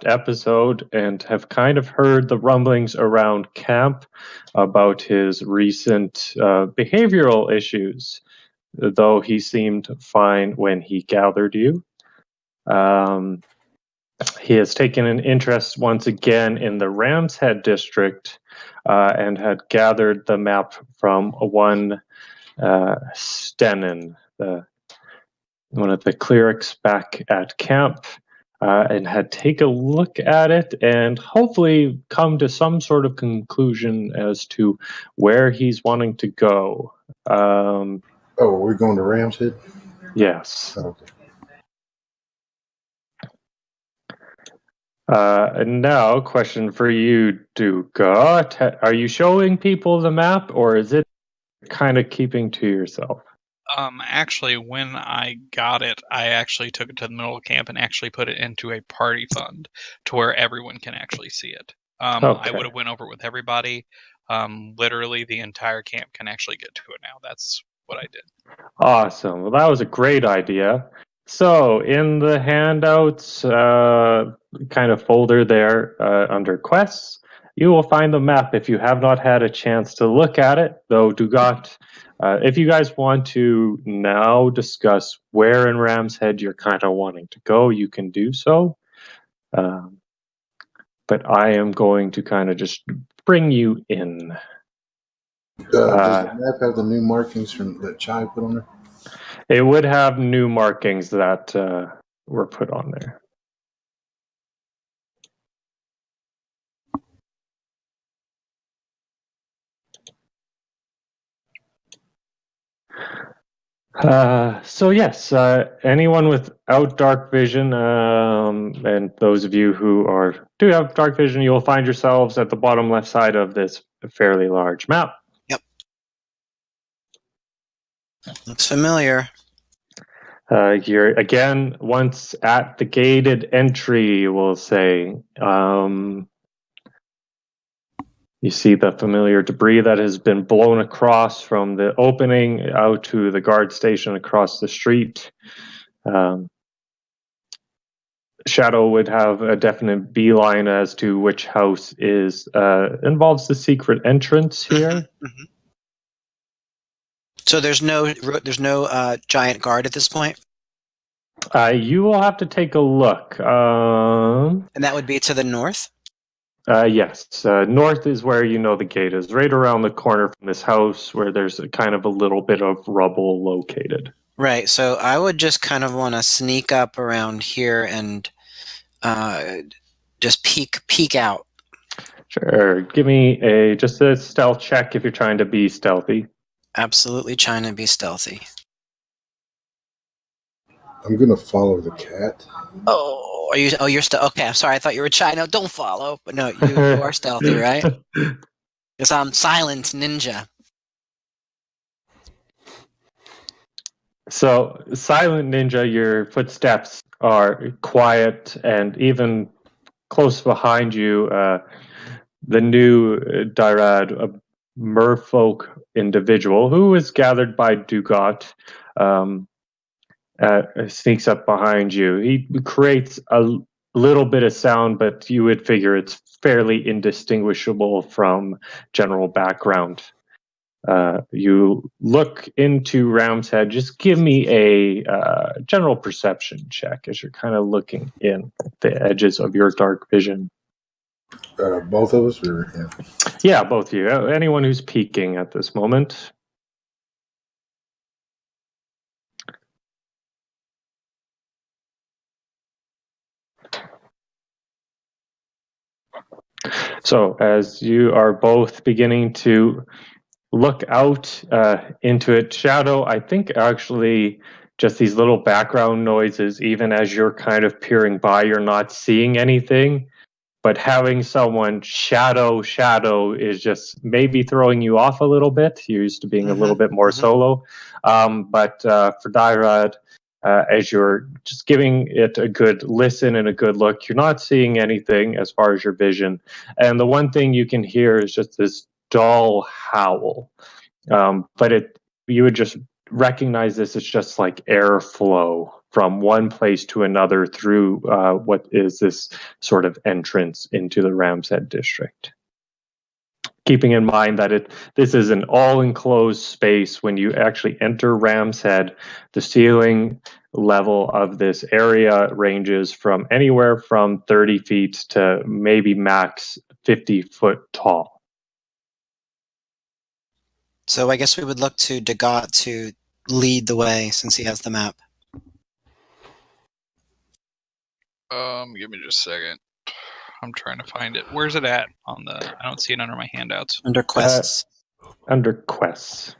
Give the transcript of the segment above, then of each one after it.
last episode and have kind of heard the rumblings around camp about his recent behavioral issues, though he seemed fine when he gathered you. He has taken an interest once again in the Ram's Head district and had gathered the map from one Stennen, one of the clerics back at camp, and had taken a look at it and hopefully come to some sort of conclusion as to where he's wanting to go. We're going to Ram's Head? Yes. Okay. And now, question for you, Dugat. Are you showing people the map, or is it kind of keeping to yourself? Actually, when I got it, I actually took it to the middle of camp and actually put it into a party fund to where everyone can actually see it. Okay. I would have went over it with everybody. Literally, the entire camp can actually get to it now. That's what I did. Awesome. Well, that was a great idea. So, in the handouts kind of folder there under quests, you will find the map if you have not had a chance to look at it, though Dugat, if you guys want to now discuss where in Ram's Head you're kind of wanting to go, you can do so. But I am going to kind of just bring you in. Does the map have the new markings from that Chai put on there? It would have new markings that were put on there. So yes, anyone without dark vision, and those of you who do have dark vision, you will find yourselves at the bottom left side of this fairly large map. Yep. Looks familiar. You're again once at the gated entry, we'll say. You see the familiar debris that has been blown across from the opening out to the guard station across the street. Shadow would have a definite beeline as to which house involves the secret entrance here. Mm-hmm. So there's no giant guard at this point? You will have to take a look. And that would be to the north? Yes. North is where the gate is, right around the corner from this house where there's kind of a little bit of rubble located. Right. So I would just kind of want to sneak up around here and just peek out. Sure. Give me just a stealth check if you're trying to be stealthy. Absolutely trying to be stealthy. I'm gonna follow the cat. Oh, you're still okay. I'm sorry. I thought you were shy. No, don't follow. But no, you are stealthy, right? Because I'm silent ninja. So, silent ninja, your footsteps are quiet, and even close behind you, the new Dyrad, a merfolk individual who was gathered by Dugat, sneaks up behind you. He creates a little bit of sound, but you would figure it's fairly indistinguishable from general background. You look into Ram's Head. Just give me a general perception check as you're kind of looking in at the edges of your dark vision. Both of us? Or, yeah, both of you. Anyone who's peeking at this moment. So as you are both beginning to look out into it, Shadow, I think actually just these little background noises, even as you're kind of peering by, you're not seeing anything, but having someone shadow is just maybe throwing you off a little bit. You're used to being a little bit more solo. But for Dyrad, as you're just giving it a good listen and a good look, you're not seeing anything as far as your vision. And the one thing you can hear is just this dull howl. But you would just recognize this as just like airflow from one place to another through what is this sort of entrance into the Ram's Head district. Keeping in mind that this is an all-enclosed space. When you actually enter Ram's Head, the ceiling level of this area ranges from anywhere from 30 feet to maybe max 50 foot tall. So I guess we would look to Dagat to lead the way since he has the map. Give me just a second. I'm trying to find it. Where's it at on the? I don't see it under my handouts. Under quests. Under quests.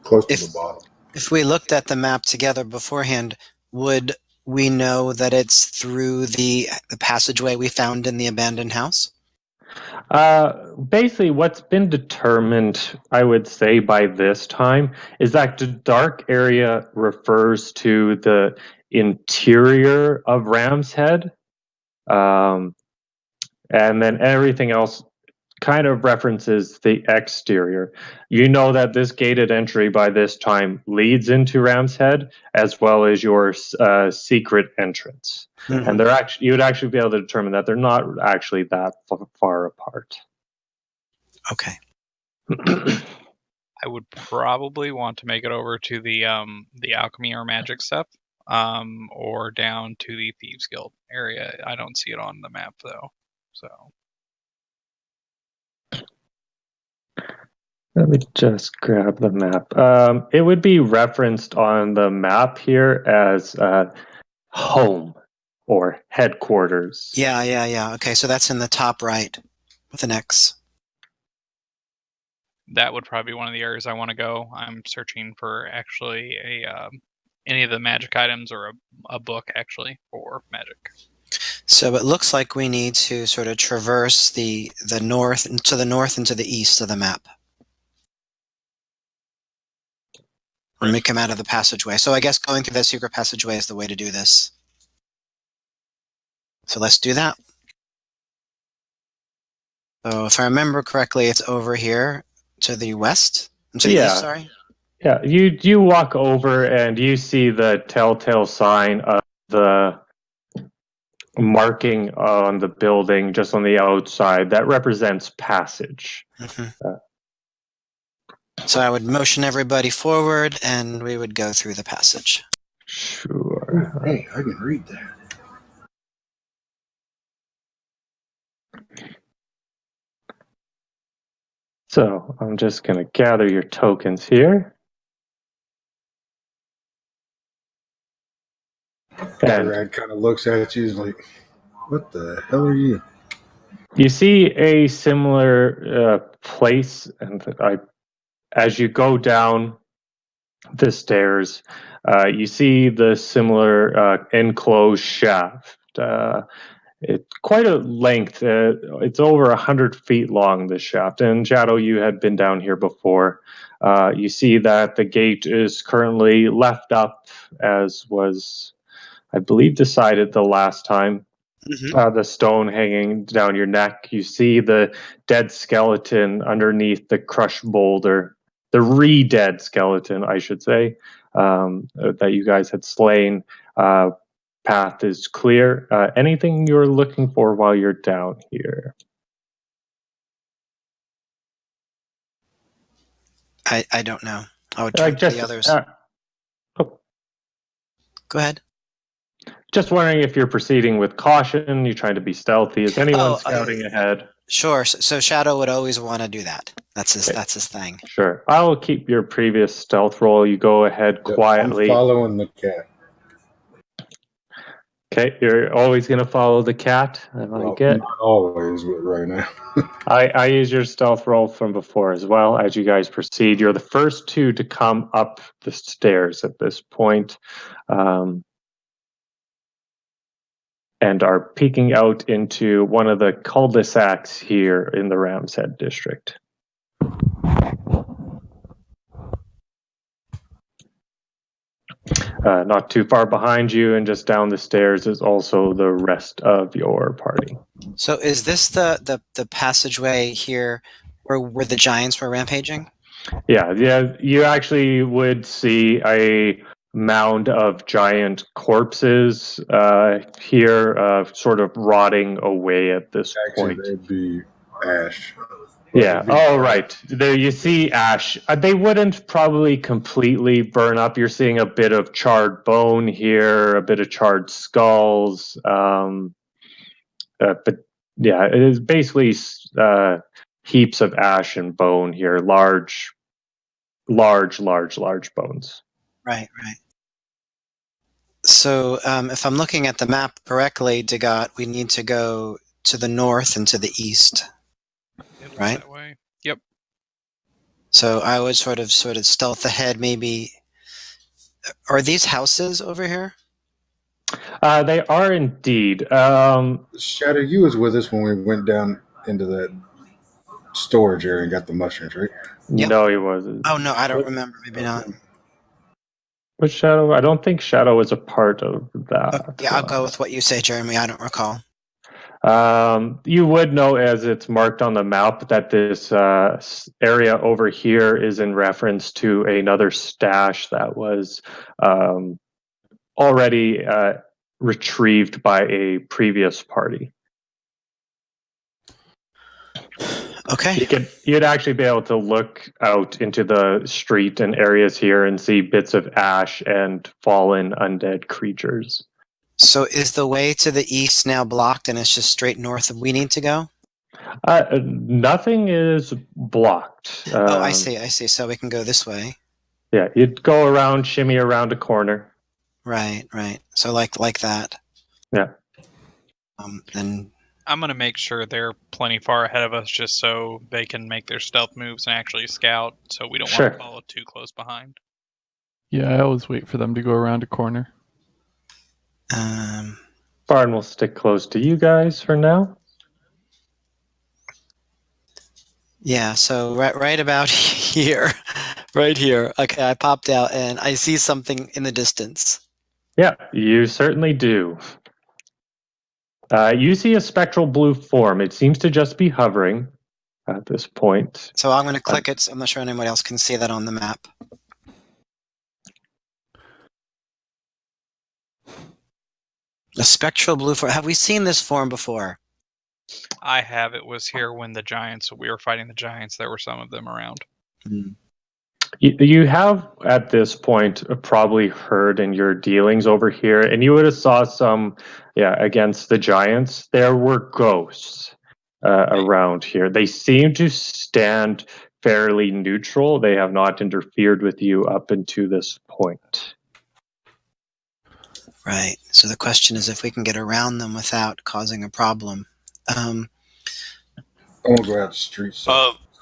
Close to the bottom. If we looked at the map together beforehand, would we know that it's through the passageway we found in the abandoned house? Basically, what's been determined, I would say, by this time is that the dark area refers to the interior of Ram's Head, and then everything else kind of references the exterior. You know that this gated entry by this time leads into Ram's Head, as well as your secret entrance. Mm-hmm. And you would actually be able to determine that they're not actually that far apart. Okay. I would probably want to make it over to the alchemy or magic stuff, or down to the Thieves Guild area. I don't see it on the map though, so. Let me just grab the map. It would be referenced on the map here as home or headquarters. Yeah. Okay, so that's in the top right with an X. That would probably be one of the areas I want to go. I'm searching for actually any of the magic items or a book actually for magic. So it looks like we need to sort of traverse the north and to the east of the map. When we come out of the passageway. So I guess going through that secret passageway is the way to do this. So let's do that. So if I remember correctly, it's over here to the west? To the east, sorry? Yeah, you walk over and you see the telltale sign of the marking on the building just on the outside that represents passage. Mm-hmm. So I would motion everybody forward, and we would go through the passage. Sure. Hey, I can read that. So I'm just going to gather your tokens here. Conrad kind of looks at you, he's like, "What the hell are you?" You see a similar place, and as you go down the stairs, you see the similar enclosed shaft. It's quite a length. It's over 100 feet long, this shaft. And Shadow, you had been down here before. You see that the gate is currently left up, as was, I believe, decided the last time. Mm-hmm. The stone hanging down your neck. You see the dead skeleton underneath the crushed boulder. The re-dead skeleton, I should say, that you guys had slain. Path is clear. Anything you're looking for while you're down here? I don't know. I would check the others. Go ahead. Just wondering if you're proceeding with caution. You're trying to be stealthy. Is anyone scouting ahead? Sure. So Shadow would always want to do that. That's his thing. Sure. I will keep your previous stealth roll. You go ahead quietly. I'm following the cat. Okay, you're always going to follow the cat. Not always, but right now. I use your stealth roll from before as well. As you guys proceed, you're the first two to come up the stairs at this point, and are peeking out into one of the cul-de-sacs here in the Ram's Head district. Not too far behind you and just down the stairs is also the rest of your party. So is this the passageway here where the giants were rampaging? Yeah. You actually would see a mound of giant corpses here, sort of rotting away at this Actually, point. they'd be ash. Yeah. It'd be Oh, dry. right. There you see ash. They wouldn't probably completely burn up. You're seeing a bit of charred bone here, a bit of charred skulls. But yeah, it is basically heaps of ash and bone here. Large bones. Right. So, if I'm looking at the map correctly, Dagat, we need to go to the north and to the east. It looks Right. that way. Yep. So I would sort of stealth ahead. Maybe are these houses over here? They are indeed. Shadow, you was with us when we went down into that storage area and got the mushrooms, right? Yep. No, he wasn't. Oh no, I don't remember. Maybe not. But Shadow, I don't think Shadow was a part of that. Yeah, I'll go with what you say, Jeremy. I don't recall. You would know, as it's marked on the map, that this area over here is in reference to another stash that was already retrieved by a previous party. Okay. You'd actually be able to look out into the street and areas here and see bits of ash and fallen undead creatures. So is the way to the east now blocked, and it's just straight north we need to go? Nothing is blocked. I see. So we can go this way. Yeah, you'd go around, shimmy around a corner. Right. So like that. Yeah. And I'm going to make sure they're plenty far ahead of us just so they can make their stealth moves and actually scout, so we don't want to follow too close behind. Yeah, I always wait for them to go around a corner. Barn will stick close to you guys for now. Yeah, so right about here. Right here. Okay, I popped out and I see something in the distance. Yeah, you certainly do. You see a spectral blue form. It seems to just be hovering at this point. So I'm going to click it. So I'm not sure anyone else can see that on the map. A spectral blue form. Have we seen this form before? I have. It was here when we were fighting the giants. There were some of them around. You have, at this point, probably heard in your dealings over here, and you would have saw some, against the giants. There were ghosts around here. They seem to stand fairly neutral. They have not interfered with you up until this point. Right. So the question is if we can get around them without causing a problem. I'm gonna go out the street.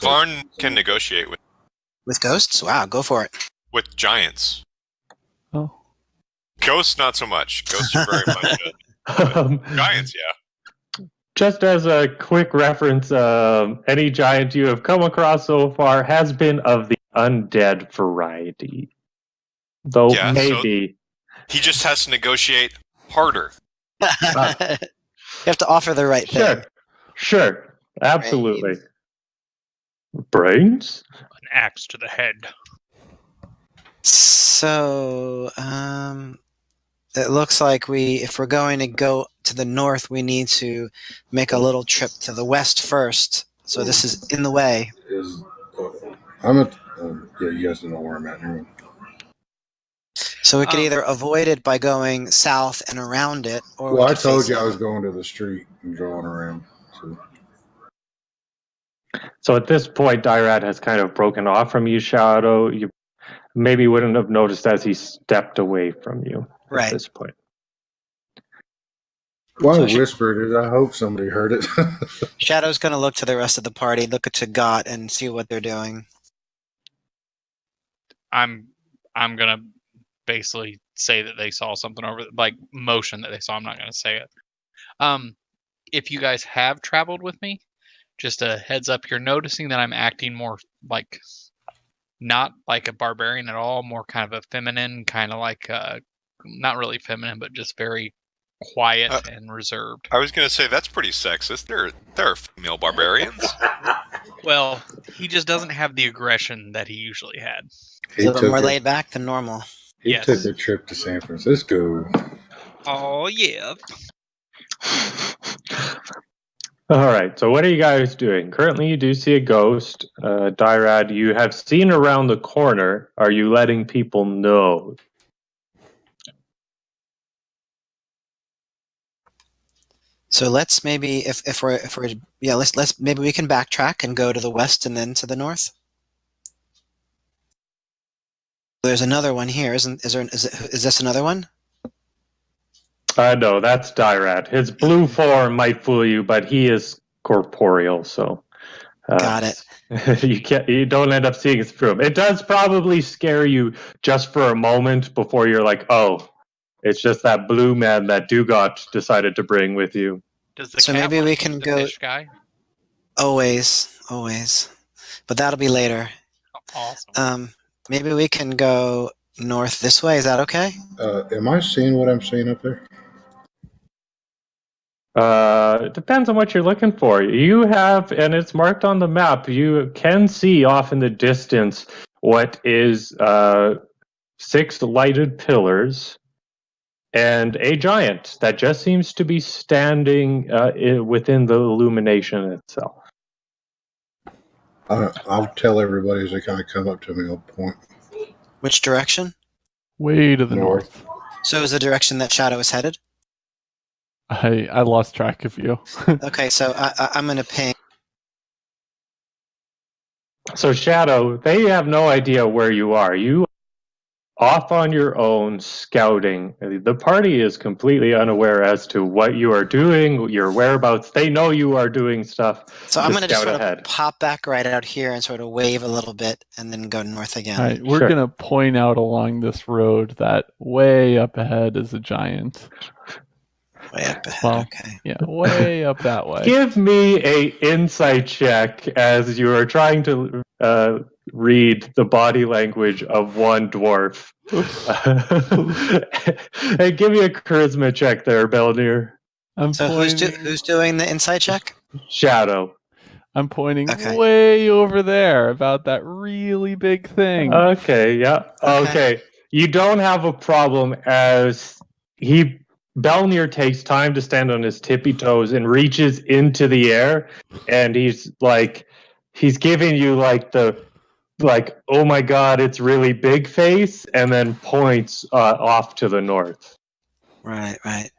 Varn can negotiate with ghosts? Wow, go for it. With giants. Oh. Ghosts, not so much. Ghosts are very much giants, yeah. Just as a quick reference, any giant you have come across so far has been of the undead variety. Though maybe... He just has to negotiate harder. You have to offer the right thing. Sure. Absolutely. Brains? An axe to the head. So, it looks like if we're going to go to the north, we need to make a little trip to the west first. So this is in the way. I'm at. Yeah, you guys don't know where I'm at anyway. So we could either avoid it by going south and around it, or well, I told you I was going to the street and going around. So at this point, Dyrad has kind of broken off from you, Shadow. You maybe wouldn't have noticed as he stepped away from you at this point. Well, I whispered it. I hope somebody heard it. Shadow's going to look to the rest of the party, look at Tagat, and see what they're doing. I'm going to basically say that they saw something motion that they saw. I'm not going to say it. If you guys have traveled with me, just a heads up, you're noticing that I'm acting more not like a barbarian at all, more kind of a feminine, kind of like not really feminine, but just very quiet and reserved. I was going to say that's pretty sexist. There are female barbarians. Well, he just doesn't have the aggression that he usually had. A little more laid back than normal. He Yes. took a trip to San Francisco. Oh yeah. All right. So what are you guys doing? Currently, you do see a ghost. Dyrad, you have seen around the corner. Are you letting people know? So let's maybe if we're let's maybe we can backtrack and go to the west and then to the north. There's another one here, is this another one? No, that's Dyrad. His blue form might fool you, but he is corporeal, so Got it. You don't end up seeing it through him. It does probably scare you just for a moment before you're like, oh, it's just that blue man that Dugot decided to bring with you. Does the So cat maybe wanna we meet can the go- fish guy? Always. But that'll be later. Awesome. Maybe we can go north this way. Is that okay? Am I seeing what I'm seeing up there? It depends on what you're looking for. You have, and it's marked on the map, you can see off in the distance what is 6 lighted pillars and a giant that just seems to be standing within the illumination itself. I'll tell everybody as they kind of come up to me. I'll point. Which direction? Way to the North. north. So is the direction that Shadow is headed? I lost track of you. Okay, so I'm going to ping. So Shadow, they have no idea where you are. You off on your own scouting. The party is completely unaware as to what you are doing, your whereabouts. They know you are doing stuff. So I'm going to just scout sort ahead. of pop back right out here and sort of wave a little bit and then go north again. All right, we're Sure. gonna point out along this road that way up ahead is a giant. Way up ahead. Well, Okay. Yeah, way up that way. Give me a insight check as you are trying to read the body language of one dwarf. Hey, give me a charisma check there, Belnir. I'm So pointing. who's doing the insight check? Shadow. I'm pointing Okay. way over there about that really big thing. Okay, yeah. Okay. You don't have a problem as Belnir takes time to stand on his tippy toes and reaches into the air, and he's giving you oh my god, it's really big face, and then points off to the north. Right.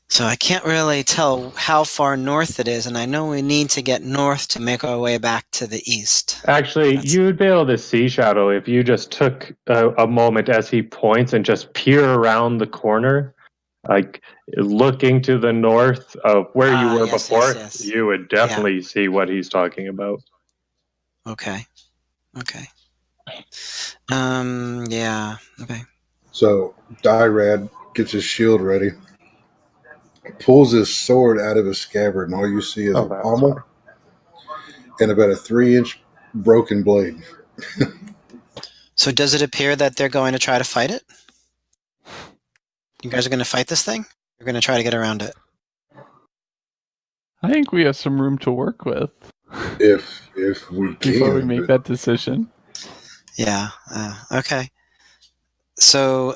So I can't really tell how far north it is, and I know we need to get north to make our way back to the east. Actually, you'd be able to see Shadow if you just took a moment as he points and just peer around the corner, like looking to the north of where you were Yes, before. yes. You would definitely see what he's talking about. Okay. Yeah. Okay. So Dyrad gets his shield ready, pulls his sword out of his scabbard, and all you see is a that's pommel and about a 3-inch broken blade. So does it appear that they're going to try to fight it? You guys are going to fight this thing? You're going to try to get around it? I think we have some room to work with If we can. before we make that decision. Yeah. Okay. So,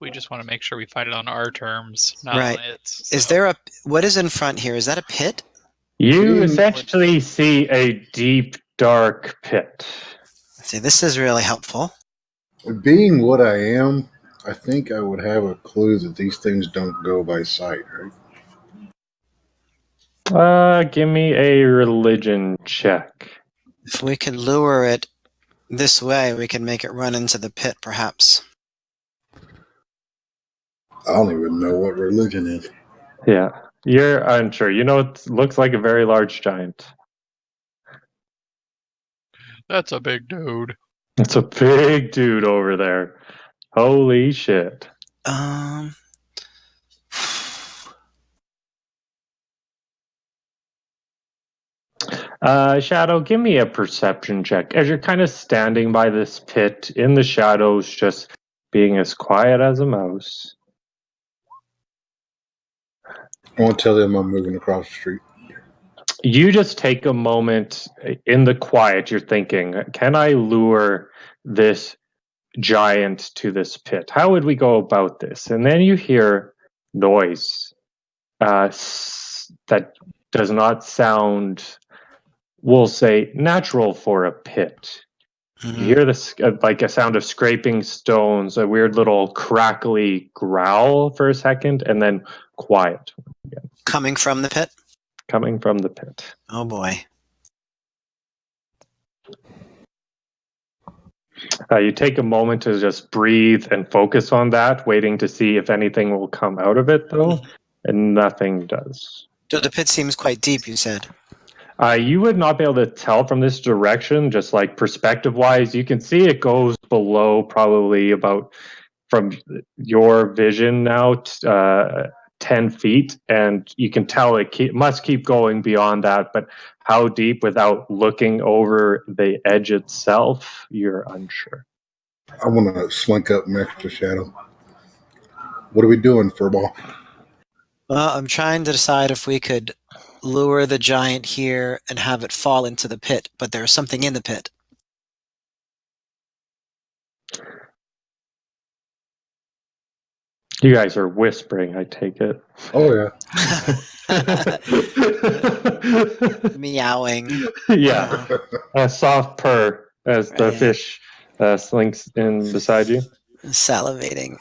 We just want to make sure we fight it on our terms, not Right. on its. is there what is in front here? Is that a pit? You essentially see a deep, dark pit. See, this is really helpful. Being what I am, I think I would have a clue that these things don't go by sight, right? Give me a religion check. If we could lure it this way, we can make it run into the pit, perhaps. I don't even know what religion is. Yeah, you're unsure. You know, it looks like a very large giant. That's a big dude. It's a big dude over there. Holy shit. Shadow, give me a perception check as you're kind of standing by this pit in the shadows, just being as quiet as a mouse. I want to tell them I'm moving across the street. You just take a moment in the quiet. You're thinking, can I lure this giant to this pit. How would we go about this? And then you hear noise that does not sound, we'll say, natural for a pit. You hear this like a sound of scraping stones, a weird little crackly growl for a second, and then quiet. Coming from the pit? Coming from the pit. Oh boy. You take a moment to just breathe and focus on that, waiting to see if anything will come out of it, though, and nothing does. So the pit seems quite deep, you said. You would not be able to tell from this direction, just like perspective-wise. You can see it goes below probably about, from your vision now, 10 feet, and you can tell it must keep going beyond that, but how deep without looking over the edge itself, you're unsure. I want to slink up next to Shadow. What are we doing, Furball? Well, I'm trying to decide if we could lure the giant here and have it fall into the pit, but there's something in the pit. You guys are whispering, I take it. Oh, yeah. Meowing. Yeah. A soft purr as the fish slinks in beside you. Salivating.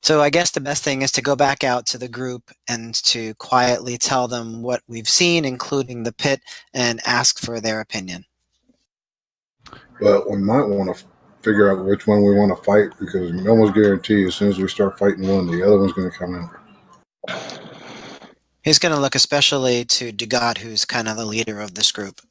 So I guess the best thing is to go back out to the group and to quietly tell them what we've seen, including the pit, and ask for their opinion. But we might want to figure out which one we want to fight, because we almost guarantee as soon as we start fighting one, the other one's going to come in. He's going to look especially to Dighgrum, who's kind of the leader of this group.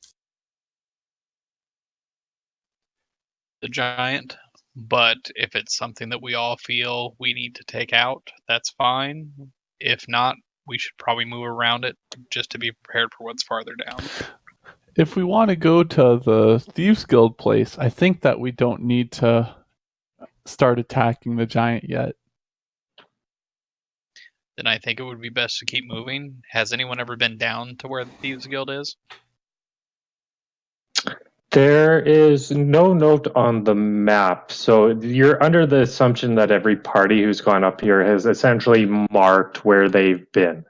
The giant. But if it's something that we all feel we need to take out, that's fine. If not, we should probably move around it just to be prepared for what's farther down. If we want to go to the Thieves Guild place, I think that we don't need to start attacking the giant yet. Then I think it would be best to keep moving. Has anyone ever been down to where the Thieves Guild is? There is no note on the map, so you're under the assumption that every party who's gone up here has essentially marked where they've been.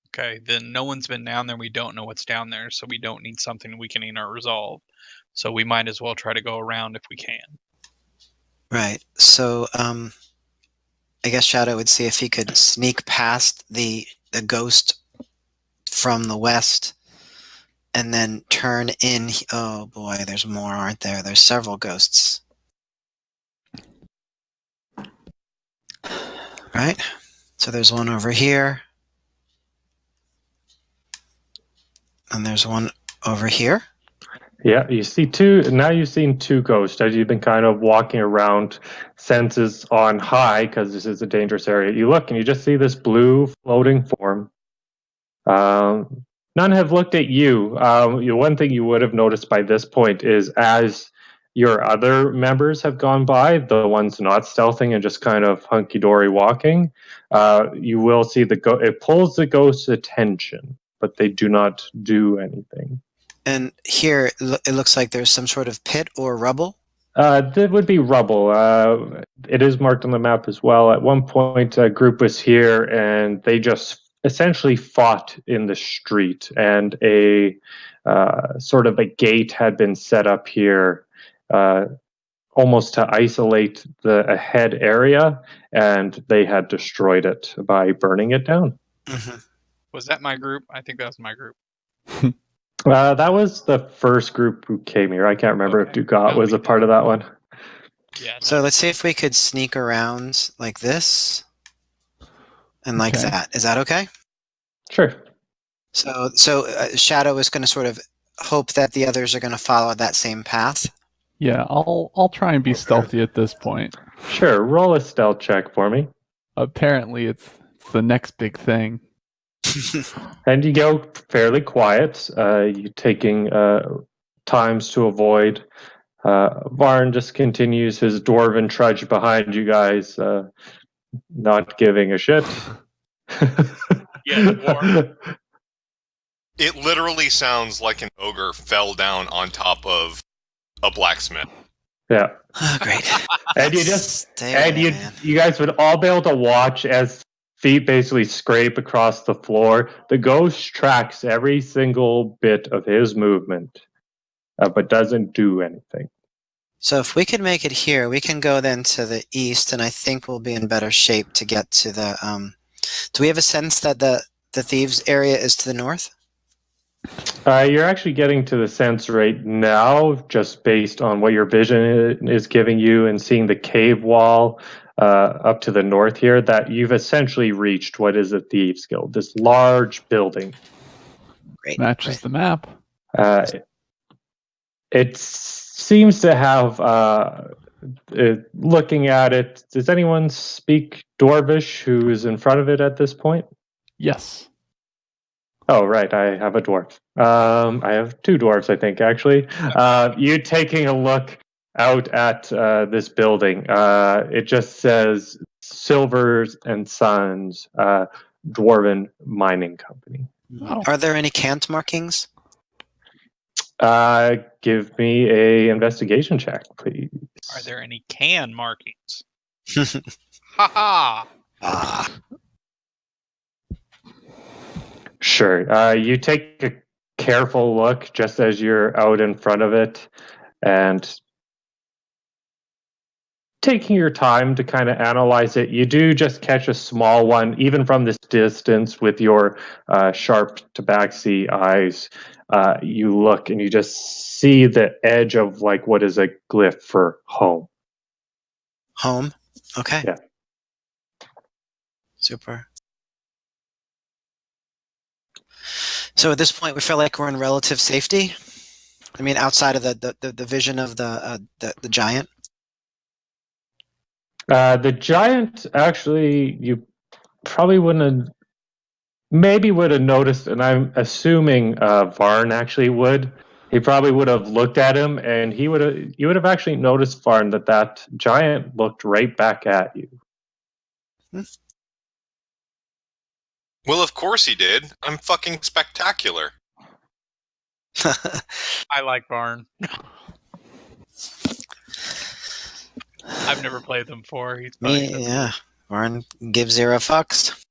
Okay, then no one's been down there. We don't know what's down there, so we don't need something weakening our resolve. So we might as well try to go around if we can. Right. So I guess Shadow would see if he could sneak past the ghost from the west and then turn in. Oh boy, there's more, aren't there? There's several ghosts. Right? So there's one over here. And there's one over here. Yeah, you see two. Now you've seen two ghosts as you've been kind of walking around, senses on high, because this is a dangerous area. You look and you just see this blue floating form. None have looked at you. One thing you would have noticed by this point is as your other members have gone by, the ones not stealthing and just kind of hunky-dory walking, you will see it pulls the ghost's attention, but they do not do anything. And here it looks like there's some sort of pit or rubble. That would be rubble. It is marked on the map as well. At one point, a group was here, and they just essentially fought in the street, and a sort of a gate had been set up here almost to isolate the ahead area, and they had destroyed it by burning it down. Mm-hmm. Was that my group? I think that was my group. That was the first group who came here. I can't remember if Dighgrum was a part of that one. Yeah. So let's see if we could sneak around like this and like that. Is that okay? Sure. So Shadow is going to sort of hope that the others are going to follow that same path. Yeah, I'll try and be stealthy at this point. Sure, roll a stealth check for me. Apparently, it's the next big thing. And you go fairly quiet. You taking times to avoid. Varn just continues his dwarven trudge behind you guys, not giving a shit. Yeah, dwarf. It literally sounds like an ogre fell down on top of a blacksmith. Yeah. Oh, great. And you you guys would all be able to watch as feet basically scrape across the floor. The ghost tracks every single bit of his movement, but doesn't do anything. So if we can make it here, we can go then to the east, and I think we'll be in better shape to get to the. Do we have a sense that the thieves area is to the north? You're actually getting to the sense right now, just based on what your vision is giving you and seeing the cave wall up to the north here, that you've essentially reached what is a Thieves Guild, this large building. Great. Matches the map. It seems to have, looking at it, does anyone speak Dwarvish who is in front of it at this point? Yes. Oh, right. I have a dwarf. I have two dwarves, I think, actually. You taking a look out at this building. It just says Silvers and Sons Dwarven Mining Company. Oh. Are there any cant markings? Give me a investigation check, please. Are there any can markings? Ha ha! Sure. You take a careful look just as you're out in front of it and taking your time to kind of analyze it. You do just catch a small one, even from this distance with your sharp tabaxi eyes. You look and you just see the edge of like what is a glyph for home. Home? Okay. Yeah. Super. So at this point, we feel like we're in relative safety. I mean, outside of the vision of the giant. The giant, actually, you probably maybe would have noticed, and I'm assuming Varn actually would. He probably would have looked at him, and you would have actually noticed, Varn, that giant looked right back at you. Well, of course he did. I'm fucking spectacular. I like Barn. I've never played them before. He's funny. Yeah. Varn gives 0 fucks.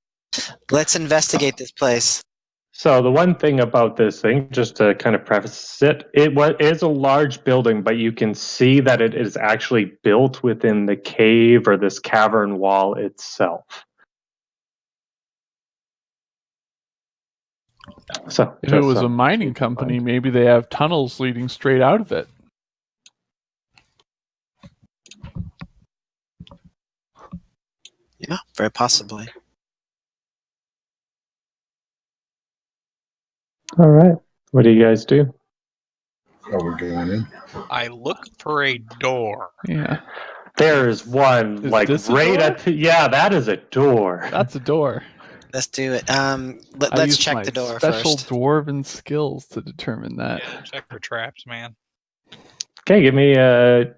Let's investigate this place. So the one thing about this thing, just to kind of preface it, is a large building, but you can see that it is actually built within the cave or this cavern wall itself. So If it was a mining company, maybe they have tunnels leading straight out of it. Yeah, very possibly. All right. What do you guys do? Oh, we're going in. I look for a door. Yeah. There's one, Is like this a right door? at yeah, that is a door. That's a door. Let's do it. I Let's use check my the door special first. dwarven skills to determine that. Yeah, check for traps, man. Okay, give me a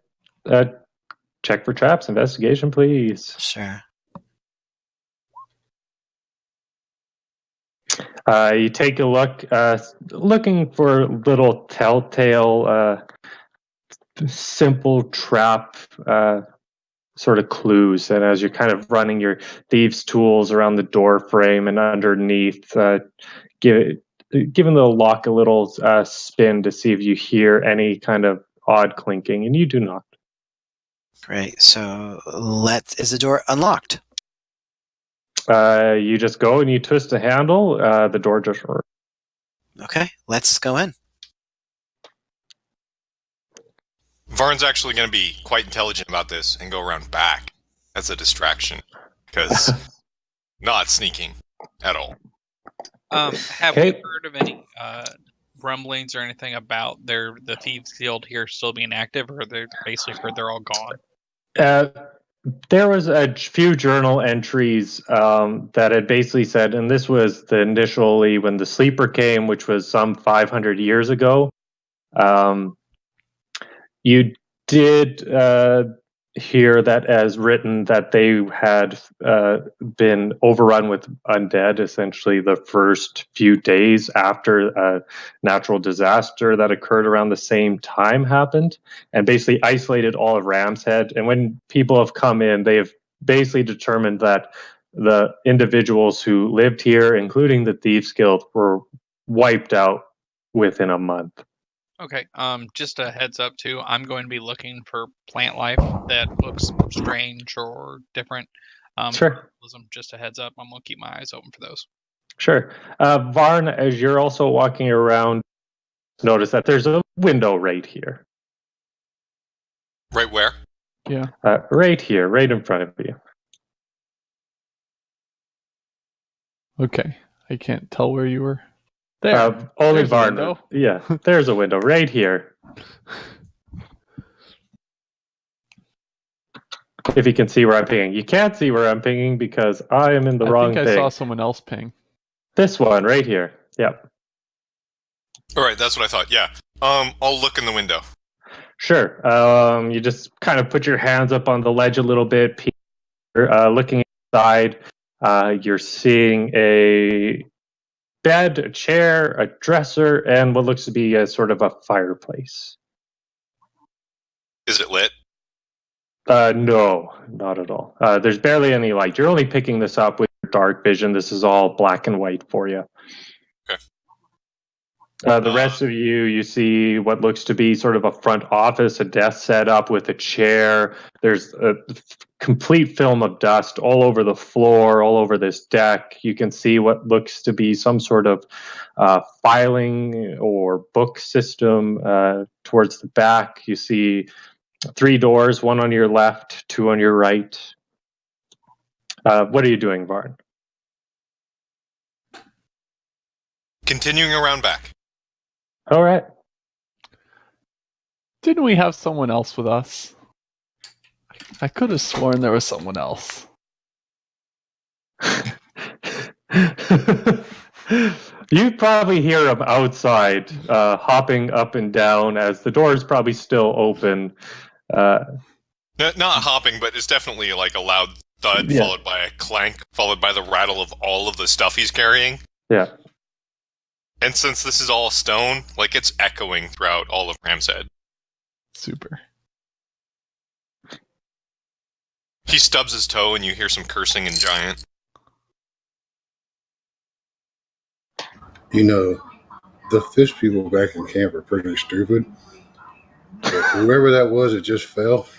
check for traps investigation, please. Sure. You take a look, looking for little telltale, simple trap sort of clues. And as you're kind of running your thieves' tools around the door frame and underneath, giving the lock a little spin to see if you hear any kind of odd clinking, and you do not. Great. So is the door unlocked? You just go and you twist a handle. The door just. Okay, let's go in. Varn's actually going to be quite intelligent about this and go around back as a distraction, because not sneaking at all. Have we heard of any rumblings or anything about the Thieves Guild here still being active, or they're basically they're all gone? There was a few journal entries that had basically said, and this was initially when the sleeper came, which was some 500 years ago. You did here that has written that they had been overrun with undead essentially the first few days after a natural disaster that occurred around the same time happened, and basically isolated all of Ram's Head. And when people have come in, they have basically determined that the individuals who lived here, including the Thieves Guild, were wiped out within a month. Okay. Just a heads up too. I'm going to be looking for plant life that looks strange or different. Sure. Just a heads up. I'm gonna keep my eyes open for those. Sure. Varn, as you're also walking around, notice that there's a window right here. Right where? Yeah. Right here, right in front of you. Okay. I can't tell where you were. There. Only There's a Varn. window. Yeah, there's a window right here. If you can see where I'm pinging. You can't see where I'm pinging because I am in the wrong I thing. saw someone else ping. This one right here. Yep. All right, that's what I thought. Yeah. I'll look in the window. Sure. You just kind of put your hands up on the ledge a little bit, looking inside. You're seeing a bed, a chair, a dresser, and what looks to be a sort of a fireplace. Is it lit? No, not at all. There's barely any light. You're only picking this up with your dark vision. This is all black and white for you. Okay. The rest of you see what looks to be sort of a front office, a desk set up with a chair. There's a complete film of dust all over the floor, all over this deck. You can see what looks to be some sort of filing or book system towards the back. You see 3 doors, one on your left, 2 on your right. What are you doing, Varn? Continuing around back. All right. Didn't we have someone else with us? I could have sworn there was someone else. You probably hear him outside, hopping up and down as the door is probably still open. Not hopping, but it's definitely like a loud thud, Yeah. followed by a clank, followed by the rattle of all of the stuff he's carrying. Yeah. And since this is all stone, like it's echoing throughout all of Ram's Head. Super. He stubs his toe and you hear some cursing in Giant. You know, the fish people back in camp are pretty stupid. But whoever that was, it just fell.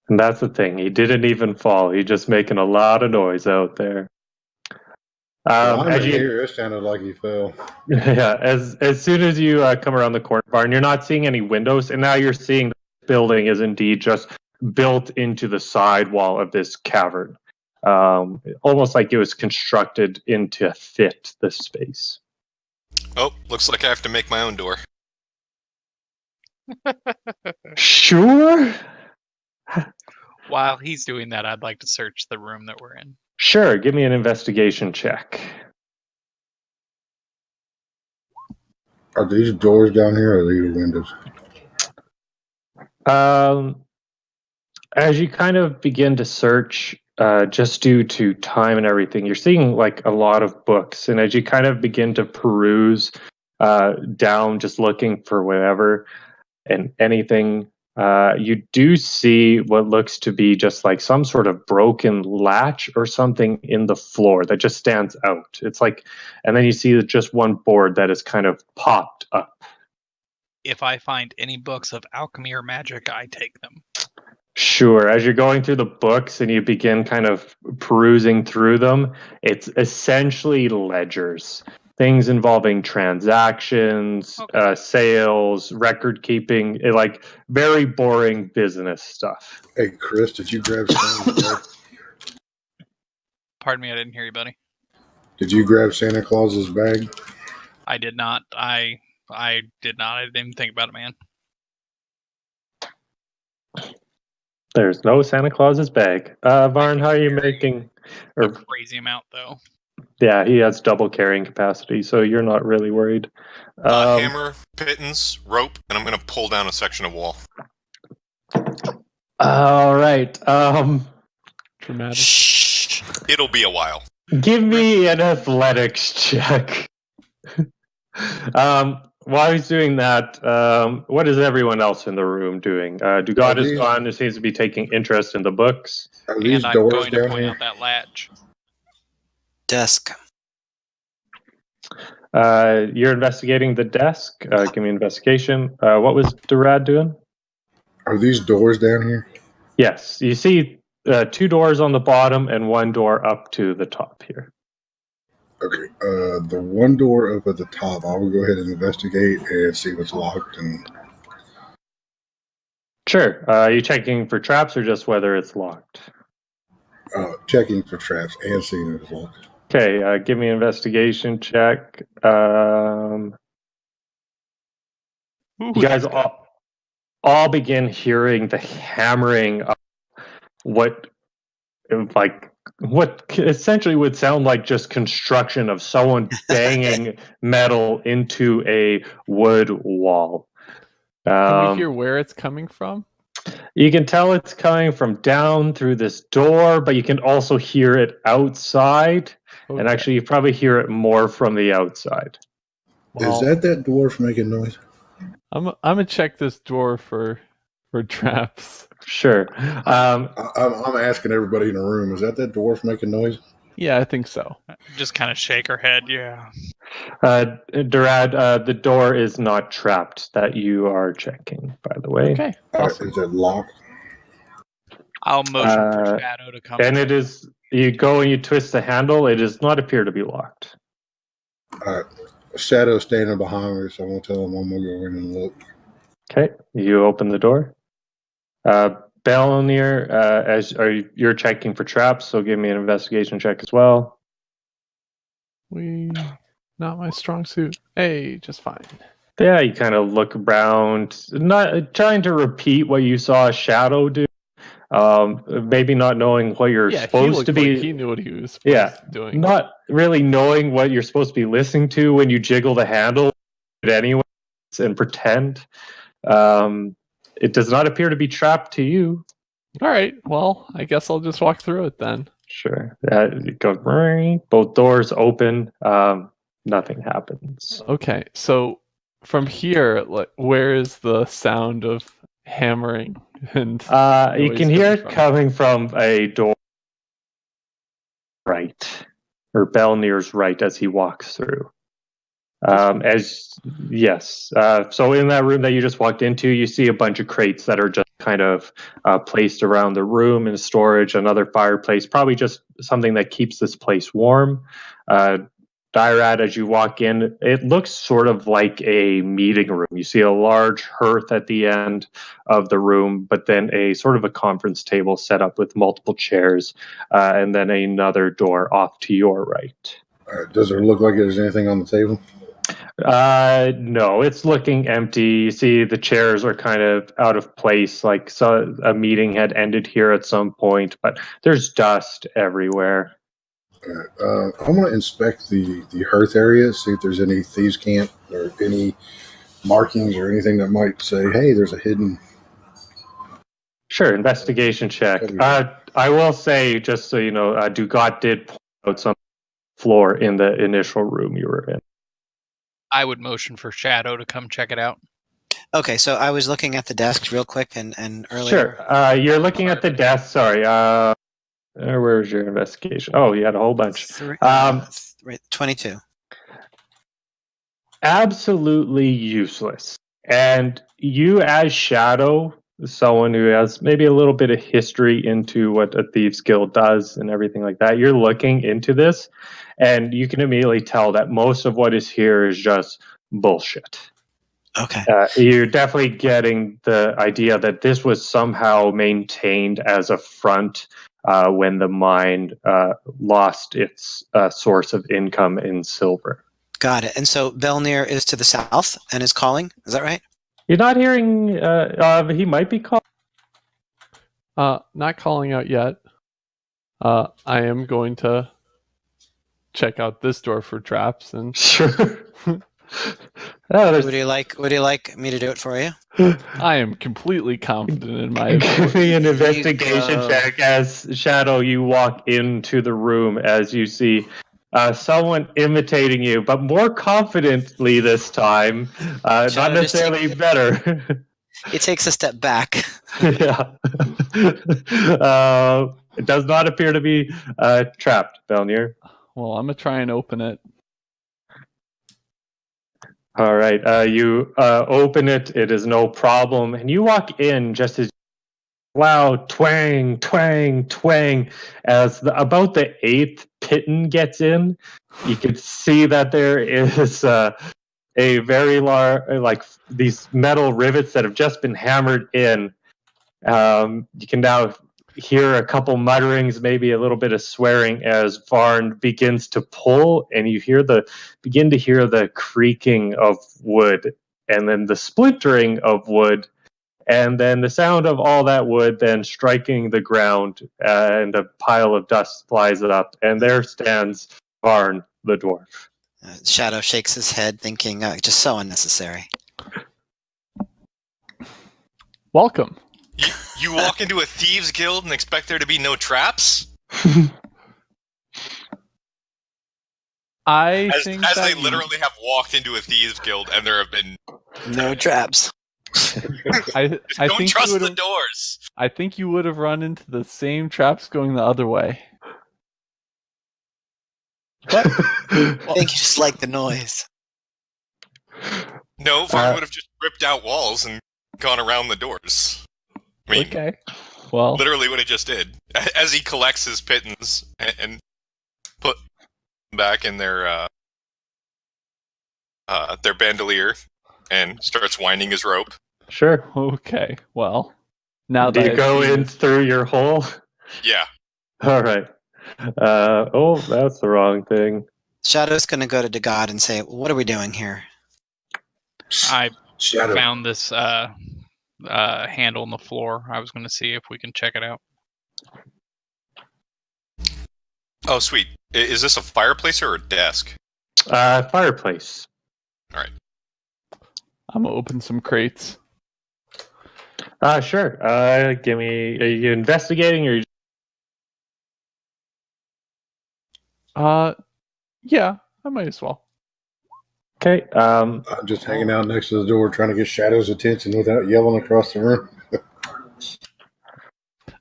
And that's the thing. He didn't even fall. He's just making a lot of noise out there. I'm As in you, here, it sounded like he fell. yeah, as soon as you come around the corner, Barn, you're not seeing any windows, and now you're seeing the building is indeed just built into the side wall of this cavern, almost like it was constructed into fit the space. Oh, looks like I have to make my own door. Sure. While he's doing that, I'd like to search the room that we're in. Sure, give me an investigation check. Are these doors down here or are these windows? As you kind of begin to search, just due to time and everything, you're seeing like a lot of books, and as you kind of begin to peruse down, just looking for whatever and anything, you do see what looks to be just like some sort of broken latch or something in the floor that just stands out. It's like, and then you see just one board that is kind of popped up. If I find any books of alchemy or magic, I take them. Sure. As you're going through the books and you begin kind of perusing through them, it's essentially ledgers. Things involving transactions, Okay. sales, record keeping, like very boring business stuff. Hey, Chris, did you grab Santa's bag? Pardon me, I didn't hear you, buddy. Did you grab Santa Claus's bag? I did not. I did not. I didn't even think about it, man. There's no Santa Claus's bag. Varn, how are you making? A Or crazy amount, though. Yeah, he has double carrying capacity, so you're not really worried. Hammer, pittance, rope, and I'm going to pull down a section of wall. All right. Dramatic. Shh. It'll be a while. Give me an athletics check. While he's doing that, what is everyone else in the room doing? Dugat is gone, who seems to be taking interest in the books. Are these And I'm doors going to down point here? out that latch. Desk. You're investigating the desk. Give me an investigation. What was Durad doing? Are these doors down here? Yes, you see 2 doors on the bottom and 1 door up to the top here. Okay. The one door up at the top, I will go ahead and investigate and see what's locked. And Sure. Are you checking for traps or just whether it's locked? checking for traps and seeing if it's locked. Okay, give me an investigation check. Ooh, You guys that's good. all begin hearing the hammering of what essentially would sound like just construction of someone banging metal into a wood wall. Can we hear where it's coming from? You can tell it's coming from down through this door, but you can also hear it outside. Okay. And actually, you probably hear it more from the outside. Well, Is that dwarf making noise? I'm gonna check this door for traps. Sure. I'm asking everybody in the room. Is that dwarf making noise? Yeah, I think so. Just kind of shake her head. Yeah. Durad, the door is not trapped that you are checking, by the way. Okay. Awesome. Is it locked? I'll motion for Shadow to come. And it is, you go and you twist the handle, it does not appear to be locked. Shadow standing behind me, so I'm gonna tell him I'm gonna go in and look. Okay, you open the door. Belnir, you're checking for traps, so give me an investigation check as well. Not my strong suit. Hey, just fine. Yeah, you kind of look around, not trying to repeat what you saw Shadow do. Maybe not knowing what you're supposed to be. Like he knew what he was supposed to be doing. Not really knowing what you're supposed to be listening to when you jiggle the handle anyway and pretend. It does not appear to be trapped to you. All right. Well, I guess I'll just walk through it then. Sure. It goes, both doors open. Nothing happens. Okay. So from here, like, where is the sound of hammering? And you can hear it coming from a door right, or Belnir's right as he walks through. So in that room that you just walked into, you see a bunch of crates that are just kind of placed around the room in storage, another fireplace, probably just something that keeps this place warm. Dyrad, as you walk in, it looks sort of like a meeting room. You see a large hearth at the end of the room, but then a sort of a conference table set up with multiple chairs, and then another door off to your right. Does it look like there's anything on the table? No, it's looking empty. You see the chairs are kind of out of place, like so a meeting had ended here at some point, but there's dust everywhere. I want to inspect the hearth area, see if there's any thieves' camp or any markings or anything that might say, hey, there's a hidden... Sure, investigation check. I will say, just so you know, Dugat did point out some floor in the initial room you were in. I would motion for Shadow to come check it out. Okay, so I was looking at the desks real quick and earlier. Sure, you're looking at the desk. Sorry, where's your investigation? Oh, you had a whole bunch. 22. Absolutely useless. And you, as Shadow, someone who has maybe a little bit of history into what a Thieves Guild does and everything like that, you're looking into this, and you can immediately tell that most of what is here is just bullshit. Okay. You're definitely getting the idea that this was somehow maintained as a front when the mine lost its source of income in silver. Got it. And so Belnir is to the south and is calling. Is that right? You're not hearing. He might be calling. Not calling out yet. I am going to check out this door for traps. And Sure. Oh, Would you like me to do it for you? I am completely confident in my Give ability. me an Here you investigation go. check as Shadow, you walk into the room as you see someone imitating you, but more confidently this time. Not Shadow, just necessarily better. He takes a step back. Yeah. It does not appear to be trapped, Belnir. Well, I'm gonna try and open it. All right. You open it. It is no problem. And you walk in just as loud twang, twang, twang as about the 8th Pitten gets in. You can see that there is a very large, like these metal rivets that have just been hammered in. You can now hear a couple mutterings, maybe a little bit of swearing as Varn begins to pull, and you begin to hear the creaking of wood, and then the splintering of wood, and then the sound of all that wood then striking the ground, and a pile of dust flies up, and there stands Varn the dwarf. Shadow shakes his head, thinking, just so unnecessary. Welcome. You walk into a thieves guild and expect there to be no traps? As they literally have walked into a thieves guild and there have been No traps. I don't think trust you the would doors. I think you would have run into the same traps going the other way. But I think you just like the noise. No, Varn would have just ripped out walls and gone around the doors. I mean, okay. Well, literally what he just did. As he collects his pittance and put them back in their bandolier and starts winding his rope. Sure. okay. Well, now Do that you go in through your hole? Yeah. All right. That's the wrong thing. Shadow's going to go to God and say, what are we doing here? I Shadow. found this handle on the floor. I was going to see if we can check it out. Oh, sweet. Is this a fireplace or a desk? Fireplace. All right. I'm gonna open some crates. Sure. Give me. Are you investigating or? Yeah, I might as well. Okay. I'm just hanging out next to the door trying to get Shadow's attention without yelling across the room.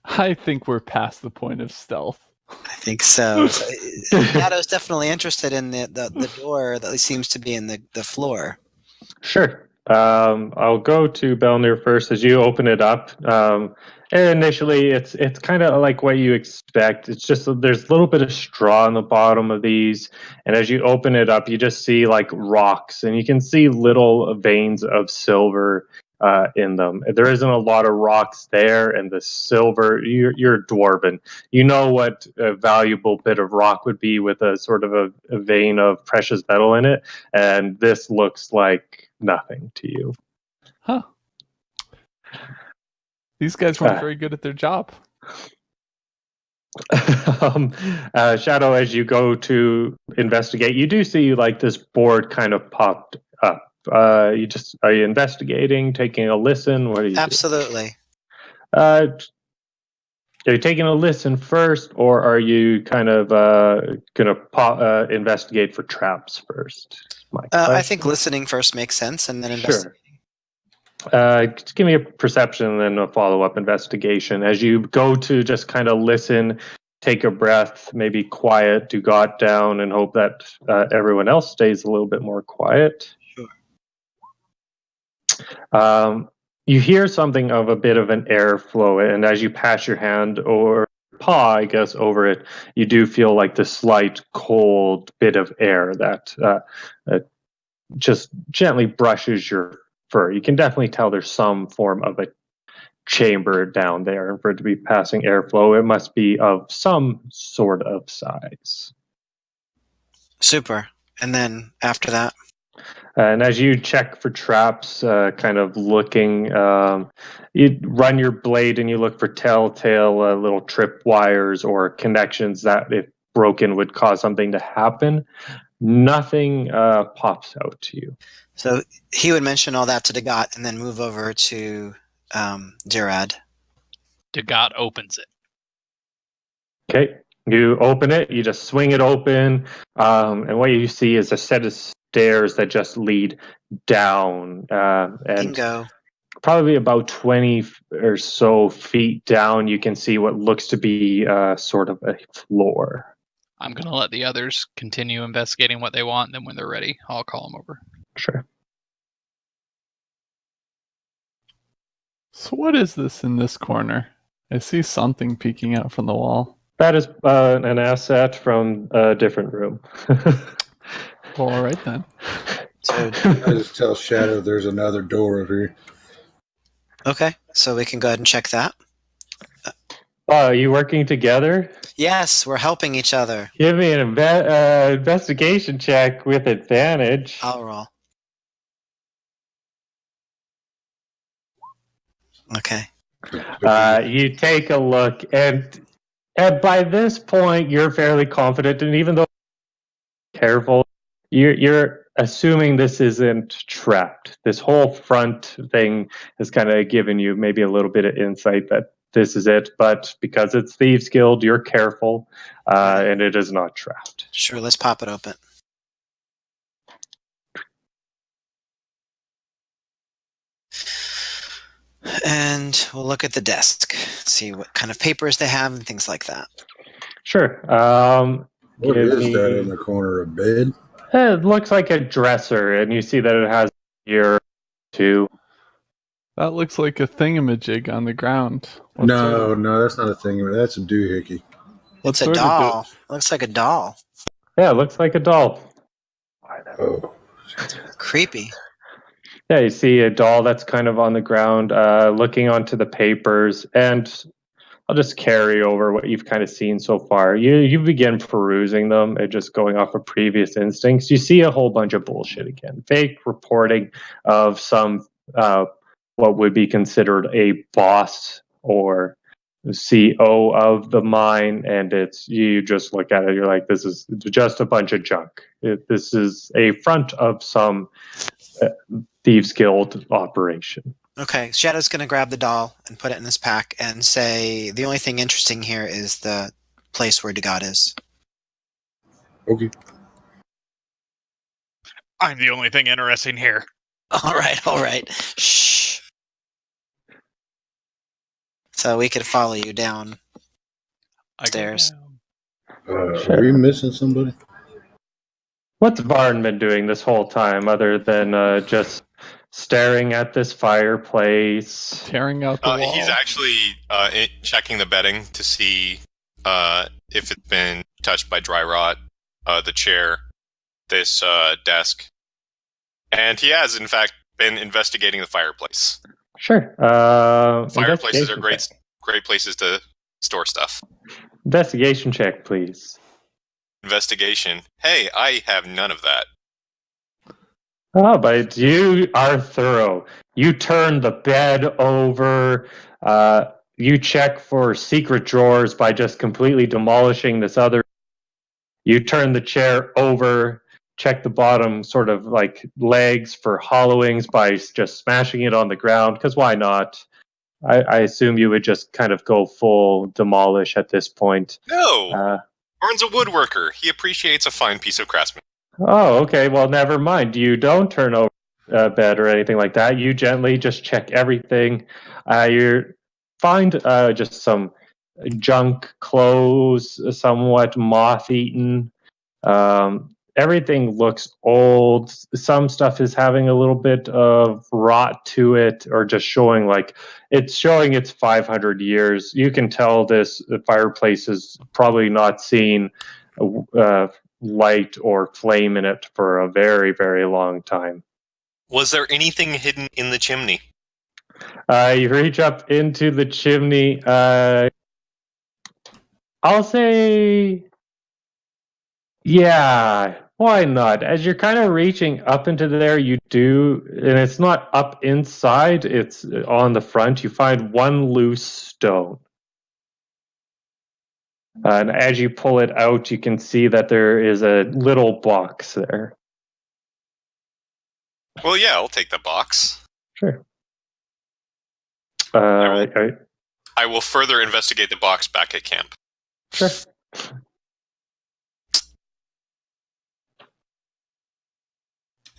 I think we're past the point of stealth. I think so. Shadow's definitely interested in the door that seems to be in the floor. Sure. I'll go to Belnir first as you open it up. And initially, it's kind of like what you expect. It's just there's a little bit of straw on the bottom of these, and as you open it up, you just see like rocks, and you can see little veins of silver in them. There isn't a lot of rocks there, and the silver. You're dwarven. You know what a valuable bit of rock would be with a sort of a vein of precious metal in it, and this looks like nothing to you. Huh. These guys weren't very good at their job. Shadow, as you go to investigate, you do see like this board kind of popped up. Are you investigating, taking a listen? What are you Absolutely. Are you taking a listen first, or are you kind of going to investigate for traps first? I think listening first makes sense, and then investigating. Sure. Just give me a perception and then a follow-up investigation. As you go to just kind of listen, take a breath, maybe quiet, do got down, and hope that everyone else stays a little bit more quiet. Sure. You hear something of a bit of an airflow, and as you pass your hand or paw, I guess, over it, you do feel like the slight cold bit of air that just gently brushes your fur. You can definitely tell there's some form of a chamber down there, and for it to be passing airflow, it must be of some sort of size. Super. And then after that? And as you check for traps, kind of looking, you run your blade and you look for telltale little trip wires or connections that if broken would cause something to happen. Nothing pops out to you. So he would mention all that to Dagat and then move over to Dirad. Dagat opens it. Okay, you open it, you just swing it open, and what you see is a set of stairs that just lead down, and Bingo. probably about 20 or so feet down, you can see what looks to be sort of a floor. I'm going to let the others continue investigating what they want, and then when they're ready, I'll call them over. Sure. So what is this in this corner? I see something peeking out from the wall. That is an asset from a different room. Well, all right then. So I just tell Shadow there's another door over here. okay, so we can go ahead and check that. Are you working together? Yes, we're helping each other. Give me an investigation check with advantage. I'll roll. Okay. You take a look, and by this point, you're fairly confident, and even though you're careful, you're assuming this isn't trapped. This whole front thing has kind of given you maybe a little bit of insight that this is it, but because it's Thieves Guild, you're careful, and it is not trapped. Sure, let's pop it open. And we'll look at the desk, see what kind of papers they have and things like that. Sure. What is that in the corner? A bed? It looks like a dresser, and you see that it has here too. That looks like a thingamajig on the ground. No, that's not a thing. That's a doohickey. It's a sort of doll. It looks like a doll. Yeah, it looks like a doll. Oh. Creepy. Yeah, you see a doll that's kind of on the ground, looking onto the papers, and I'll just carry over what you've kind of seen so far. You begin perusing them and just going off of previous instincts. You see a whole bunch of bullshit again. Fake reporting of some what would be considered a boss or CO of the mine, and you just look at it, you're like, this is just a bunch of junk. This is a front of some Thieves Guild operation. Okay, Shadow's going to grab the doll and put it in his pack and say, the only thing interesting here is the place where Dagat is. Okay. I'm the only thing interesting here. All right. Shh. So we could follow you down. Stairs. Are we missing somebody? What's Varn been doing this whole time other than just staring at this fireplace? Tearing out the wall. He's actually checking the bedding to see if it's been touched by dry rot, the chair, this desk. And he has, in fact, been investigating the fireplace. Sure. Fireplaces are great places to store stuff. Investigation check, please. Investigation. Hey, I have none of that. Oh, but you are thorough. You turn the bed over. You check for secret drawers by just completely demolishing this other. You turn the chair over, check the bottom sort of like legs for hollowings by just smashing it on the ground, because why not? I assume you would just kind of go full demolish at this point. No! Orn's a woodworker. He appreciates a fine piece of craftsmanship. Oh, okay. Well, never mind. You don't turn over a bed or anything like that. You gently just check everything. You find just some junk clothes, somewhat moth-eaten. Everything looks old. Some stuff is having a little bit of rot to it, or just showing it's 500 years. You can tell this fireplace has probably not seen light or flame in it for a very, very long time. Was there anything hidden in the chimney? You reach up into the chimney. I'll say, yeah, why not? As you're kind of reaching up into there, you do, and it's not up inside, it's on the front. You find one loose stone. And as you pull it out, you can see that there is a little box there. Well, yeah, I'll take the box. Sure. I will further investigate the box back at camp. Sure.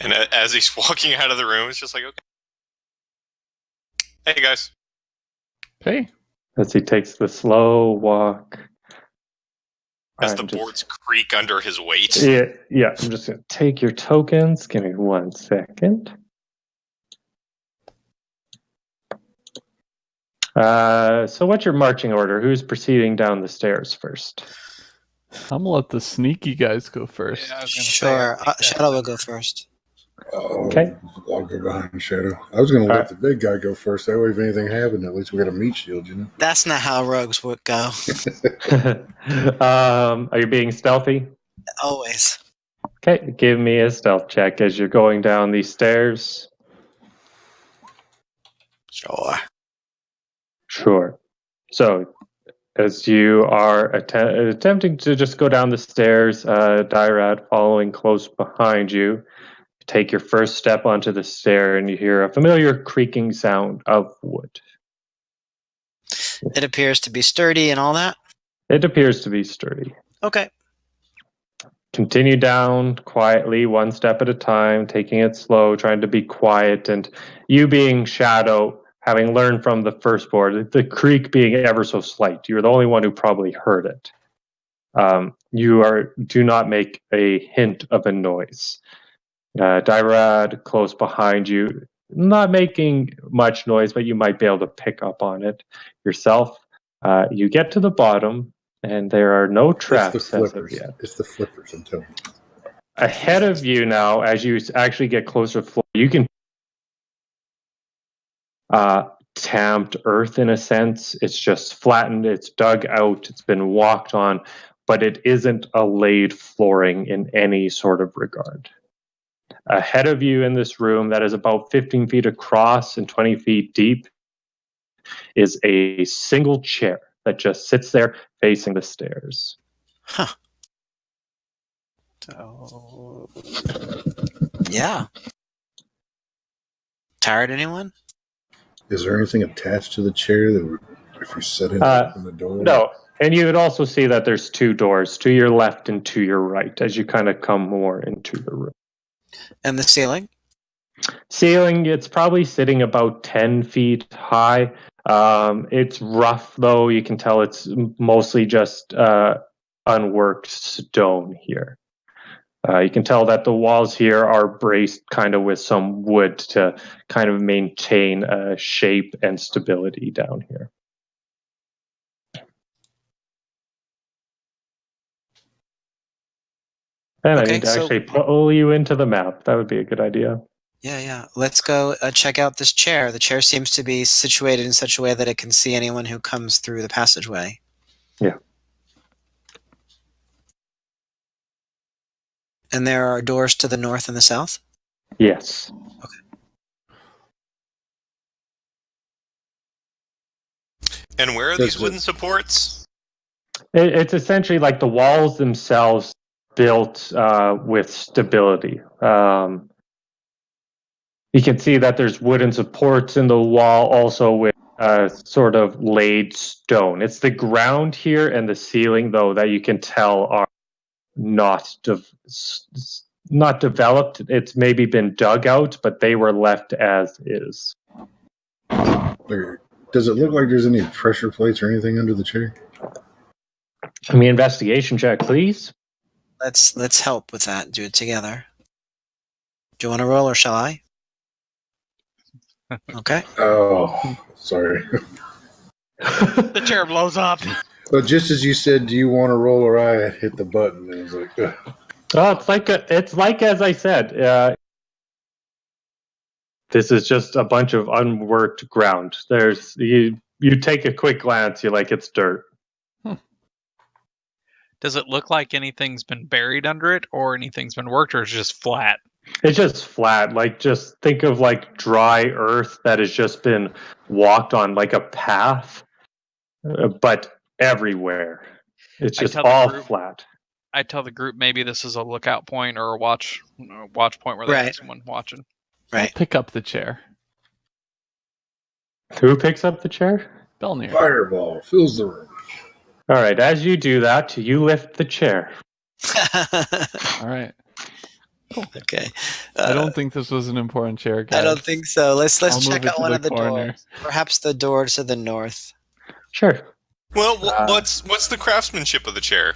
And as he's walking out of the room, it's just like, okay. Hey, guys. Okay. As he takes the slow walk. As the boards creak under his weight. Yeah, I'm just going to take your tokens. Give me 1 second. So what's your marching order? Who's proceeding down the stairs first? I'm gonna let the sneaky guys go first. Yeah, I was gonna Sure. say, Shadow will go first. Okay. I'll go behind Shadow. I was going to let the big guy go first. That way, if anything happened, at least we got a meat shield, you know? That's not how rogues would go. Are you being stealthy? Always. Okay, give me a stealth check as you're going down these stairs. Sure. So, as you are attempting to just go down the stairs, Dyrad following close behind you, take your first step onto the stair and you hear a familiar creaking sound of wood. It appears to be sturdy and all that? It appears to be sturdy. Okay. Continue down quietly, 1 step at a time, taking it slow, trying to be quiet, and you being Shadow, having learned from the first board, the creak being ever so slight, you're the only one who probably heard it. Do not make a hint of a noise. Dyrad, close behind you, not making much noise, but you might be able to pick up on it yourself. You get to the bottom, and there are no traps It's the as of flippers. yet. It's the flippers, I'm telling you. Ahead of you now, as you actually get closer to the floor, you can tamped earth in a sense. It's just flattened, it's dug out, it's been walked on, but it isn't a laid flooring in any sort of regard. Ahead of you in this room that is about 15 feet across and 20 feet deep is a single chair that just sits there facing the stairs. Huh. So, yeah. Tired, anyone? Is there anything attached to the chair that would, if you set it in the door? No. And you would also see that there's 2 doors, to your left and to your right, as you kind of come more into the room. And the ceiling? Ceiling, it's probably sitting about 10 feet high. It's rough, though. You can tell it's mostly just unworked stone here. You can tell that the walls here are braced kind of with some wood to kind of maintain shape and stability down here. And Okay, I need to actually pull you into the map. That would be a good idea. Yeah. Let's go check out this chair. The chair seems to be situated in such a way that it can see anyone who comes through the passageway. Yeah. And there are doors to the north and the south? Yes. And where are these wooden supports? It's essentially like the walls themselves built with stability. You can see that there's wooden supports in the wall also with sort of laid stone. It's the ground here and the ceiling, though, that you can tell are not developed. It's maybe been dug out, but they were left as is. Does it look like there's any pressure plates or anything under the chair? Give me an investigation check, please. Let's help with that. Do it together. Do you want to roll or shall I? Okay. Oh, sorry. the chair blows up. But just as you said, do you want to roll, or I hit the button, and it was like, ugh. Oh, it's like as I said. This is just a bunch of unworked ground. There's you take a quick glance, you're like, it's dirt. Does it look like anything's been buried under it, or anything's been worked, or it's just flat? It's just flat. Like, just think of like dry earth that has just been walked on, like a path, but everywhere. It's I just tell the all group- flat. I tell the group maybe this is a lookout point or a watch point where they Right. have someone watching. I'll Right. pick up the chair. Who picks up the chair? Belnir. Fireball fills the room. All right, as you do that, you lift the chair. All right. Okay. I don't think this was an important chair, guys. I don't think so. Let's I'll check move it out to one the of the corner. doors. Perhaps the door to the north. Sure. Well, what's the craftsmanship of the chair?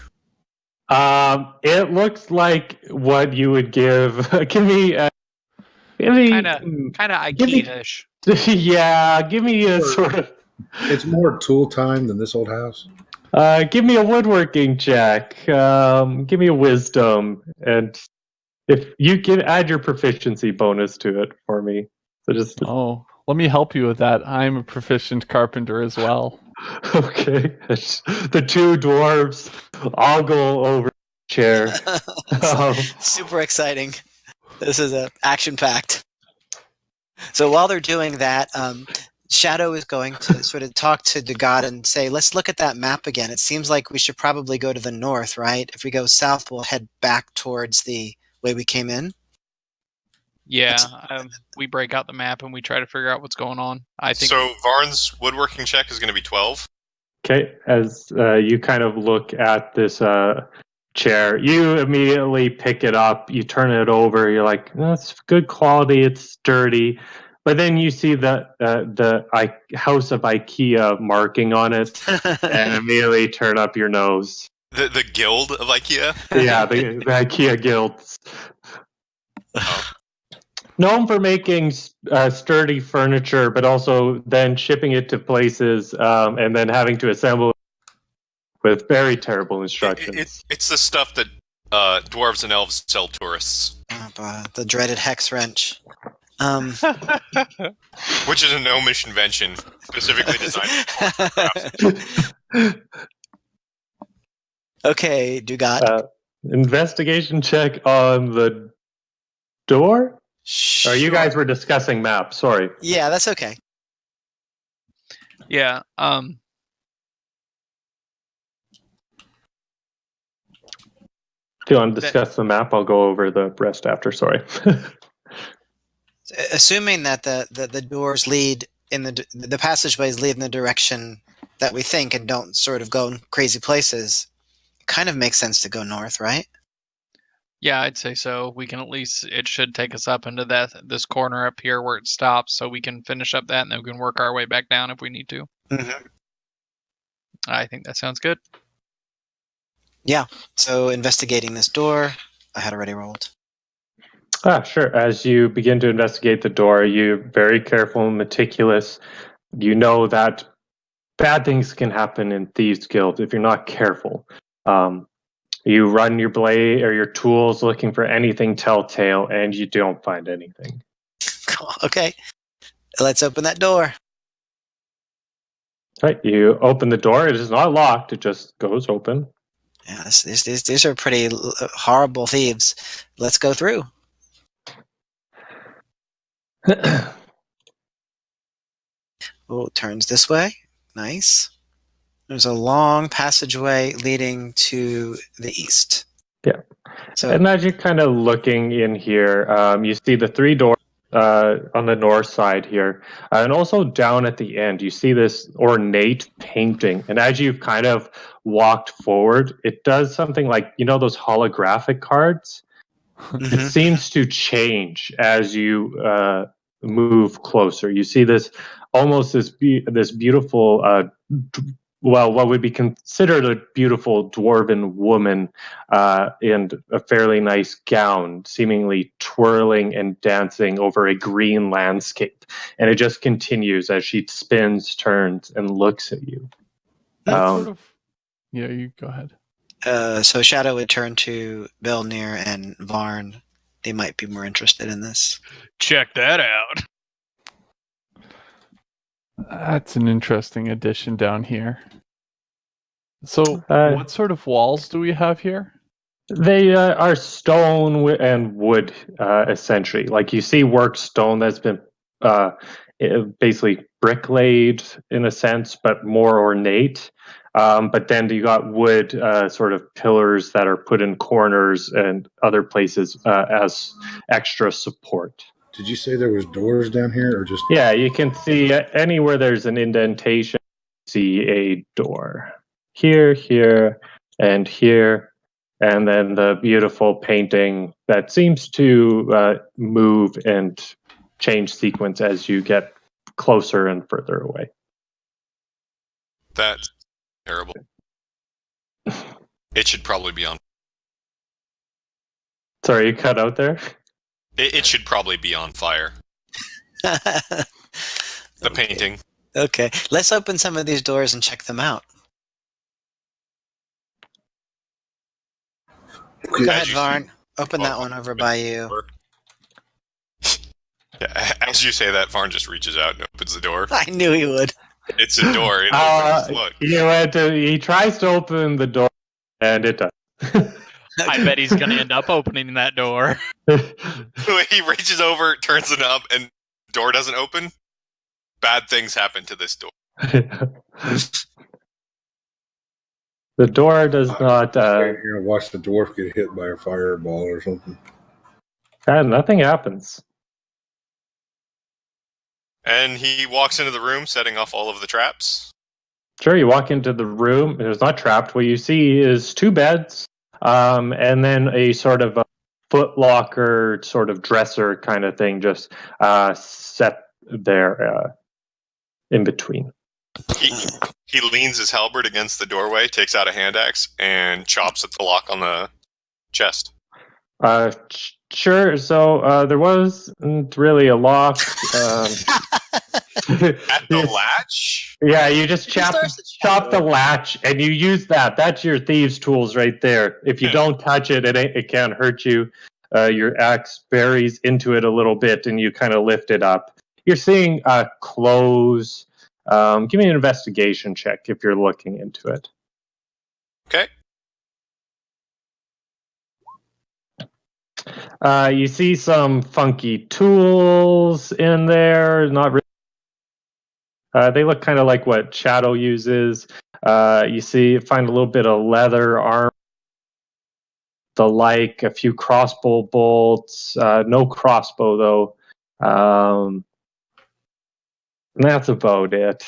It looks like what you would give. Give me Kind of IKEA-ish. Yeah, give me a sort of. It's more tool time than this old house. Give me a woodworking check. Give me a wisdom, and if you can add your proficiency bonus to it for me. So just Oh, let me help you with that. I'm a proficient carpenter as well. okay. The two dwarves all go over the chair. Super exciting. This is action packed. So while they're doing that, Shadow is going to sort of talk to Degod and say, let's look at that map again. It seems like we should probably go to the north, right? If we go south, we'll head back towards the way we came in. Yeah, we break out the map and we try to figure out what's going on. I think So Varn's woodworking check is going to be 12. Okay, as you kind of look at this chair, you immediately pick it up, you turn it over, you're like, that's good quality, it's sturdy. But then you see the House of IKEA marking on it and immediately turn up your nose. The guild of IKEA? Yeah, the IKEA guilds. Known for making sturdy furniture, but also then shipping it to places and then having to assemble it with very terrible instructions. It's the stuff that dwarves and elves sell tourists, The dreaded hex wrench. which is a gnomish invention specifically designed. Okay, Dugad. Investigation check on the door? Or you Sure. guys were discussing maps, sorry. Yeah, that's okay. Yeah. If you want to discuss the map, I'll go over the rest after, sorry. Assuming that the doors lead in the passageways lead in the direction that we think and don't sort of go in crazy places, it kind of makes sense to go north, right? Yeah, I'd say so. We can at least, it should take us up into this corner up here where it stops, so we can finish up that and then we can work our way back down if we need to. Mm-hmm. I think that sounds good. Yeah. So investigating this door, I had already rolled. Sure. As you begin to investigate the door, you're very careful and meticulous. You know that bad things can happen in Thieves Guild if you're not careful. You run your blade or your tools looking for anything telltale, and you don't find anything. Cool. Okay. Let's open that door. Right. You open the door. It is not locked. It just goes open. Yeah, these are pretty horrible thieves. Let's go through. Oh, it turns this way. Nice. There's a long passageway leading to the east. Yeah. So, And as you're kind of looking in here, you see the three doors on the north side here. And also down at the end, you see this ornate painting. And as you've kind of walked forward, it does something like, you know, those holographic cards? mhm. It seems to change as you move closer. You see this almost this beautiful, what would be considered a beautiful dwarven woman in a fairly nice gown, seemingly twirling and dancing over a green landscape. And it just continues as she spins, turns, and looks at you. Yeah, you go ahead. So Shadow would turn to Belnir and Varn. They might be more interested in this. Check that out. That's an interesting addition down here. So, what sort of walls do we have here? They are stone and wood, essentially. Like you see worked stone that's been basically bricklayed in a sense, but more ornate. But then you got wood sort of pillars that are put in corners and other places as extra support. Did you say there was doors down here, or just? Yeah, you can see anywhere there's an indentation, see a door. Here, here, and here. And then the beautiful painting that seems to move and change sequence as you get closer and further away. That's terrible. It should probably be on. Sorry, you cut out there? It should probably be on fire. The painting. Okay, let's open some of these doors and check them out. Okay. Go ahead, Varn. Open that one over by you. Yeah, as you say that, Varn just reaches out and opens the door. I knew he would. It's a door. It opens. Look. He tries to open the door, and it does. I bet he's going to end up opening that door. He reaches over, turns the knob, and door doesn't open. Bad things happen to this door. The door does not. You're gonna watch the dwarf get hit by a fireball or something. Nothing happens. And he walks into the room, setting off all of the traps. Sure, you walk into the room. It's not trapped. What you see is 2 beds, and then a sort of a footlocker, sort of dresser kind of thing, just set there in between. He leans his halberd against the doorway, takes out a hand axe, and chops at the lock on the chest. Sure. So there wasn't really a lock. At the latch? Yeah, you just chop the latch, and you use that. That's your thieves' tools right there. If you don't touch it, it can't hurt you. Your axe buries into it a little bit, and you kind of lift it up. You're seeing clothes. Give me an investigation check if you're looking into it. Okay. You see some funky tools in there. Not really. They look kind of like what Shadow uses. You find a little bit of leather armor, the like, a few crossbow bolts. No crossbow though. And that's about it.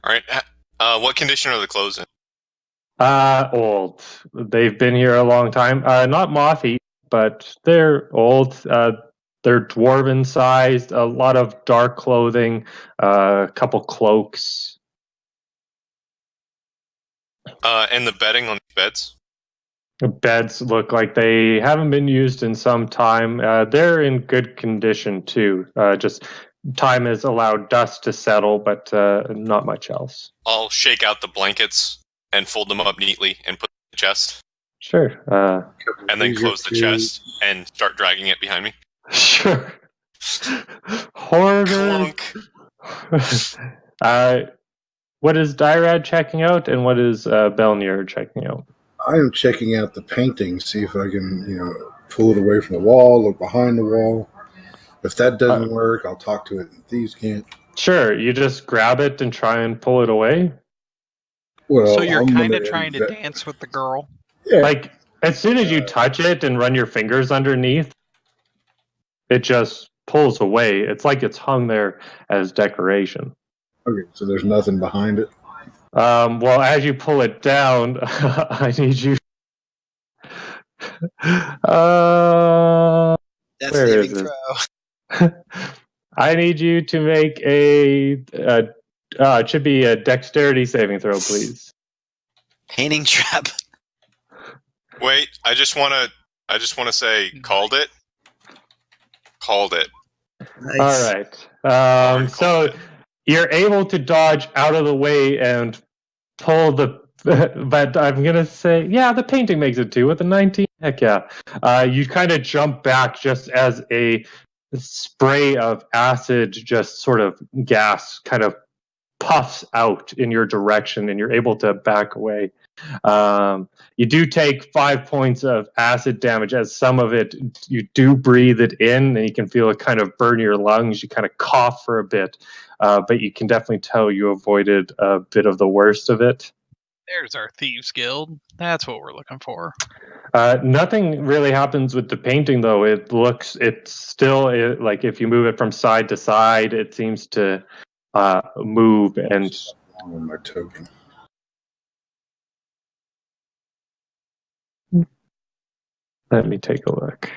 All right. What condition are the clothes in? Old. They've been here a long time. Not moth-eaten, but they're old. They're dwarven sized. A lot of dark clothing. A couple cloaks. And the bedding on the beds? The beds look like they haven't been used in some time. They're in good condition too. Just time has allowed dust to settle, but not much else. I'll shake out the blankets and fold them up neatly and put them in the chest. Sure. And then close the chest and start dragging it behind me. Sure. Hoarder. What is Dyrad checking out, and what is Belnir checking out? I'm checking out the painting, see if I can, pull it away from the wall, look behind the wall. If that doesn't work, I'll talk to it. Thieves can't. Sure, you just grab it and try and pull it away? Well, So you're kind of trying to dance with the girl? Yeah. Like, as soon as you touch it and run your fingers underneath, it just pulls away. It's like it's hung there as decoration. Okay, so there's nothing behind it? Well, as you pull it down, I need you... That's where saving is it? throw. I need you to make it should be a dexterity saving throw, please. Painting trap. Wait, I just want to say, called it. Called it. Nice. All right. So you're able to dodge out of the way and pull the. But I'm gonna say, yeah, the painting makes it too with a 19. Heck yeah! You kind of jump back just as a spray of acid, just sort of gas, kind of puffs out in your direction, and you're able to back away. You do take 5 points of acid damage, as some of it you do breathe it in, and you can feel it kind of burn your lungs. You kind of cough for a bit, but you can definitely tell you avoided a bit of the worst of it. There's our Thieves Guild. That's what we're looking for. Nothing really happens with the painting, though. It's still like if you move it from side to side, it seems to move. And On my token. let me take a look.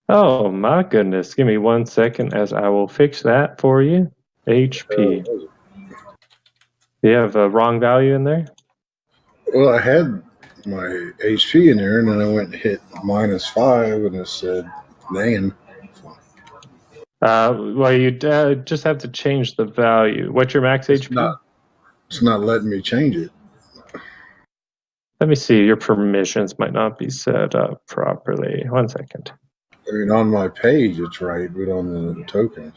Oh my goodness! Give me 1 second, as I will fix that for you. HP. You have a wrong value in there. Well, I had my HP in there, and then I went and hit -5, and it said nan. Well, you just have to change the value. What's your max HP? It's not letting me change it. Let me see. Your permissions might not be set up properly. 1 second. I mean, on my page it's right, but on the token.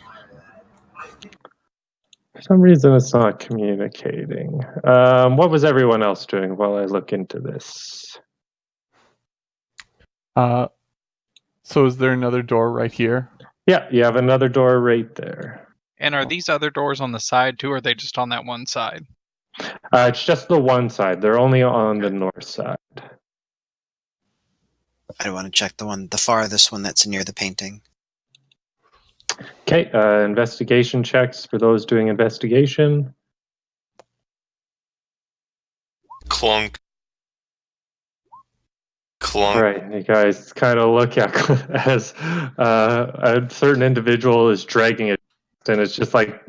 For some reason, it's not communicating. What was everyone else doing while I look into this? So is there another door right here? Yeah, you have another door right there. And are these other doors on the side too, or are they just on that one side? It's just the one side. They're only on the north side. I want to check the farthest one that's near the painting. Okay, investigation checks for those doing investigation. Clunk. All right, you guys kind of look at as a certain individual is dragging it, and it's just like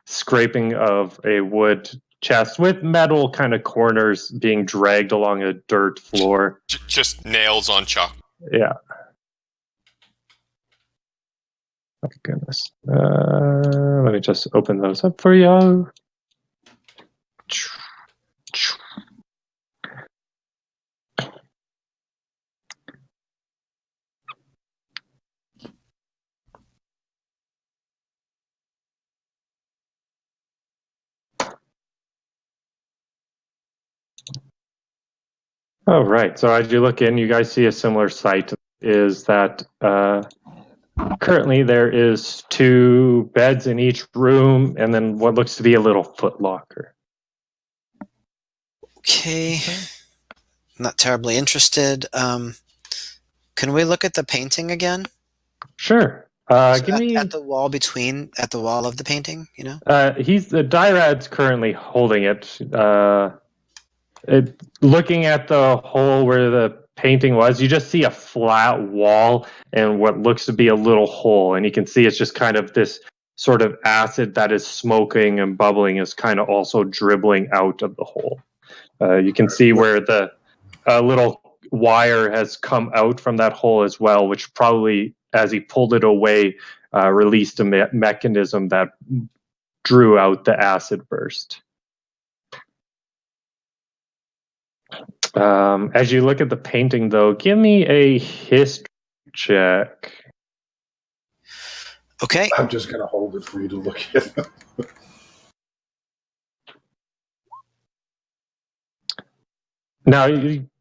scraping of a wood chest with metal kind of corners being dragged along a dirt floor. Just nails on chalk. Yeah. Oh, goodness. Let me just open those up for you. Oh, right. So as you look in, you guys see a similar sight. Is that currently there is 2 beds in each room, and then what looks to be a little footlocker. Okay. Not terribly interested. Can we look at the painting again? Sure. So Give me at the wall of the painting, you know? the Dairad's currently holding it. Looking at the hole where the painting was, you just see a flat wall and what looks to be a little hole, and you can see it's just kind of this sort of acid that is smoking and bubbling is kind of also dribbling out of the hole. You can see where the little wire has come out from that hole as well, which probably, as he pulled it away, released a mechanism that drew out the acid burst. As you look at the painting, though, give me a history check. Okay. I'm just going to hold it for you to look at. Now,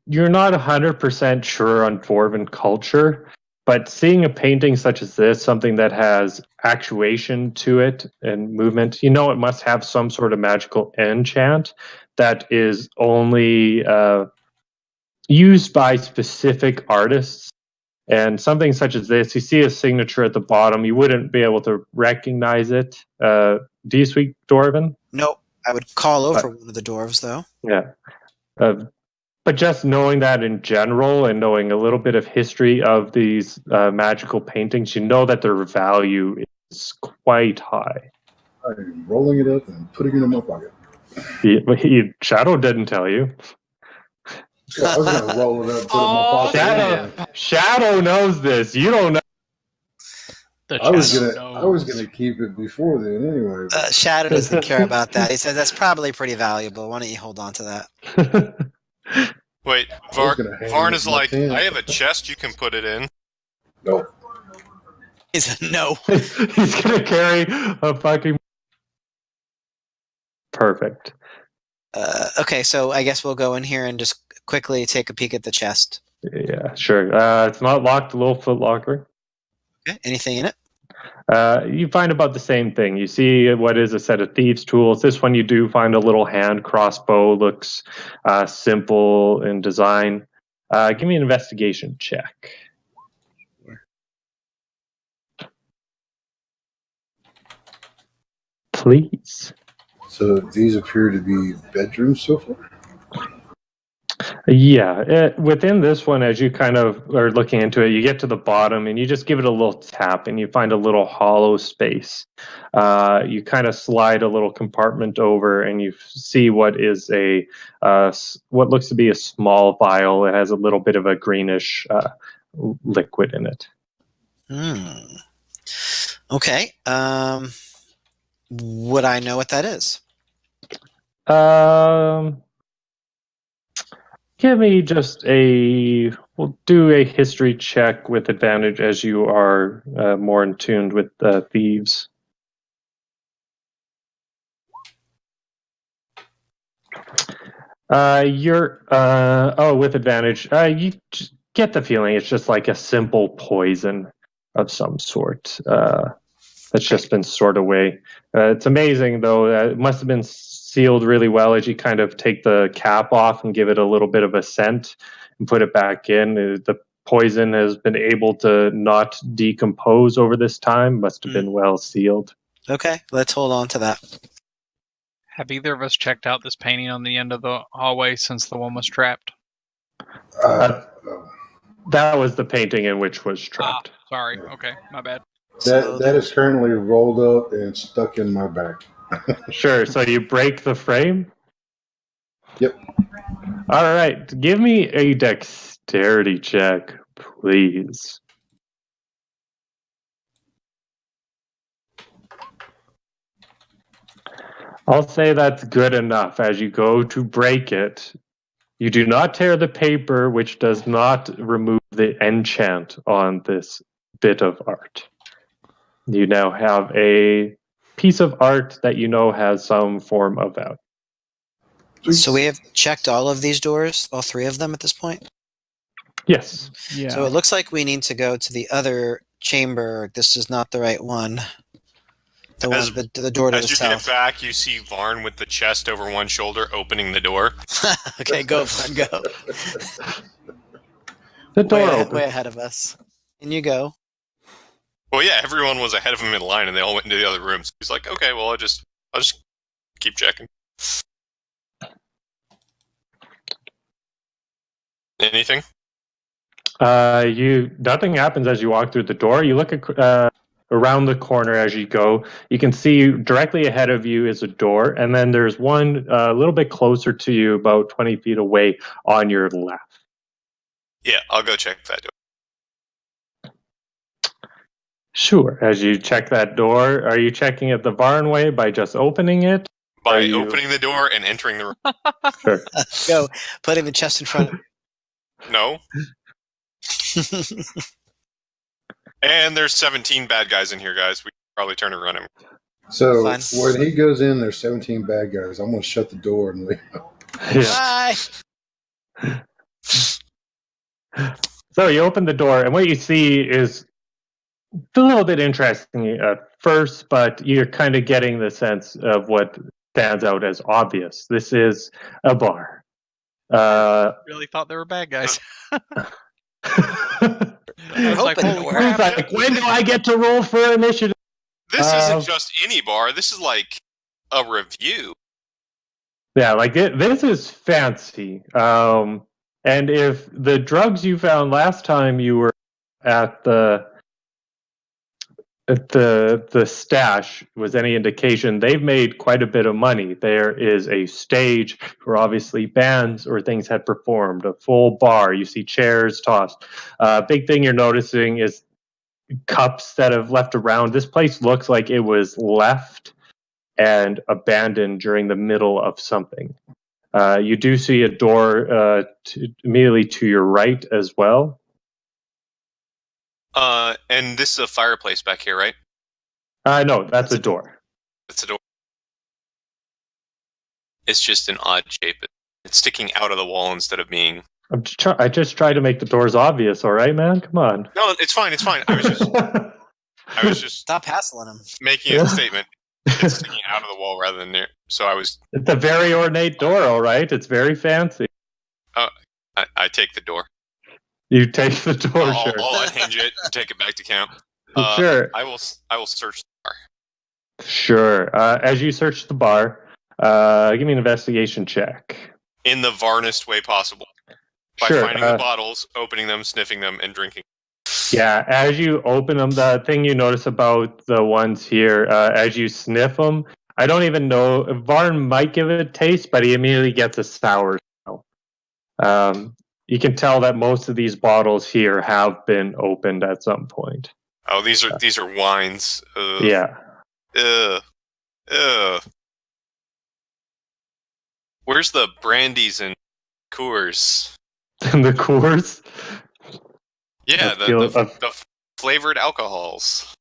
you're not 100% sure on Dwarven culture, but seeing a painting such as this, something that has actuation to it and movement, you know it must have some sort of magical enchant that is only used by specific artists. And something such as this, you see a signature at the bottom, you wouldn't be able to recognize it. Do you speak Dwarven? Nope. I would call over one of the dwarves, though. Yeah. But just knowing that in general and knowing a little bit of history of these magical paintings, you know that their value is quite high. I'm rolling it up and putting it in my pocket. Shadow didn't tell you. Yeah, I was going to roll it up, put it in my pocket. Shadow knows this. You don't know. I was gonna keep it before then anyway. Shadow doesn't care about that. He says that's probably pretty valuable. Why don't you hold on to that? Wait, Varn is like, I have a chest you can put it in. Nope. He said no. He's gonna carry a fucking. Perfect. Okay, so I guess we'll go in here and just quickly take a peek at the chest. Yeah, sure. It's not locked. A little foot locker. Okay. Anything in it? You find about the same thing. You see what is a set of thieves' tools. This one you do find a little hand crossbow. Looks simple in design. Give me an investigation check. Please. So these appear to be bedrooms so far? Yeah, within this one, as you kind of are looking into it, you get to the bottom and you just give it a little tap and you find a little hollow space. You kind of slide a little compartment over and you see what is what looks to be a small vial. It has a little bit of a greenish liquid in it. Okay. Would I know what that is? Give me just we'll do a history check with advantage as you are more in tune with thieves. With advantage. You just get the feeling it's just like a simple poison of some sort that's just been stored away. It's amazing though. It must have been sealed really well as you kind of take the cap off and give it a little bit of a scent and put it back in. The poison has been able to not decompose over this time. Must have been well sealed. Okay, let's hold on to that. Have either of us checked out this painting on the end of the hallway since the one was trapped? That was the painting in which was trapped. Sorry. Okay, my bad. That is currently rolled up and stuck in my back. Sure. So you break the frame? Yep. All right. Give me a dexterity check, please. I'll say that's good enough. As you go to break it, you do not tear the paper, which does not remove the enchant on this bit of art. You now have a piece of art that you know has some form of value. So we have checked all of these doors, all three of them at this point? Yes. Yeah. So it looks like we need to go to the other chamber. This is not the right one. The one, the door to the As you south. get back, you see Varn with the chest over one shoulder opening the door. Okay, go, Fun, go. The door opens. Way ahead of us. And you go. Well, yeah, everyone was ahead of him in line, and they all went into the other rooms. He's like, "Okay, well, I'll just keep checking." Anything? Nothing happens as you walk through the door. You look around the corner as you go. You can see directly ahead of you is a door, and then there's one a little bit closer to you, about 20 feet away on your left. Yeah, I'll go check that door. Sure. As you check that door, are you checking it the Varn way by just opening it? By opening the door and entering the room. Sure. Go, putting the chest in front of No. And there's 17 bad guys in here, guys. We can probably turn and run him. So Fine. when he goes in, there's 17 bad guys. I'm going to shut the door and leave. Yeah. Bye! So you open the door, and what you see is a little bit interesting at first, but you're kind of getting the sense of what stands out as obvious. This is a bar. Really thought they were bad guys. I was like, hoping holy it crap. Like, when do I get to roll for initiative? This isn't just any bar. This is like a review. Yeah, like this is fancy. And if the drugs you found last time you were at the stash was any indication, they've made quite a bit of money. There is a stage where obviously bands or things had performed, a full bar. You see chairs tossed. Big thing you're noticing is cups that have left around. This place looks like it was left and abandoned during the middle of something. You do see a door immediately to your right as well. And this is a fireplace back here, right? No, that's a door. It's a door. It's just an odd shape. It's sticking out of the wall instead of being... I just try to make the doors obvious, all right, man? Come on. No, it's fine. It's fine. I was just... I was just Stop hassling him. making a statement. It's sticking out of the wall rather than near. So I was. It's a very ornate door, all right. It's very fancy. I take the door. You take the door, sure. I'll unhinge it and take it back to camp. Sure. I will search the bar. Sure. As you search the bar, give me an investigation check. In the varnest way possible. By Sure. finding the bottles, opening them, sniffing them, and drinking. Yeah, as you open them, the thing you notice about the ones here, as you sniff them, I don't even know. Varn might give it a taste, but he immediately gets a sour smell. You can tell that most of these bottles here have been opened at some point. Oh, these are wines. Ugh. Yeah. Ugh. Where's the brandies and Coors? And the Coors? Yeah, the flavored alcohols.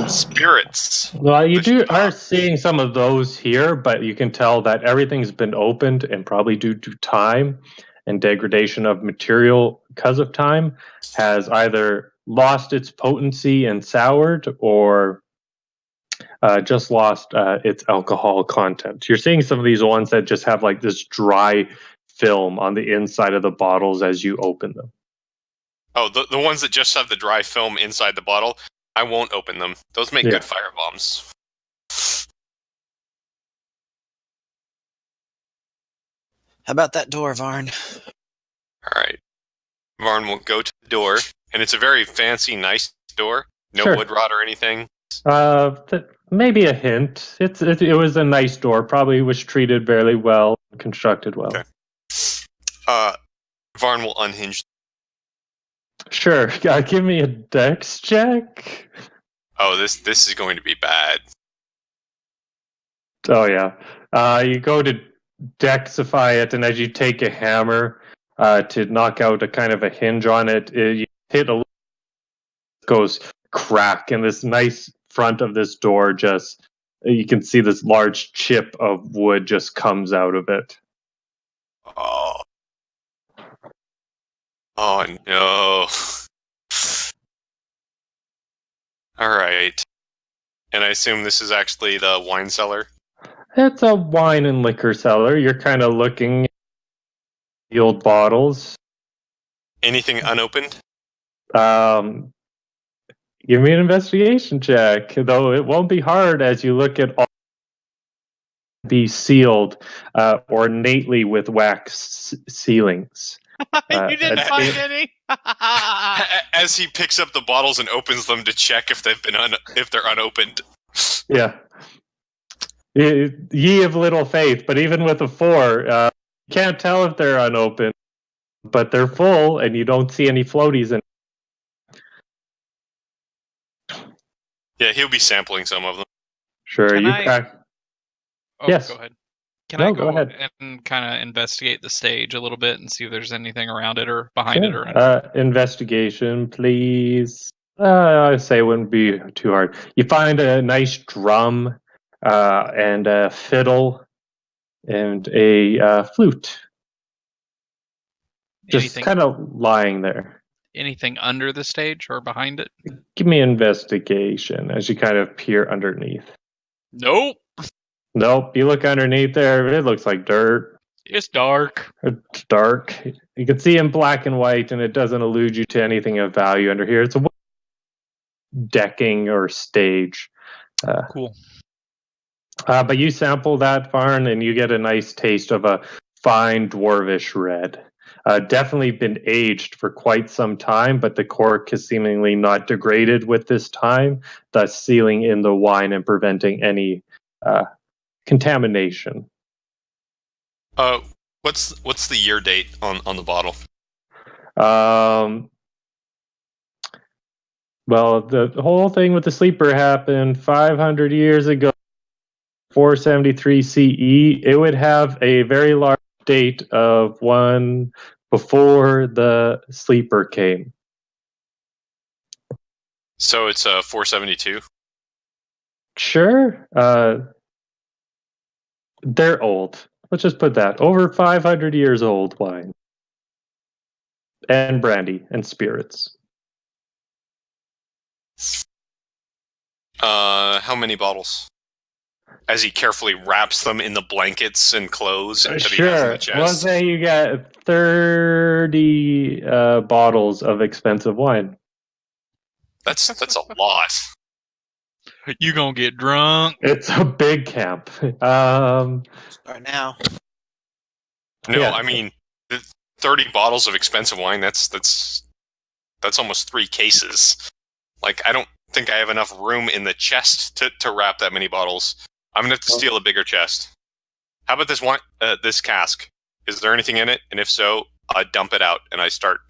Spirits. Well, you are seeing some of those here, but you can tell that everything's been opened, and probably due to time and degradation of material because of time, has either lost its potency and soured, or just lost its alcohol content. You're seeing some of these ones that just have like this dry film on the inside of the bottles as you open them. Oh, the ones that just have the dry film inside the bottle, I won't open them. Those make good fire bombs. How about that door, Varn? Alright. Varn will go to the door, and it's a very fancy, nice door. No Sure. wood rot or anything. Maybe a hint. It was a nice door. Probably was treated very well, constructed well. Okay. Varn will unhinge. Sure. Give me a dex check. Oh, this is going to be bad. Oh yeah. You go to dexify it, and as you take a hammer to knock out a kind of a hinge on it, you hit a goes crack, and this nice front of this door just, you can see this large chip of wood just comes out of it. Oh no. Alright. And I assume this is actually the wine cellar? It's a wine and liquor cellar. You're kind of looking at the old bottles. Anything unopened? Give me an investigation check, though it won't be hard as you look at all be sealed ornately with wax ceilings. You didn't find any. As he picks up the bottles and opens them to check if they've been if they're unopened. Yeah. Ye of little faith, but even with a 4, you can't tell if they're unopened, but they're full, and you don't see any floaties in. Yeah, he'll be sampling some of them. Sure, Can you I- crack. Oh, Yes. Go ahead. Can No, I go go ahead. and kind of investigate the stage a little bit and see if there's anything around it or behind it or anything? Investigation, please. I say it wouldn't be too hard. You find a nice drum and a fiddle and a flute, just Anything, kind of lying there. anything under the stage or behind it? Give me investigation as you kind of peer underneath. Nope. Nope, you look underneath there, it looks like dirt. It's dark. It's dark. You can see in black and white, and it doesn't allude you to anything of value under here. It's a decking or stage. Cool. But you sample that, Farn, and you get a nice taste of a fine dwarvish red. Definitely been aged for quite some time, but the cork has seemingly not degraded with this time, thus sealing in the wine and preventing any contamination. What's the year date on the bottle? Well, the whole thing with the sleeper happened 500 years ago, 473 CE. It would have a very large date of one before the sleeper came. So it's 472? Sure. They're old. Let's just put that. Over 500 years old wine. And brandy and spirits. How many bottles? As he carefully wraps them in the blankets and clothes that he has in the Sure. Let's chest. say you got 30 bottles of expensive wine. That's a lot. You gonna get drunk? It's a big camp. Start now. No, Yeah. I mean, 30 bottles of expensive wine. That's almost 3 cases. Like, I don't think I have enough room in the chest to wrap that many bottles. I'm gonna have to steal a bigger chest. How about this wine? This cask? Is there anything in it? And if so, I dump it out and I start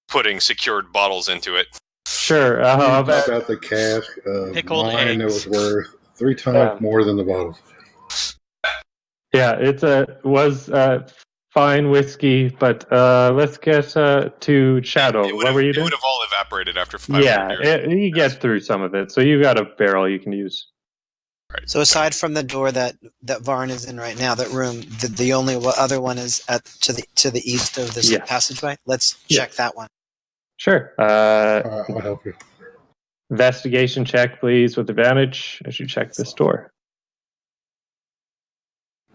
putting secured bottles into it. Sure. How about the cask of Pickled wine that eggs. was worth 3 times more than the bottles? Yeah, was fine whiskey, but let's get to Shadow. What were you It doing? would have all evaporated after 500 Yeah, years. you get through some of it. So you got a barrel you can use. Right. So aside from the door that Varn is in right now, that room, the only other one is to the east of this Yes. passageway. Let's Yeah. check that one. Sure. I'll help you. Investigation check, please, with advantage as you check this door.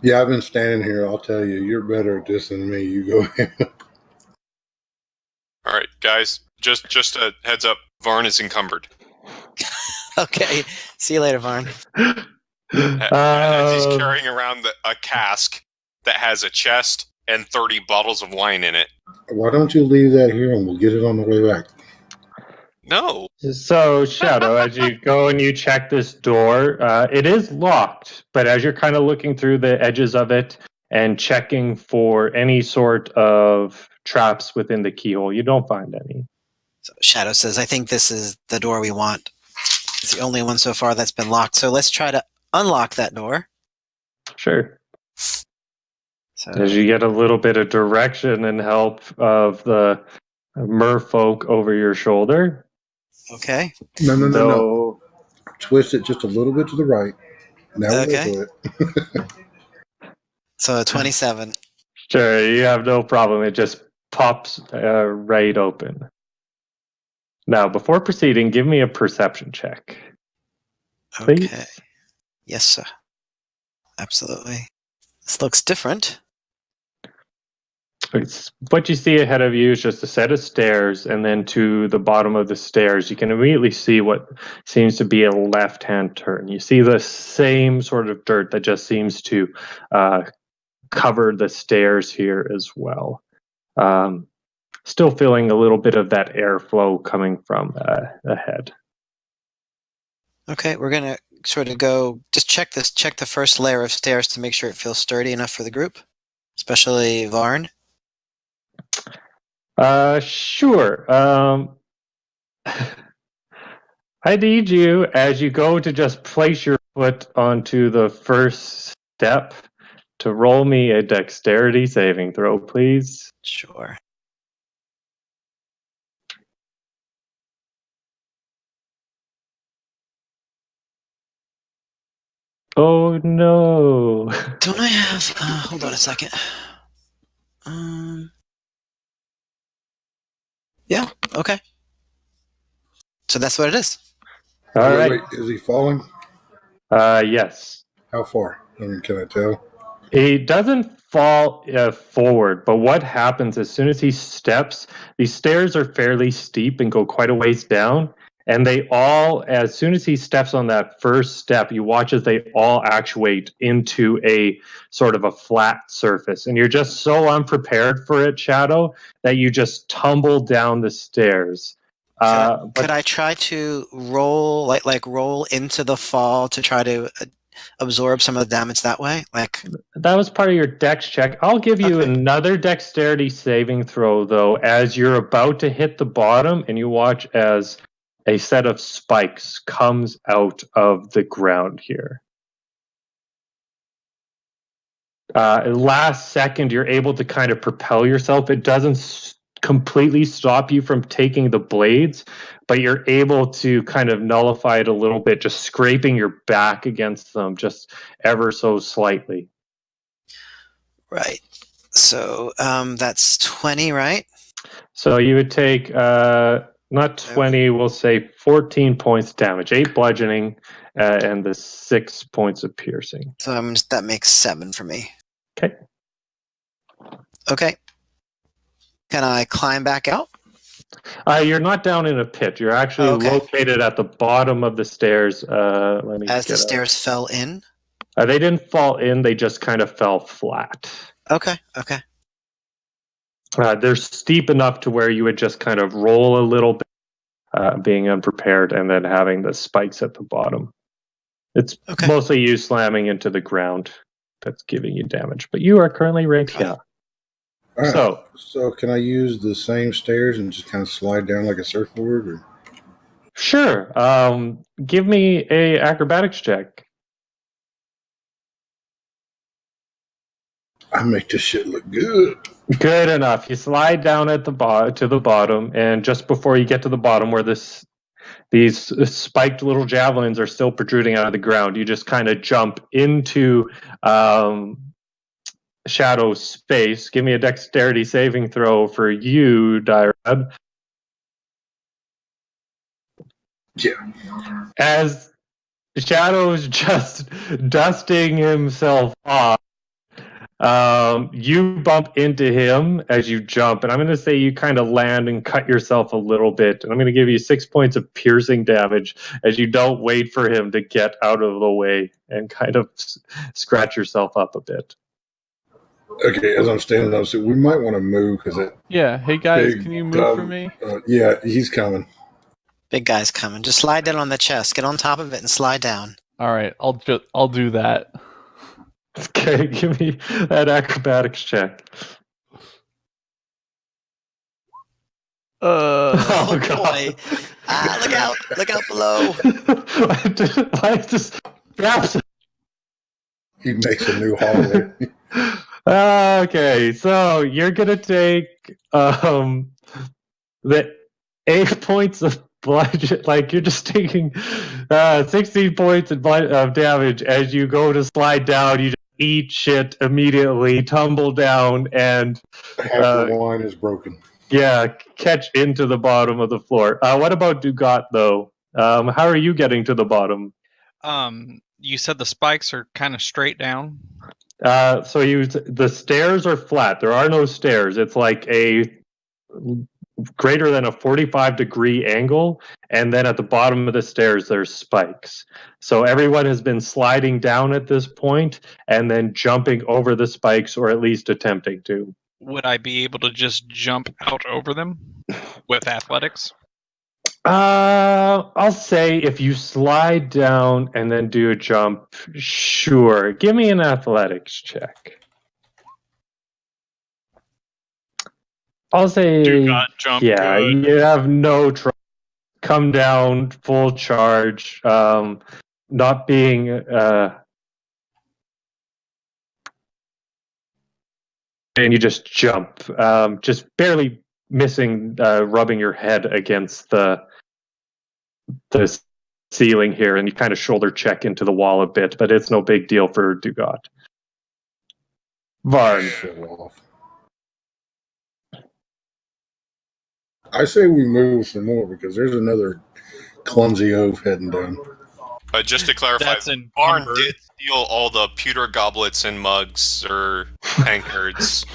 Yeah, I've been standing here. I'll tell you, you're better at this than me. You go ahead. All right, guys. Just a heads up. Varn is encumbered. Okay. See you later, Varn. As he's carrying around a cask that has a chest and 30 bottles of wine in it. Why don't you leave that here and we'll get it on the way back? No. So, Shadow, as you go and you check this door, it is locked, but as you're kind of looking through the edges of it and checking for any sort of traps within the keyhole, you don't find any. So Shadow says, I think this is the door we want. It's the only one so far that's been locked. So let's try to unlock that door. Sure. So As you get a little bit of direction and help of the merfolk over your shoulder. okay. No. Twist it just a little bit to the right. Now we'll Okay. do it. So 27. Sure, you have no problem. It just pops right open. Now, before proceeding, give me a perception check. Please. Okay. Yes, sir. Absolutely. This looks different. What you see ahead of you is just a set of stairs, and then to the bottom of the stairs, you can immediately see what seems to be a left-hand turn. You see the same sort of dirt that just seems to cover the stairs here as well. Still feeling a little bit of that airflow coming from ahead. Okay, we're going to sort of go, just check the first layer of stairs to make sure it feels sturdy enough for the group, especially Varn. Sure. I need you, as you go to just place your foot onto the first step, to roll me a dexterity saving throw, please. Sure. Oh no. Don't I have, hold on a second. Yeah, okay. So that's what it is. All right. Wait, is he falling? Yes. How far? I mean, can I tell? He doesn't fall forward, but what happens as soon as he steps, these stairs are fairly steep and go quite a ways down. And they all, as soon as he steps on that first step, you watch as they all actuate into a sort of a flat surface. And you're just so unprepared for it, Shadow, that you just tumble down the stairs. Could I try to roll, like roll into the fall to try to absorb some of the damage that way? Like that was part of your dex check. I'll give you another dexterity saving throw, though, as you're about to hit the bottom and you watch as a set of spikes comes out of the ground here. Last second, you're able to kind of propel yourself. It doesn't completely stop you from taking the blades, but you're able to kind of nullify it a little bit, just scraping your back against them just ever so slightly. Right. So that's 20, right? So you would take Not 20, we'll say 14 points damage. 8 bludgeoning and the 6 points of piercing. So that makes 7 for me. Okay. Okay. Can I climb back out? You're not down in a pit. You're actually located at the bottom of the stairs. Let me As the get stairs fell in? They didn't fall in. They just kind of fell flat. Okay. They're steep enough to where you would just kind of roll a little bit, being unprepared, and then having the spikes at the bottom. It's mostly you slamming into the ground that's giving you damage. But you are currently right here. All right. So can I use the same stairs and just kind of slide down like a surfboard? Or? Sure. Give me a acrobatics check. I make this shit look good. Good enough. You slide down at to the bottom, and just before you get to the bottom, where these spiked little javelins are still protruding out of the ground, you just kind of jump into Shadow's space. Give me a dexterity saving throw for you, Dighgrum. Yeah. As Shadow's just dusting himself off, you bump into him as you jump, and I'm going to say you kind of land and cut yourself a little bit, and I'm going to give you 6 points of piercing damage as you don't wait for him to get out of the way and kind of scratch yourself up a bit. Okay, as I'm standing up, so we might want to move because it. Yeah. Hey guys, can you move for me? Yeah, he's coming. Big guy's coming. Just slide down on the chest. Get on top of it and slide down. All right. I'll do that. Okay, give me that acrobatics check. Oh boy! Look out below! Why is this perhaps? He makes a new hallway. Okay, so you're gonna take the 8 points of bludgeon. Like you're just taking 16 points of damage as you go to slide down. You just eat shit immediately, tumble down, and half the line is broken. Yeah, catch into the bottom of the floor. What about Dugat though? How are you getting to the bottom? You said the spikes are kind of straight down. So the stairs are flat. There are no stairs. It's like a greater than a 45-degree angle, and then at the bottom of the stairs there's spikes. So everyone has been sliding down at this point and then jumping over the spikes, or at least attempting to. Would I be able to just jump out over them with athletics? I'll say if you slide down and then do a jump, sure. Give me an athletics check. I'll say, Do not jump. Yeah, good. You have no trouble. Come down, full charge. Not being and you just jump, just barely missing, rubbing your head against the ceiling here, and you kind of shoulder check into the wall a bit, but it's no big deal for Dugat. Varn. I say we move some more because there's another clumsy oaf heading down. Just to clarify, Varn did steal all the pewter goblets and mugs or tankards.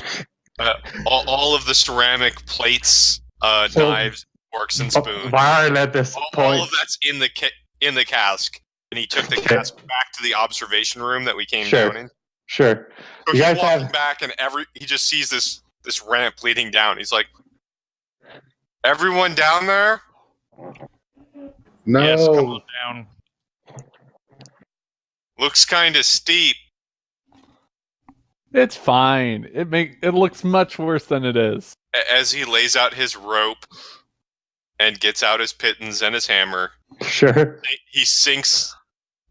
All of the ceramic plates, knives, forks, and spoons. Varn at this point. All of that's in the cask, and he took the cask back to the observation room that we came down in. Sure. So he's walking back, and he just sees this ramp leading down. He's like, "Everyone down there?" No. Yes, come on down. Looks kind of steep. It's fine. It looks much worse than it is. As he lays out his rope and gets out his pittons and his hammer, sure, he sinks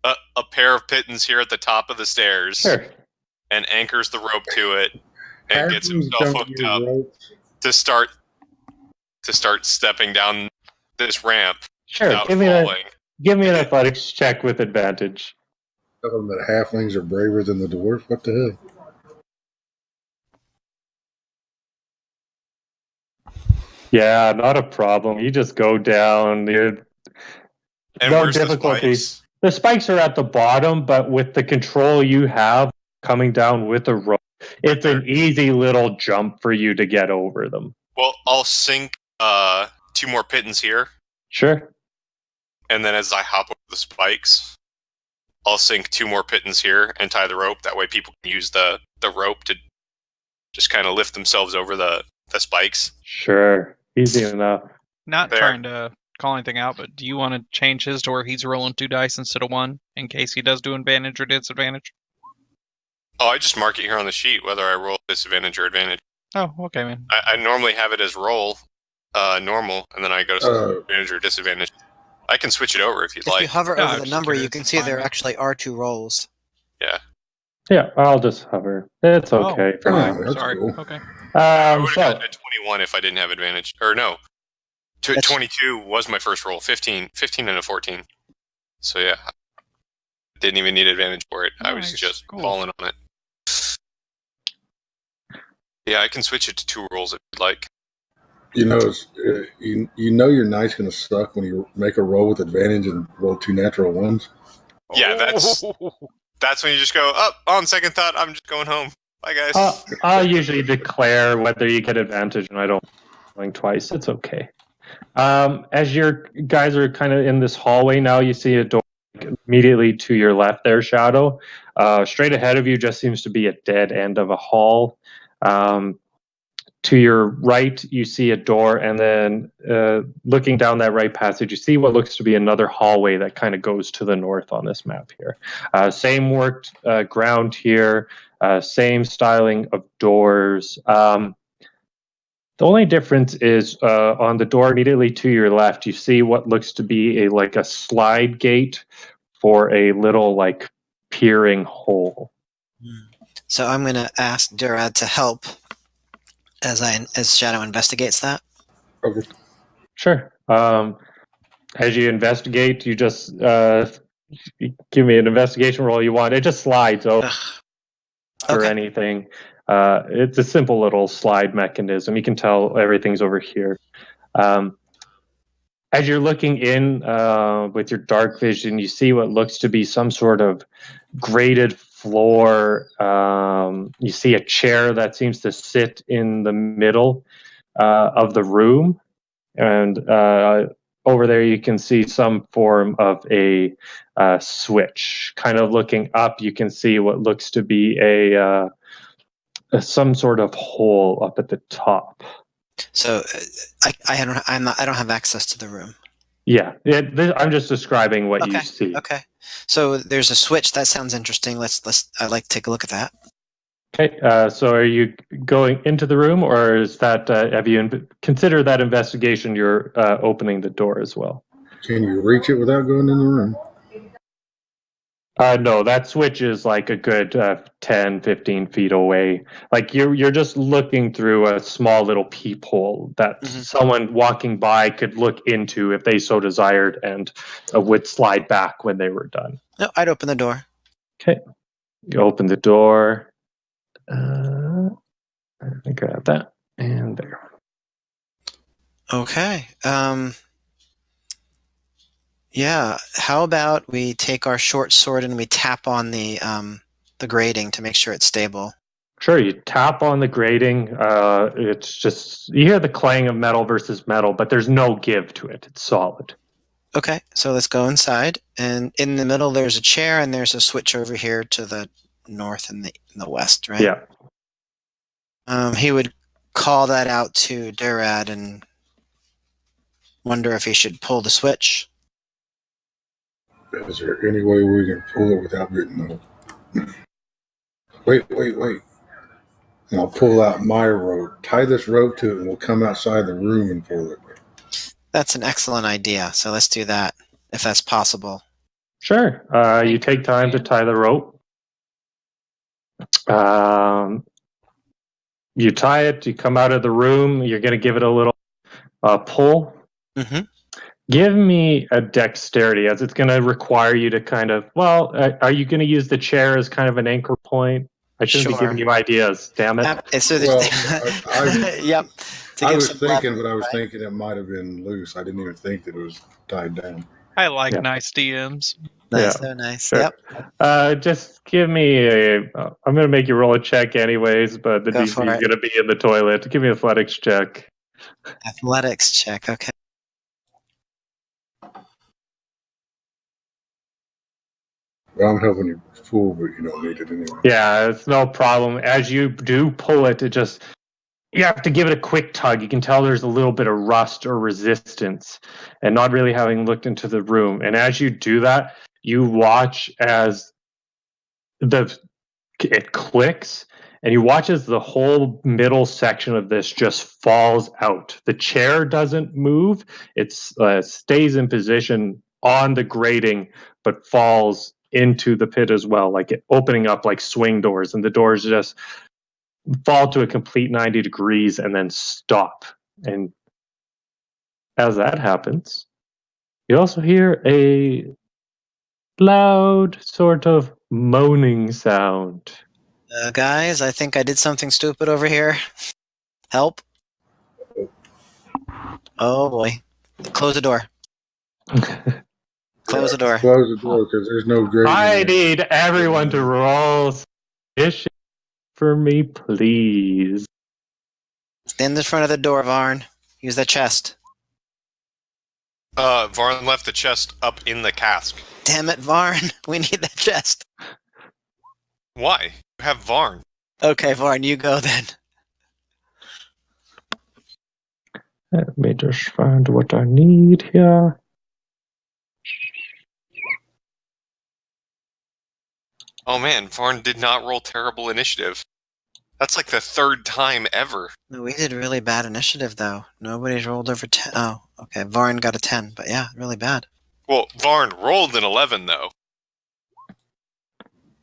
a pair of pittons here at the top of the stairs, sure, and anchors the rope to it, and gets himself hooked up to start stepping down this ramp. Sure, give me an athletics check with advantage. Tell them that halflings are braver than the dwarf. What the hell? Yeah, not a problem. You just go down. And No where's difficulty. the spikes? The spikes are at the bottom, but with the control you have coming down with a rope, it's an easy little jump for you to get over them. Well, I'll sink 2 more pittons here, Sure. and then as I hop over the spikes, I'll sink 2 more pittons here and tie the rope. That way people can use the rope to just kind of lift themselves over the spikes. Sure. Easy enough. Not There. trying to call anything out, but do you want to change his to where he's rolling 2 dice instead of 1 in case he does do advantage or disadvantage? Oh, I just mark it here on the sheet whether I roll disadvantage or advantage. Oh, okay, man. I normally have it as roll normal, and then I go to advantage or disadvantage. I can switch it over if you'd If like. you hover No, over I'm the just number, you curious. can see Fine, there man. actually are 2 rolls. Yeah, I'll just hover. It's okay for Oh, now. that's Sorry. cool. Okay. I would have So, gotten a 21 if I didn't have advantage. Or no. That's- 22 was my first roll. 15 and a 14. So yeah. Didn't even need advantage for it. I was Nice. just Cool. balling on it. Yeah, I can switch it to 2 rolls if you'd like. You know, you know your night's going to suck when you make a roll with advantage and roll 2 natural ones. Yeah, that's when you just go, on second thought, I'm just going home. Bye, guys. I'll usually declare whether you get advantage, and I don't going twice. It's okay. As your guys are kind of in this hallway now, you see a door immediately to your left there, Shadow. Straight ahead of you just seems to be a dead end of a hall. To your right, you see a door, and then looking down that right passage, you see what looks to be another hallway that kind of goes to the north on this map here. Same worked ground here, same styling of doors. The only difference is on the door immediately to your left, you see what looks to be a slide gate for a little peering hole. So I'm going to ask Durad to help as Shadow investigates that. Okay. Sure. As you investigate, you just give me an investigation roll you want. It just slides over or Okay. anything. It's a simple little slide mechanism. You can tell everything's over here. As you're looking in with your dark vision, you see what looks to be some sort of graded floor. You see a chair that seems to sit in the middle of the room. And over there, you can see some form of a switch. Kind of looking up, you can see what looks to be some sort of hole up at the top. So I don't have access to the room. Yeah, I'm just describing what you see. Okay. So there's a switch. That sounds interesting. I'd like to take a look at that. Okay, so are you going into the room, or is that have you considered that investigation? You're opening the door as well. Can you reach it without going in the room? No, that switch is like a good 10, 15 feet away. Like you're just looking through a small little peephole that someone walking by could look into if they so desired, and would slide back when they were done. No, I'd open the door. Okay, you open the door. I grab that and there. Okay. Yeah. How about we take our short sword and we tap on the grating to make sure it's stable? Sure, you tap on the grating. It's just you hear the clang of metal versus metal, but there's no give to it. It's solid. Okay. So let's go inside, and in the middle there's a chair, and there's a switch over here to the north and the west, right? Yeah. He would call that out to Durad and wonder if he should pull the switch. Is there any way we can pull it without getting the... Wait. And I'll pull out my rope, tie this rope to it, and we'll come outside the room and pull it. That's an excellent idea. So let's do that, if that's possible. Sure. You take time to tie the rope. You tie it. You come out of the room. You're going to give it a little pull. Mm-hmm. Give me a dexterity, as it's going to require you to kind of. Well, are you going to use the chair as kind of an anchor point? I shouldn't be giving you ideas. Damn it. So Well, yep. To I give was some thinking, leverage, but I was right? thinking it might have been loose. I didn't even think that it was tied down. I like Yeah. nice DMs. Nice, Yeah, so nice. sure. Yep. Just give me I'm going to make you roll a check anyways, but the Go DC for is it. going to be in the toilet. Give me an athletics check. Athletics check. Okay. Well, I'm helping you fool, but you don't need it anyway. Yeah, it's no problem. As you do pull it, you have to give it a quick tug. You can tell there's a little bit of rust or resistance, and not really having looked into the room. And as you do that, you watch as it clicks, and you watch as the whole middle section of this just falls out. The chair doesn't move; it stays in position on the grating, but falls into the pit as well, like it opening up like swing doors, and the doors just fall to a complete 90 degrees and then stop. And as that happens, you also hear a loud sort of moaning sound. Guys, I think I did something stupid over here. Help. Oh boy. Close the door. Close the door. Close the door because there's no grating. I there. need everyone to roll issue for me, please. Stand in front of the door, Varn. Use the chest. Varn left the chest up in the cask. Damn it, Varn. We need that chest. Why? You have Varn. Okay, Varn, you go then. Let me just find what I need here. Oh man, Varn did not roll terrible initiative. That's like the third time ever. No, we did really bad initiative, though. Nobody's rolled over 10. Oh, okay. Varn got a 10, but yeah, really bad. Well, Varn rolled an 11 though.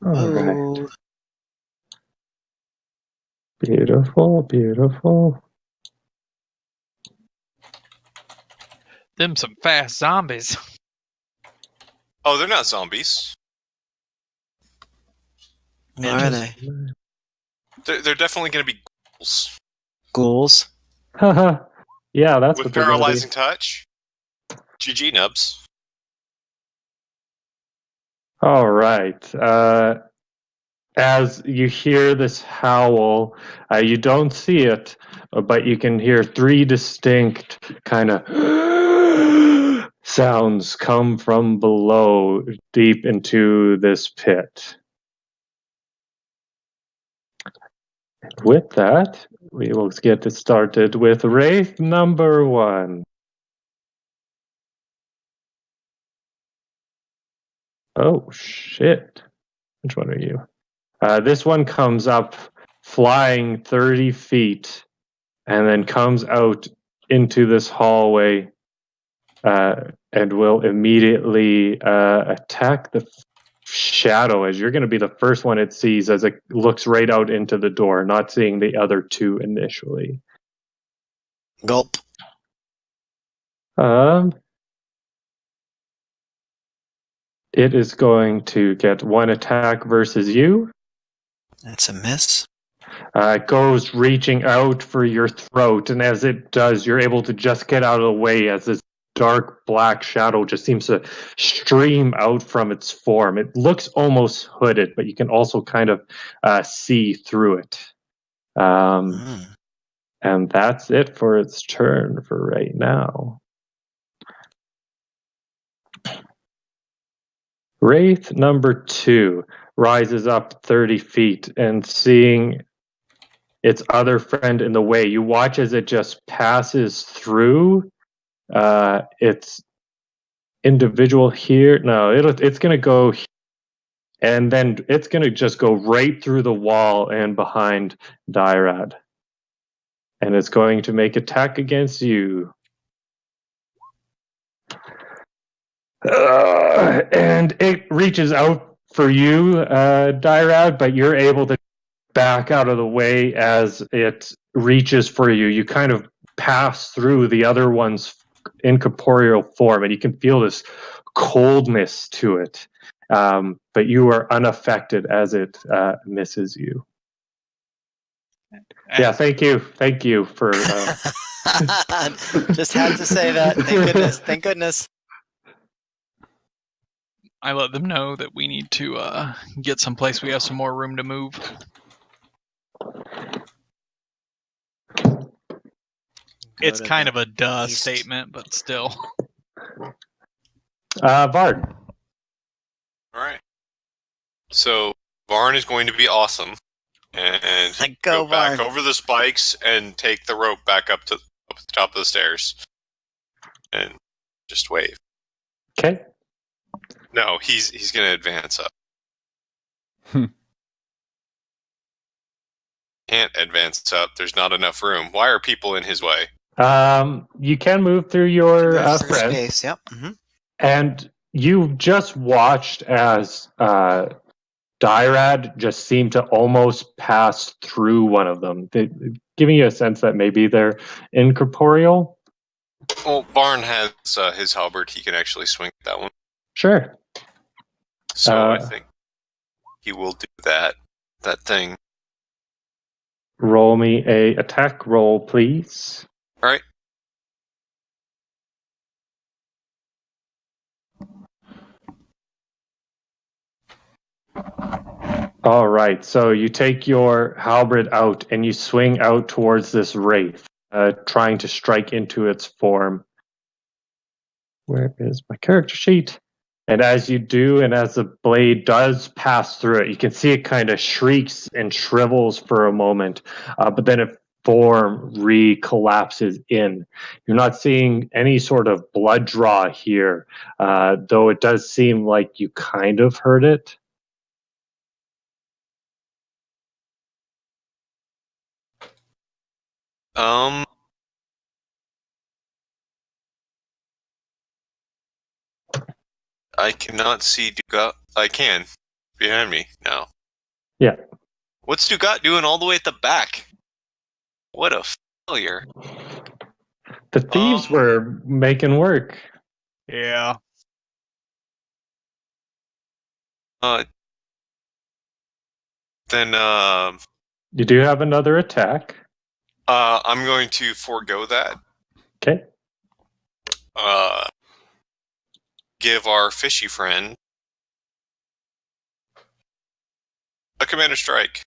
All right. Ooh. Beautiful, beautiful. Them some fast zombies. Oh, they're not zombies. What are they? They're definitely going to be ghouls. Ghouls? Haha. Yeah, that's With what they're gonna be. paralyzing touch. GG nubs. All right. As you hear this howl, you don't see it, but you can hear three distinct kind of sounds come from below, deep into this pit. With that, we will get it started with Wraith number 1. Oh, shit. Which one are you? This one comes up flying 30 feet and then comes out into this hallway and will immediately attack the shadow, as you're going to be the first one it sees as it looks right out into the door, not seeing the other two initially. Gulp. It is going to get one attack versus you. That's a miss. It goes reaching out for your throat, and as it does, you're able to just get out of the way as this dark black shadow just seems to stream out from its form. It looks almost hooded, but you can also kind of see through it. And that's it for its turn for right now. Wraith number 2 rises up 30 feet and seeing its other friend in the way, you watch as it just passes through its individual here. No, it's going to go and then it's going to just go right through the wall and behind Dyrad. And it's going to make attack against you. And it reaches out for you, Dyrad, but you're able to back out of the way as it reaches for you. You kind of pass through the other one's incorporeal form, and you can feel this coldness to it. But you are unaffected as it misses you. Yeah, thank you for. Just had to say that. Thank goodness. Thank goodness. I let them know that we need to get someplace we have some more room to move. It's kind of a duh east. statement, but still. Vard. All right. So Varn is going to be awesome, and Like, go go, back Varn. over the spikes and take the rope back up the top of the stairs, and just wave. Okay. No, he's going to advance up. Can't advance up. There's not enough room. Why are people in his way? You can move through your Move through friend, space. Yep. Mm-hmm. and you just watched as Dyrad just seemed to almost pass through one of them, giving you a sense that maybe they're incorporeal. Well, Varn has his halberd. He can actually swing that one. Sure. So I think he will do that thing. Roll me a attack roll, please. All right. All right. So you take your halberd out and you swing out towards this wraith, trying to strike into its form. Where is my character sheet? And as you do, and as the blade does pass through it, you can see it kind of shrieks and shrivels for a moment, but then its form re-collapses in. You're not seeing any sort of blood draw here, though it does seem like you kind of heard it. I cannot see Dugat. I can. Behind me now. Yeah. What's Dugat doing all the way at the back? What a failure. The thieves were making work. Yeah. Then You do have another attack. I'm going to forego that. Okay. Give our fishy friend a commander strike.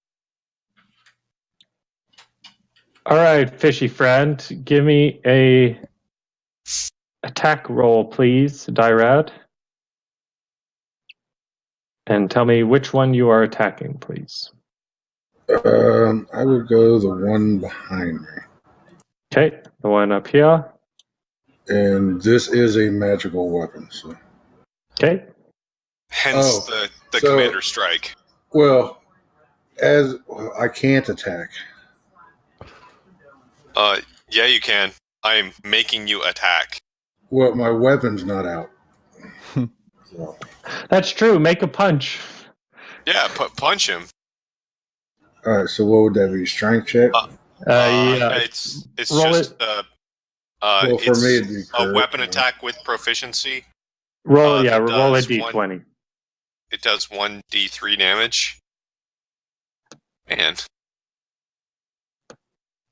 All right, fishy friend, give me a attack roll, please, Dyrad. And tell me which one you are attacking, please. I would go the one behind me. Okay, the one up here. And this is a magical weapon. So. Okay. Hence the commander strike. Well, as I can't attack. Yeah, you can. I'm making you attack. Well, my weapon's not out. So. That's true. Make a punch. Yeah, punch him. All right. So what would that be? Strength check? Yeah. It's roll just well, for me, it'd be a weapon attack with proficiency. Roll a d20. It does 1d3 damage. Man.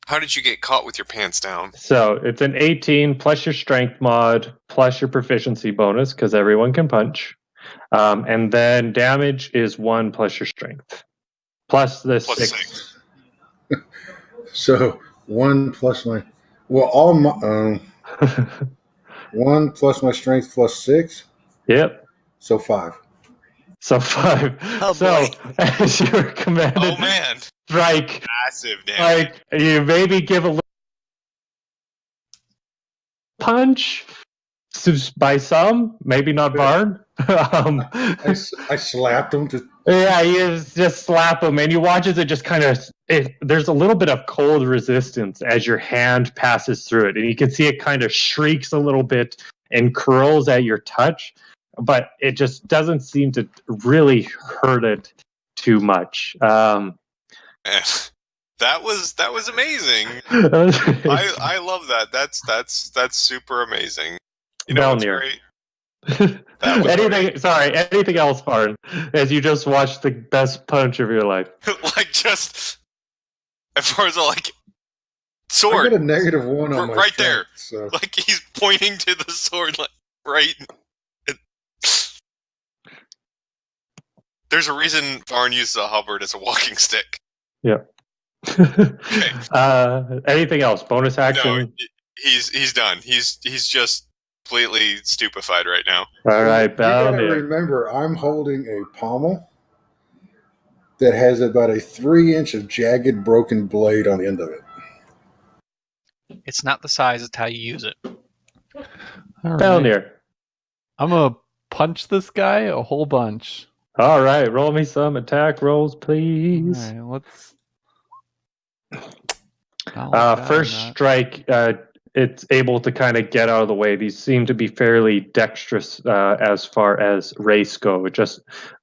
How did you get caught with your pants down? So it's an 18 plus your strength mod plus your proficiency bonus because everyone can punch. And then damage is 1 plus your strength. Plus the Plus 6. So 1 plus my... Well, all my... 1 plus my strength plus 6? Yep. So 5. So 5. Oh, so boy. as you're commanded, Oh man, strike. massive damage. Like you maybe give a little punch by some, maybe not Barn. I slapped him to... Yeah, you just slap him, and you watch as it just kind of. There's a little bit of cold resistance as your hand passes through it, and you can see it kind of shrieks a little bit and curls at your touch, but it just doesn't seem to really hurt it too much. That was amazing. I love that. That's super amazing. You know what's great? Anything else, Barn? As you just watched the best punch of your life. Like just as far as like I sword, got a -1 on my right there. strength, so Like he's pointing to the sword, like right. There's a reason Varn uses a halberd as a walking stick. Yeah. Anything else? Bonus action? No, he's done. He's just completely stupefied right now. All right, you gotta Balnir. remember, I'm holding a pommel that has about a 3-inch of jagged, broken blade on the end of it. It's not the size; it's how you use it. All right. Balnir. I'm gonna punch this guy a whole bunch. All right, roll me some attack rolls, All please. right, let's. Not like that First on that. strike, it's able to kind of get out of the way. These seem to be fairly dexterous as far as race go. It just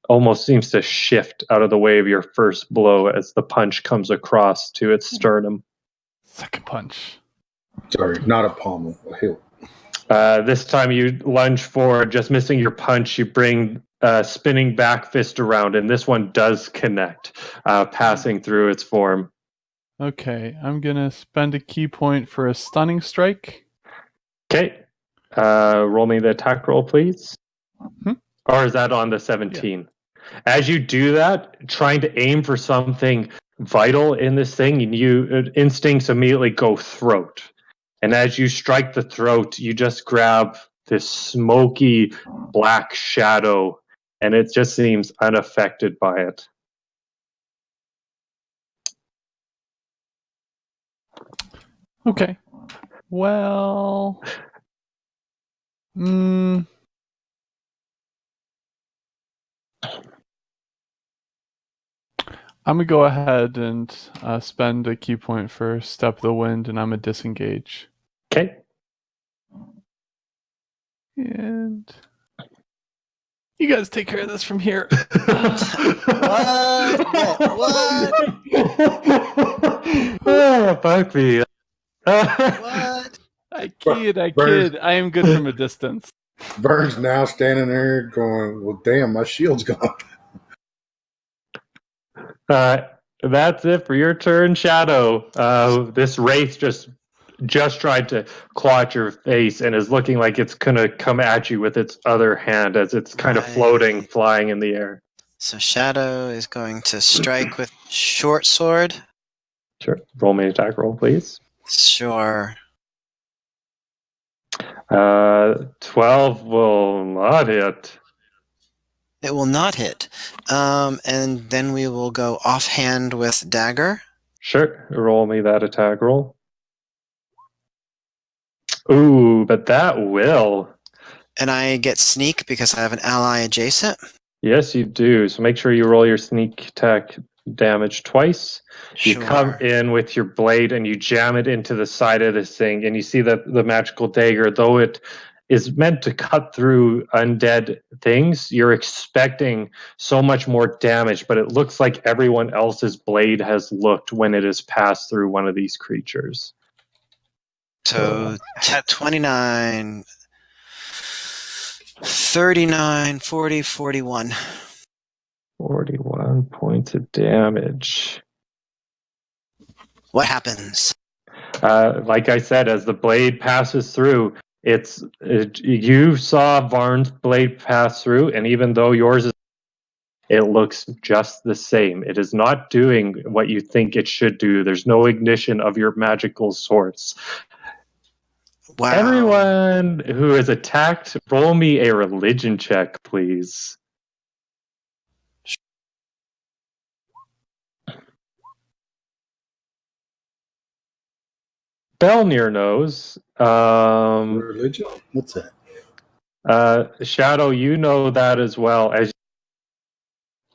almost seems to shift out of the way of your first blow as the punch comes across to its sternum. Second punch. Sorry, not a pommel, a hilt. This time you lunge forward, just missing your punch. You bring spinning back fist around, and this one does connect, passing through its form. Okay, I'm gonna spend a key point for a stunning strike. Okay. Roll me the attack roll, please. Hmm? Or is that on the 17? As you do that, trying to aim for something vital in this thing, and instincts immediately go throat. And as you strike the throat, you just grab this smoky black shadow, and it just seems unaffected by it. Okay. Well. I'm gonna go ahead and spend a key point for Step of the Wind, and I'm gonna disengage. Okay. And you guys take care of this from here. What? Oh, fuck me. What? I kid. I am good from a distance. Vern's now standing there going, well, damn, my shield's gone. That's it for your turn, Shadow. This wraith just tried to claw at your face and is looking like it's gonna come at you with its other hand as it's kind of floating, Right. flying in the air. So Shadow is going to strike with short sword. Sure. Roll me an attack roll, please. Sure. 12 will not hit. It will not hit. And then we will go offhand with dagger. Sure. Roll me that attack roll. Ooh, but that will. And I get sneak because I have an ally adjacent. Yes, you do. So make sure you roll your sneak attack damage twice. You Sure. come in with your blade and you jam it into the side of this thing, and you see that the magical dagger, though it is meant to cut through undead things, you're expecting so much more damage, but it looks like everyone else's blade has looked when it has passed through one of these creatures. So 29, 39, 40, 41. 41 points of damage. What happens? Like I said, as the blade passes through, you saw Varn's blade pass through, and even though yours is, it looks just the same. It is not doing what you think it should do. There's no ignition of your magical sorts. Wow. Everyone who is attacked, roll me a religion check, please. Belnir knows. Religion? What's that? Shadow, you know that as well. As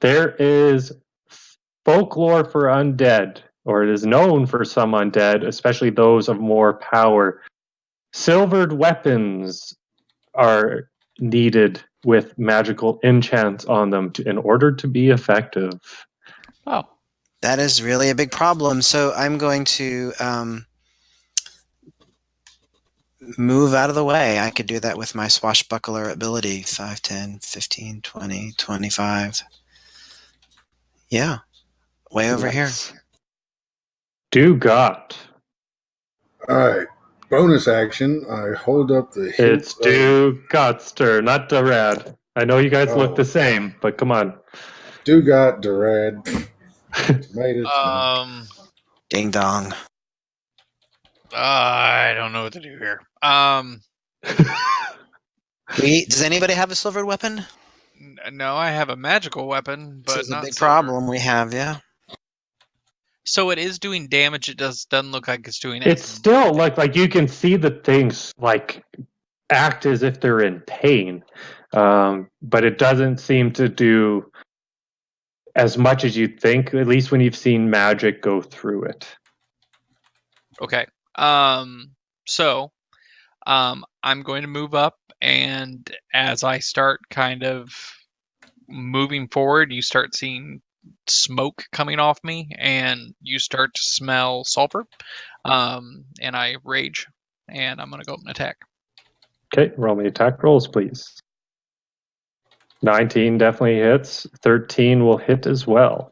there is folklore for undead, or it is known for some undead, especially those of more power. Silvered weapons are needed with magical enchants on them in order to be effective. Oh. That is really a big problem. So I'm going to move out of the way. I could do that with my swashbuckler ability. 5, 10, 15, 20, 25. Yeah. Way over here. Do got. All right. Bonus action. I hold up the hilt. It's Do Got's turn, not Darad. I know you guys look the same, but come on. Do got Darad. Tomatoes. Ding dong. I don't know what to do here. Does anybody have a silvered weapon? No, I have a magical weapon, but This is a not big silver. problem we have, yeah. So it is doing damage. It doesn't look like it's doing anything. It's still like you can see the things like act as if they're in pain, but it doesn't seem to do as much as you'd think. At least when you've seen magic go through it. Okay. So, I'm going to move up, and as I start kind of moving forward, you start seeing smoke coming off me, and you start to smell sulfur. And I rage, and I'm going to go up and attack. Okay, roll me attack rolls, please. 19 definitely hits. 13 will hit as well.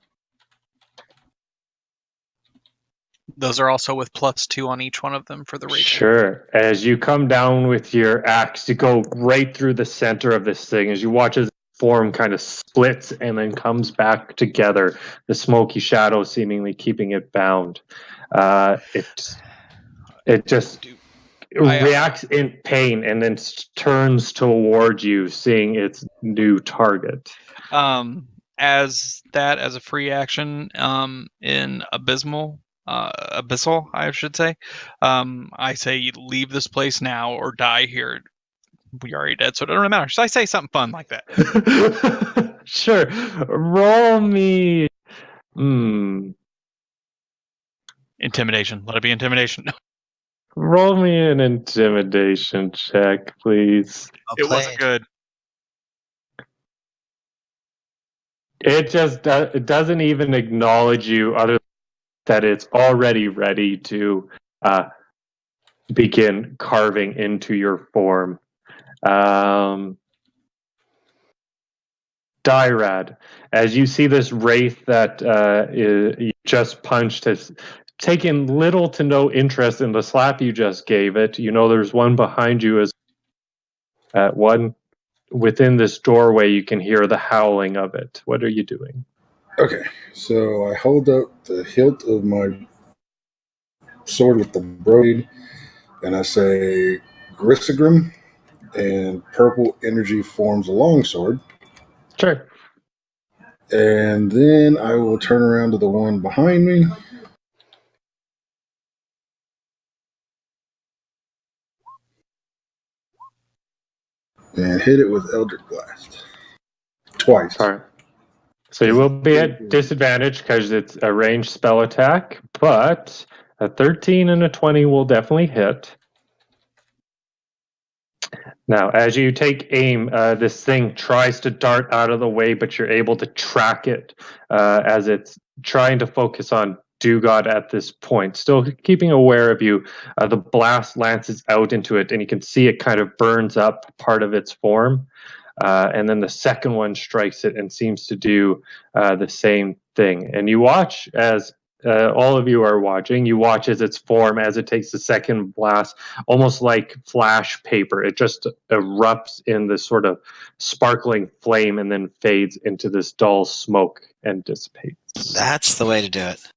Those are also with +2 on each one of them for the rage. Sure. As you come down with your axe, you go right through the center of this thing. As you watch as form kind of splits and then comes back together, the smoky shadow seemingly keeping it bound. It just reacts in pain and then turns towards you, seeing its new target. As a free action, in abyssal, I should say, I say leave this place now or die here. We already dead, so it doesn't really matter. Should I say something fun like that? Sure. Roll me. Intimidation. Let it be intimidation. Roll me an intimidation check, please. It wasn't good. It just it doesn't even acknowledge you, other than that it's already ready to begin carving into your form. Dyrad, as you see this wraith that you just punched, has taken little to no interest in the slap you just gave it. You know there's one behind you, as one within this doorway you can hear the howling of it. What are you doing? Okay, so I hold up the hilt of my sword with the blade, and I say, Dighgrum, and purple energy forms a longsword. Sure. And then I will turn around to the one behind me. And hit it with Eldritch Blast. Twice. Sorry. So you will be at disadvantage because it's a ranged spell attack, but a 13 and a 20 will definitely hit. Now, as you take aim, this thing tries to dart out of the way, but you're able to track it as it's trying to focus on Dugod at this point. Still keeping aware of you, the blast lances out into it, and you can see it kind of burns up part of its form. And then the second one strikes it and seems to do the same thing. And you watch as all of you are watching, you watch as its form, as it takes the second blast, almost like flash paper. It just erupts in this sort of sparkling flame and then fades into this dull smoke and dissipates. That's the way to do it.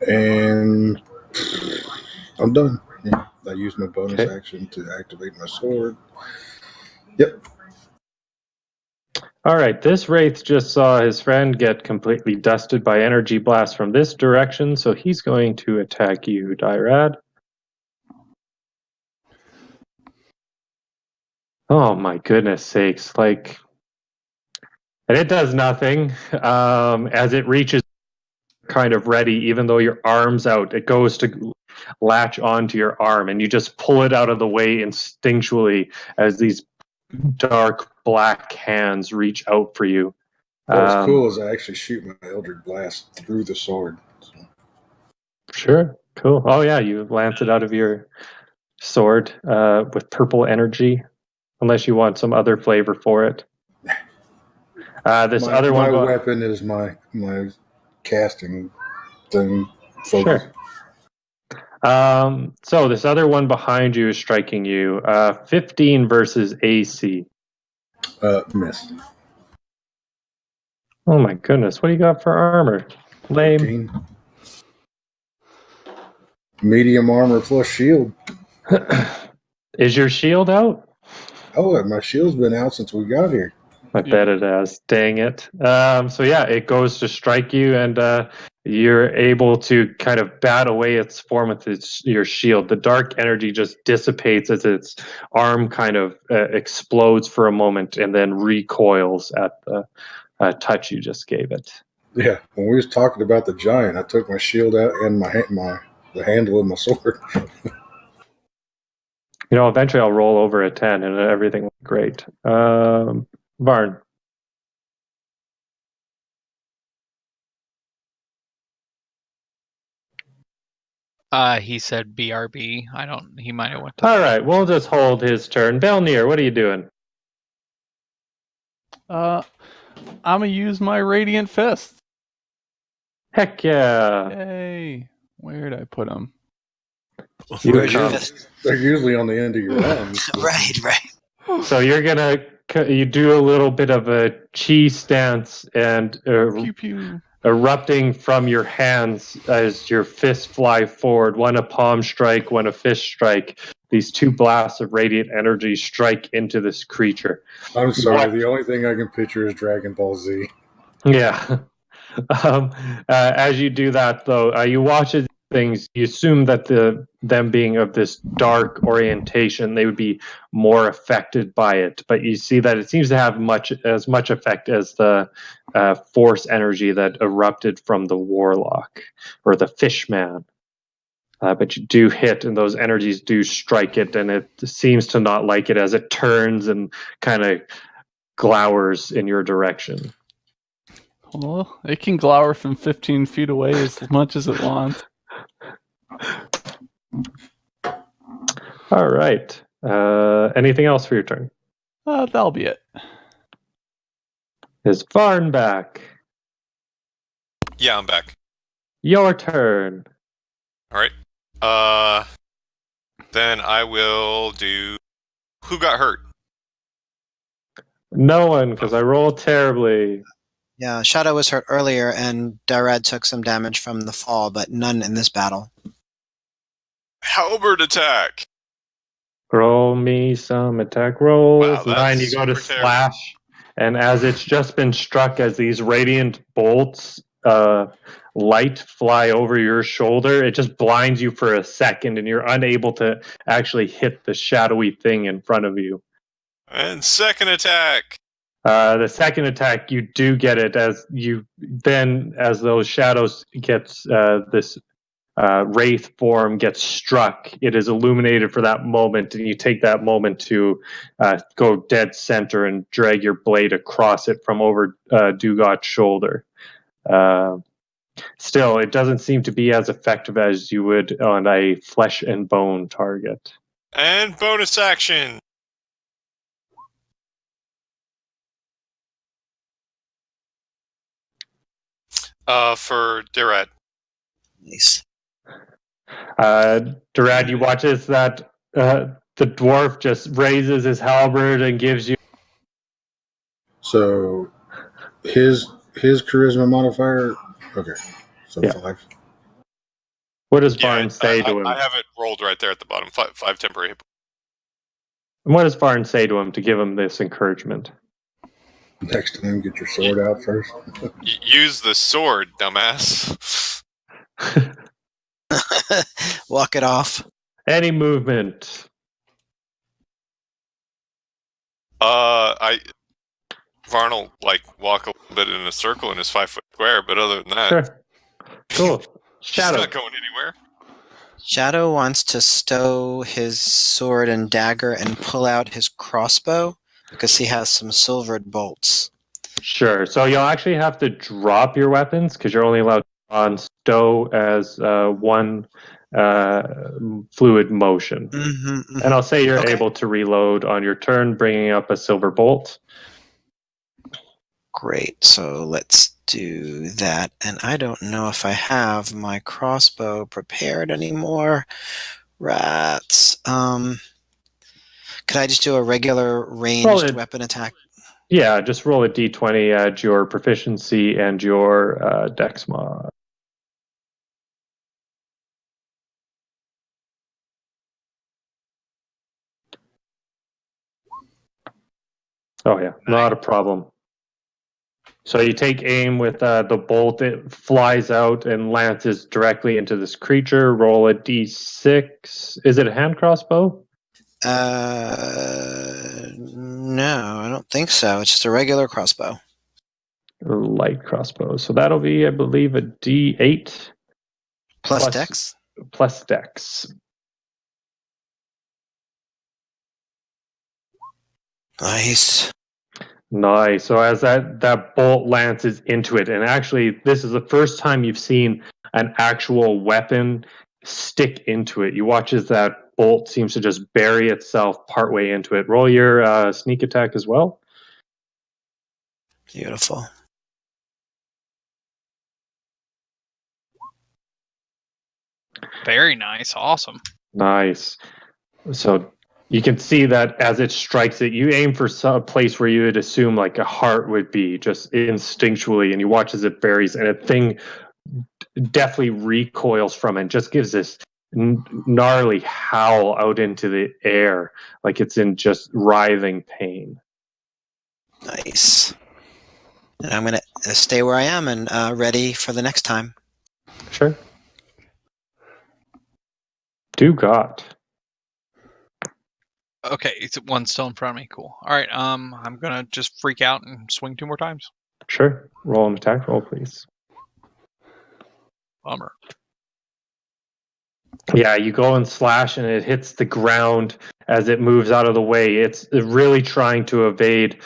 And I'm done. Yeah, I used my bonus action to activate my sword. Yep. All right, this wraith just saw his friend get completely dusted by energy blast from this direction, so he's going to attack you, Dyrad. Oh my goodness sakes, and it does nothing. As it reaches kind of ready, even though your arm's out, it goes to latch onto your arm, and you just pull it out of the way instinctually as these dark black hands reach out for you. What's cool is I actually shoot my Eldritch Blast through the sword. Sure, cool. Oh yeah, you lance it out of your sword with purple energy, unless you want some other flavor for it. This my, other my one. weapon is my casting thing. Focus. Sure. So this other one behind you is striking you. 15 versus AC. Miss. Oh my goodness, what do you got for armor? Lame. 15. Medium armor plus shield. Is your shield out? Oh, my shield's been out since we got here. I bet it has. Dang it. So yeah, it goes to strike you, and you're able to kind of bat away its form with your shield. The dark energy just dissipates as its arm kind of explodes for a moment, and then recoils at the touch you just gave it. Yeah, when we was talking about the giant, I took my shield out and the handle of my sword. Eventually I'll roll over a 10 and everything will be great. Varn. He said BRB. He might have went to. All right, we'll just hold his turn. Belnir, what are you doing? I'm gonna use my Radiant Fist. Heck yeah. Yay. Where did I put him? Where's your come. fist? They're usually on the end of your arms. Right. So you're you do a little bit of a chi stance and Pew pew. erupting from your hands as your fists fly forward. One a palm strike, one a fist strike. These two blasts of radiant energy strike into this creature. I'm sorry, the only thing I can picture is Dragon Ball Z. Yeah. As you do that, though, you watch as things. You assume that them being of this dark orientation, they would be more affected by it. But you see that it seems to have as much effect as the force energy that erupted from the warlock or the fishman. But you do hit, and those energies do strike it, and it seems to not like it as it turns and kind of glowers in your direction. Well, it can glower from 15 feet away as much as it wants. All right. Anything else for your turn? That'll be it. Is Varn back? Yeah, I'm back. Your turn. All right. Then I will do. Who got hurt? No one, because I rolled terribly. Yeah, Shadow was hurt earlier, and Darad took some damage from the fall, but none in this battle. Halberd attack. Roll me some attack rolls. Wow, that's 9, you go to super terrible. slash. And as it's just been struck, as these radiant bolts light fly over your shoulder, it just blinds you for a second, and you're unable to actually hit the shadowy thing in front of you. And second attack. The second attack, you do get it as those shadows gets this wraith form gets struck. It is illuminated for that moment, and you take that moment to go dead center and drag your blade across it from over Dugot's shoulder. Still, it doesn't seem to be as effective as you would on a flesh and bone target. And bonus action. For Dirad. Nice. Durad, you watch as that the dwarf just raises his halberd and gives you. So his charisma modifier. Okay, so Yeah. 5. What does Varn say to him? I have it rolled right there at the bottom. 5 temporary. And what does Varn say to him to give him this encouragement? Next time, get your sword out first. Use the sword, dumbass. Walk it off. Any movement? Varn will walk a little bit in a circle in his 5-foot square, but other than that, Sure. Cool. he's Shadow. not going anywhere. Shadow wants to stow his sword and dagger and pull out his crossbow because he has some silvered bolts. Sure. So you'll actually have to drop your weapons because you're only allowed on stow as one fluid motion. And I'll say you're Okay. able to reload on your turn, bringing up a silver bolt. Great. So let's do that. And I don't know if I have my crossbow prepared anymore. Rats. Could I just do a regular ranged weapon attack? Yeah, just roll a d20, add your proficiency and your dex mod. Oh yeah, not a problem. So you take aim with the bolt. It flies out and lances directly into this creature. Roll a d6. Is it a hand crossbow? No, I don't think so. It's just a regular crossbow. Light crossbow. So that'll be, I believe, a d8 Plus dex? Plus dex. Nice. Nice. So as that bolt lances into it, and actually this is the first time you've seen an actual weapon stick into it. You watch as that bolt seems to just bury itself partway into it. Roll your sneak attack as well. Beautiful. Very nice. Awesome. Nice. So you can see that as it strikes it, you aim for a place where you would assume like a heart would be, just instinctually, and you watch as it buries, and a thing definitely recoils from it and just gives this gnarly howl out into the air, like it's in just writhing pain. Nice. And I'm going to stay where I am and ready for the next time. Sure. Do God. Okay, it's one still in front of me. Cool. All right. I'm gonna just freak out and swing 2 more times. Sure. Roll an attack roll, please. Bummer. Yeah, you go and slash, and it hits the ground as it moves out of the way. It's really trying to evade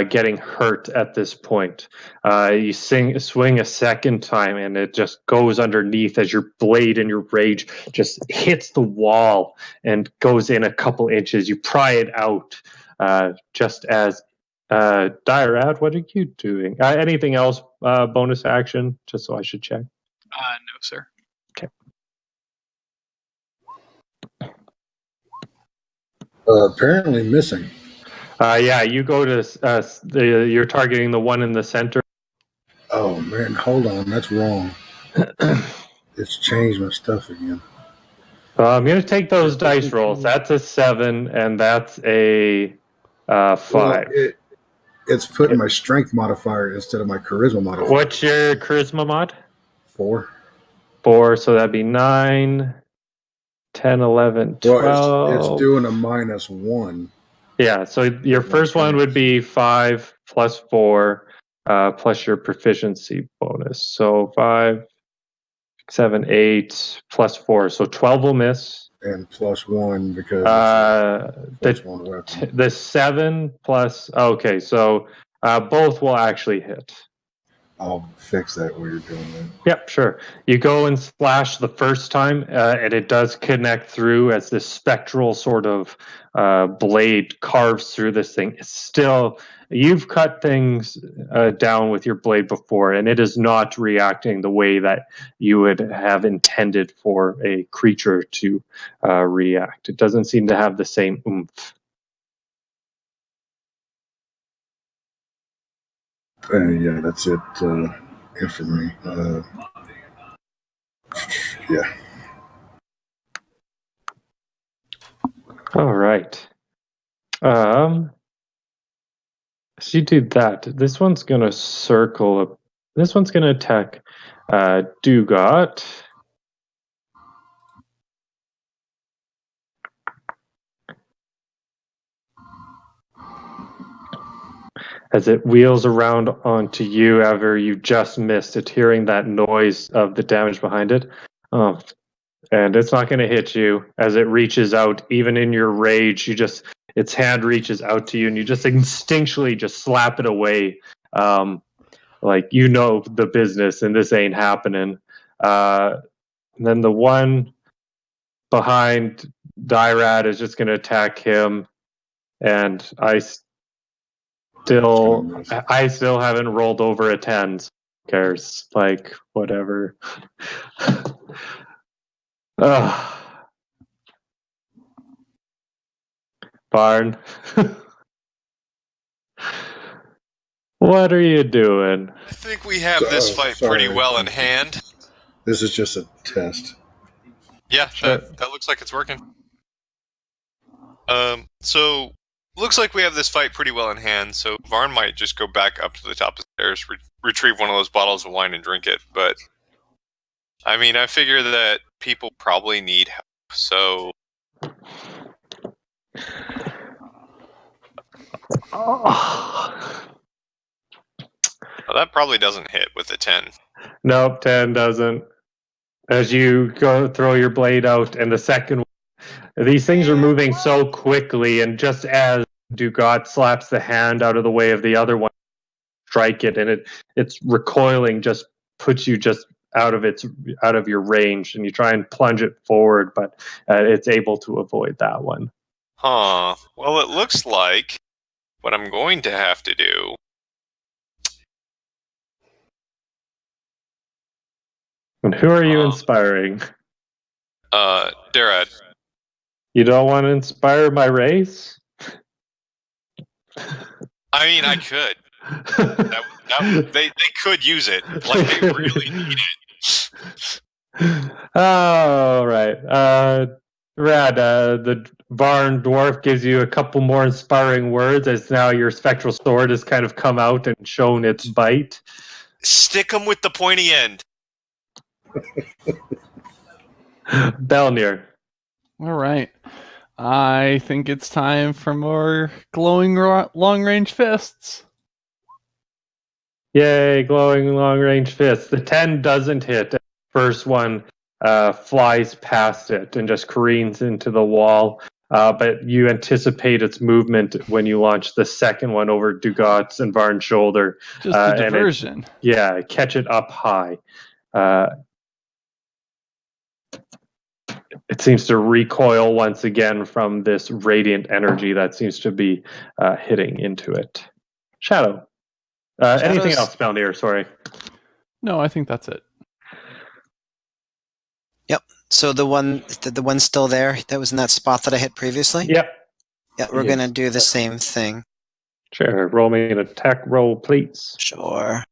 getting hurt at this point. You swing a second time, and it just goes underneath as your blade in your rage just hits the wall and goes in a couple inches. You pry it out just as Dyrad, what are you doing? Anything else bonus action? Just so I should check. No, sir. Apparently missing. Yeah, you go to you're targeting the one in the center. Oh man, hold on, that's wrong. It's changed my stuff again. I'm going to take those dice rolls. That's a 7, and that's a 5. Well, it's putting my strength modifier instead of my charisma modifier. What's your charisma mod? 4. 4, so that'd be 9, 10, 11, 12. Well, it's doing a -1. Yeah, so your first one would be 5 plus 4 plus your proficiency bonus. So 5, 7, 8 plus 4. So 12 will miss. And +1 because one weapon. The 7 plus. Okay, so both will actually hit. I'll fix that while you're doing that. Yep, sure. You go and slash the first time, and it does connect through as this spectral sort of blade carves through this thing. It's still, you've cut things down with your blade before, and it is not reacting the way that you would have intended for a creature to react. It doesn't seem to have the same oomph. Yeah, that's it. For me. Yeah. All right. So you do that. This one's gonna circle up. This one's gonna attack Dugot. As it wheels around onto you, ever you just missed it, hearing that noise of the damage behind it. And it's not going to hit you as it reaches out. Even in your rage, its hand reaches out to you, and you just instinctually just slap it away, like you know the business, and this ain't happening. And then the one behind Dyrad is just going to attack him, and I still haven't rolled over a 10. So who cares? Like, whatever. Ugh. Barn. What are you doing? I think we have this fight pretty well in hand. This is just a test. Yeah, that looks like it's working. So looks like we have this fight pretty well in hand. So Varn might just go back up to the top of the stairs, retrieve one of those bottles of wine, and drink it. But I mean, I figure that people probably need help. So that probably doesn't hit with a 10. Nope, 10 doesn't. As you go throw your blade out, and the second one, these things are moving so quickly, and just as Dugat slaps the hand out of the way of the other one, strike it, and it's recoiling, just puts you just out of your range, and you try and plunge it forward, but it's able to avoid that one. Huh. Well, it looks like what I'm going to have to do. And who are you inspiring? Darad. You don't want to inspire my race? I mean, I could. They could use it. Like, they really need it. All right. Rad, the Varn dwarf gives you a couple more inspiring words as now your spectral sword has kind of come out and shown its bite. Stick them with the pointy end. Belnir. All right. I think it's time for more glowing long-range fists. Yay, glowing long-range fists. The 10 doesn't hit. The first one flies past it and just careens into the wall. But you anticipate its movement when you launch the second one over Dugat's and Varn's shoulder. Just a diversion. Catch it up high. It seems to recoil once again from this radiant energy that seems to be hitting into it. Shadow. Anything else, Belnir? Sorry. No, I think that's it. Yep. So the one's still there that was in that spot that I hit previously? Yep. Yeah, we're going to do the same thing. Sure. Roll me an attack roll, please. Sure.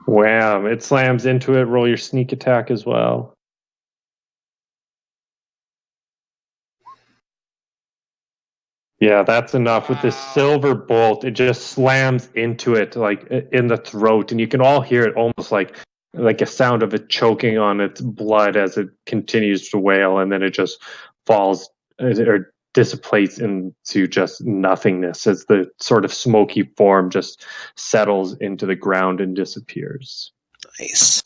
Wham. It slams into it. Roll your sneak attack as well. Yeah, that's enough. With this silver bolt, it just slams into it like in the throat, and you can all hear it almost like a sound of it choking on its blood as it continues to wail, and then it just falls or dissipates into just nothingness as the sort of smoky form just settles into the ground and disappears. Nice.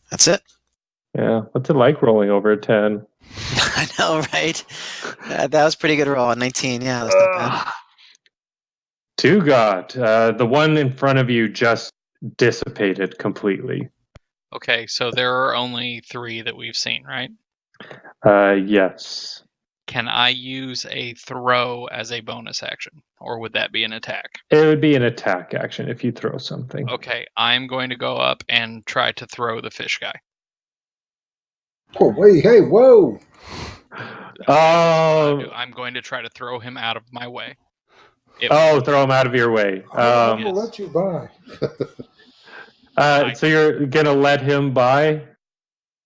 That's it. Yeah, what's it like rolling over a 10? I know, right? That was a pretty good roll. 19, yeah, that's not bad. Dugat, the one in front of you just dissipated completely. Okay, so there are only 3 that we've seen, right? Yes. Can I use a throw as a bonus action, or would that be an attack? It would be an attack action if you throw something. Okay, I'm going to go up and try to throw the fish guy. Oh, wait, hey, whoa! I'm going to try to throw him out of my way. Throw him out of your way. I'm going to let you by. So you're going to let him by?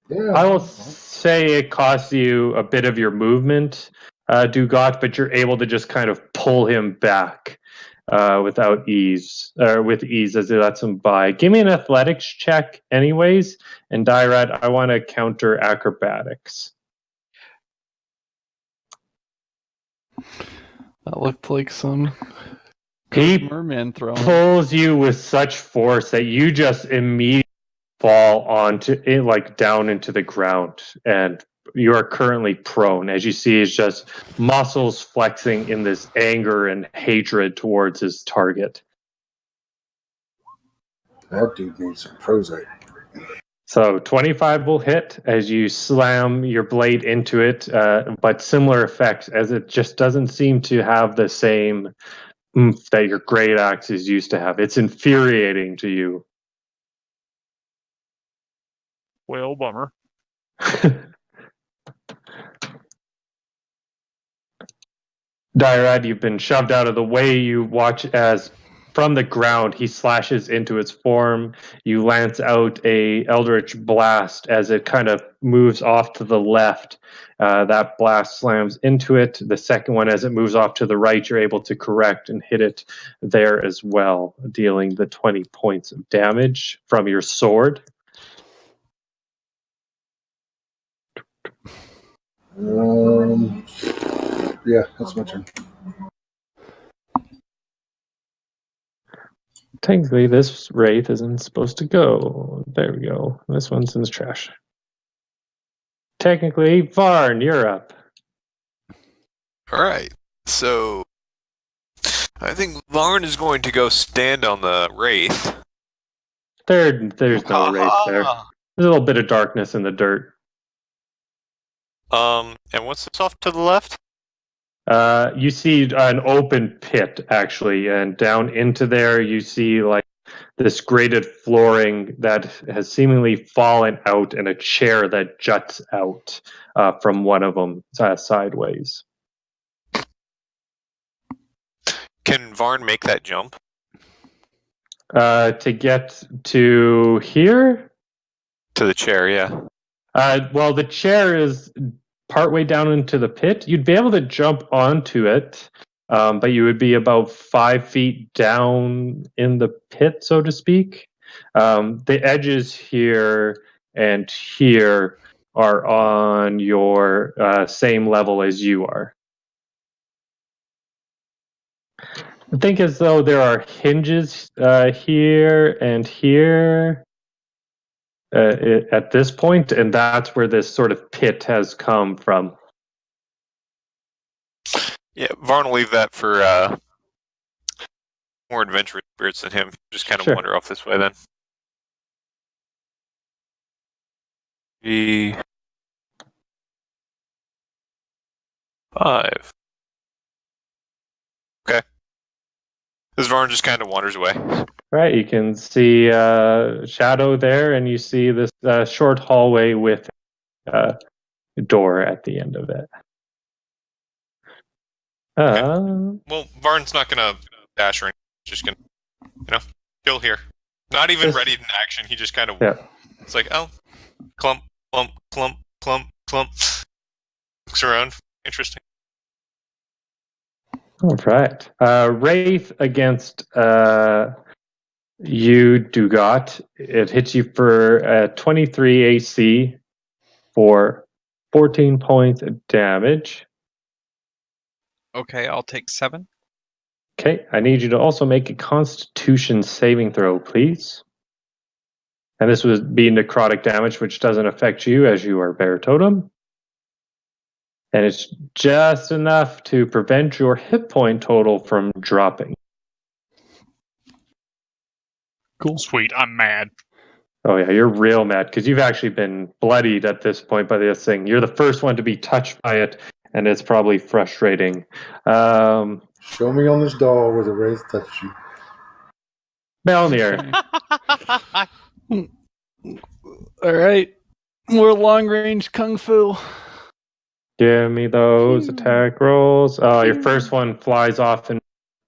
Yeah. I will say it costs you a bit of your movement, Dugat, but you're able to just kind of pull him back with ease as it lets him by. Give me an athletics check anyways, and Dyrad, I want to counter acrobatics. That looked like some merman throwing. Pulls you with such force that you just immediately fall down into the ground, and you are currently prone. As you see, is just muscles flexing in this anger and hatred towards his target. That dude needs some Prozac. So 25 will hit as you slam your blade into it, but similar effects as it just doesn't seem to have the same oomph that your great axe is used to have. It's infuriating to you. Well, bummer. Dyrad, you've been shoved out of the way. You watch as from the ground he slashes into its form. You lance out a eldritch blast as it kind of moves off to the left. That blast slams into it. The second one, as it moves off to the right, you're able to correct and hit it there as well, dealing the 20 points of damage from your sword. Yeah, that's my turn. Technically, this wraith isn't supposed to go. There we go. This one's in the trash. Technically, Varn, you're up. All right. So I think Varn is going to go stand on the wraith. There's no wraith there. There's a little bit of darkness in the dirt. And what's this off to the left? You see an open pit, actually, and down into there you see like this grated flooring that has seemingly fallen out and a chair that juts out from one of them sideways. Can Varn make that jump? To get to here? To the chair, yeah. Well, the chair is partway down into the pit. You'd be able to jump onto it, but you would be about 5 feet down in the pit, so to speak. The edges here and here are on your same level as you are. I think as though there are hinges here and here at this point, and that's where this sort of pit has come from. Yeah, Varn will leave that for more adventurous spirits than him. Just kind of Sure. wander off this way then. 5. Okay. This Varn just kind of wanders away. Right, you can see shadow there, and you see this short hallway with a door at the end of it. Well, Varn's not gonna dash or anything. He's just gonna, chill here. Not even ready in action. He just kind of, It's like, oh, clump, clump, clump, clump, clump. Looks around. Interesting. All right. Wraith against you, Dugat. It hits you for 23 AC for 14 points of damage. Okay, I'll take 7. Okay, I need you to also make a Constitution saving throw, please. And this would be necrotic damage, which doesn't affect you as you are bear totem. And it's just enough to prevent your hit point total from dropping. Cool. Sweet, I'm mad. Oh yeah, you're real mad because you've actually been bloodied at this point by this thing. You're the first one to be touched by it, and it's probably frustrating. Show me on this doll where the wraith touched you. Melnir. All right. More long range kung fu. Give me those attack rolls. Oh, your first one flies off,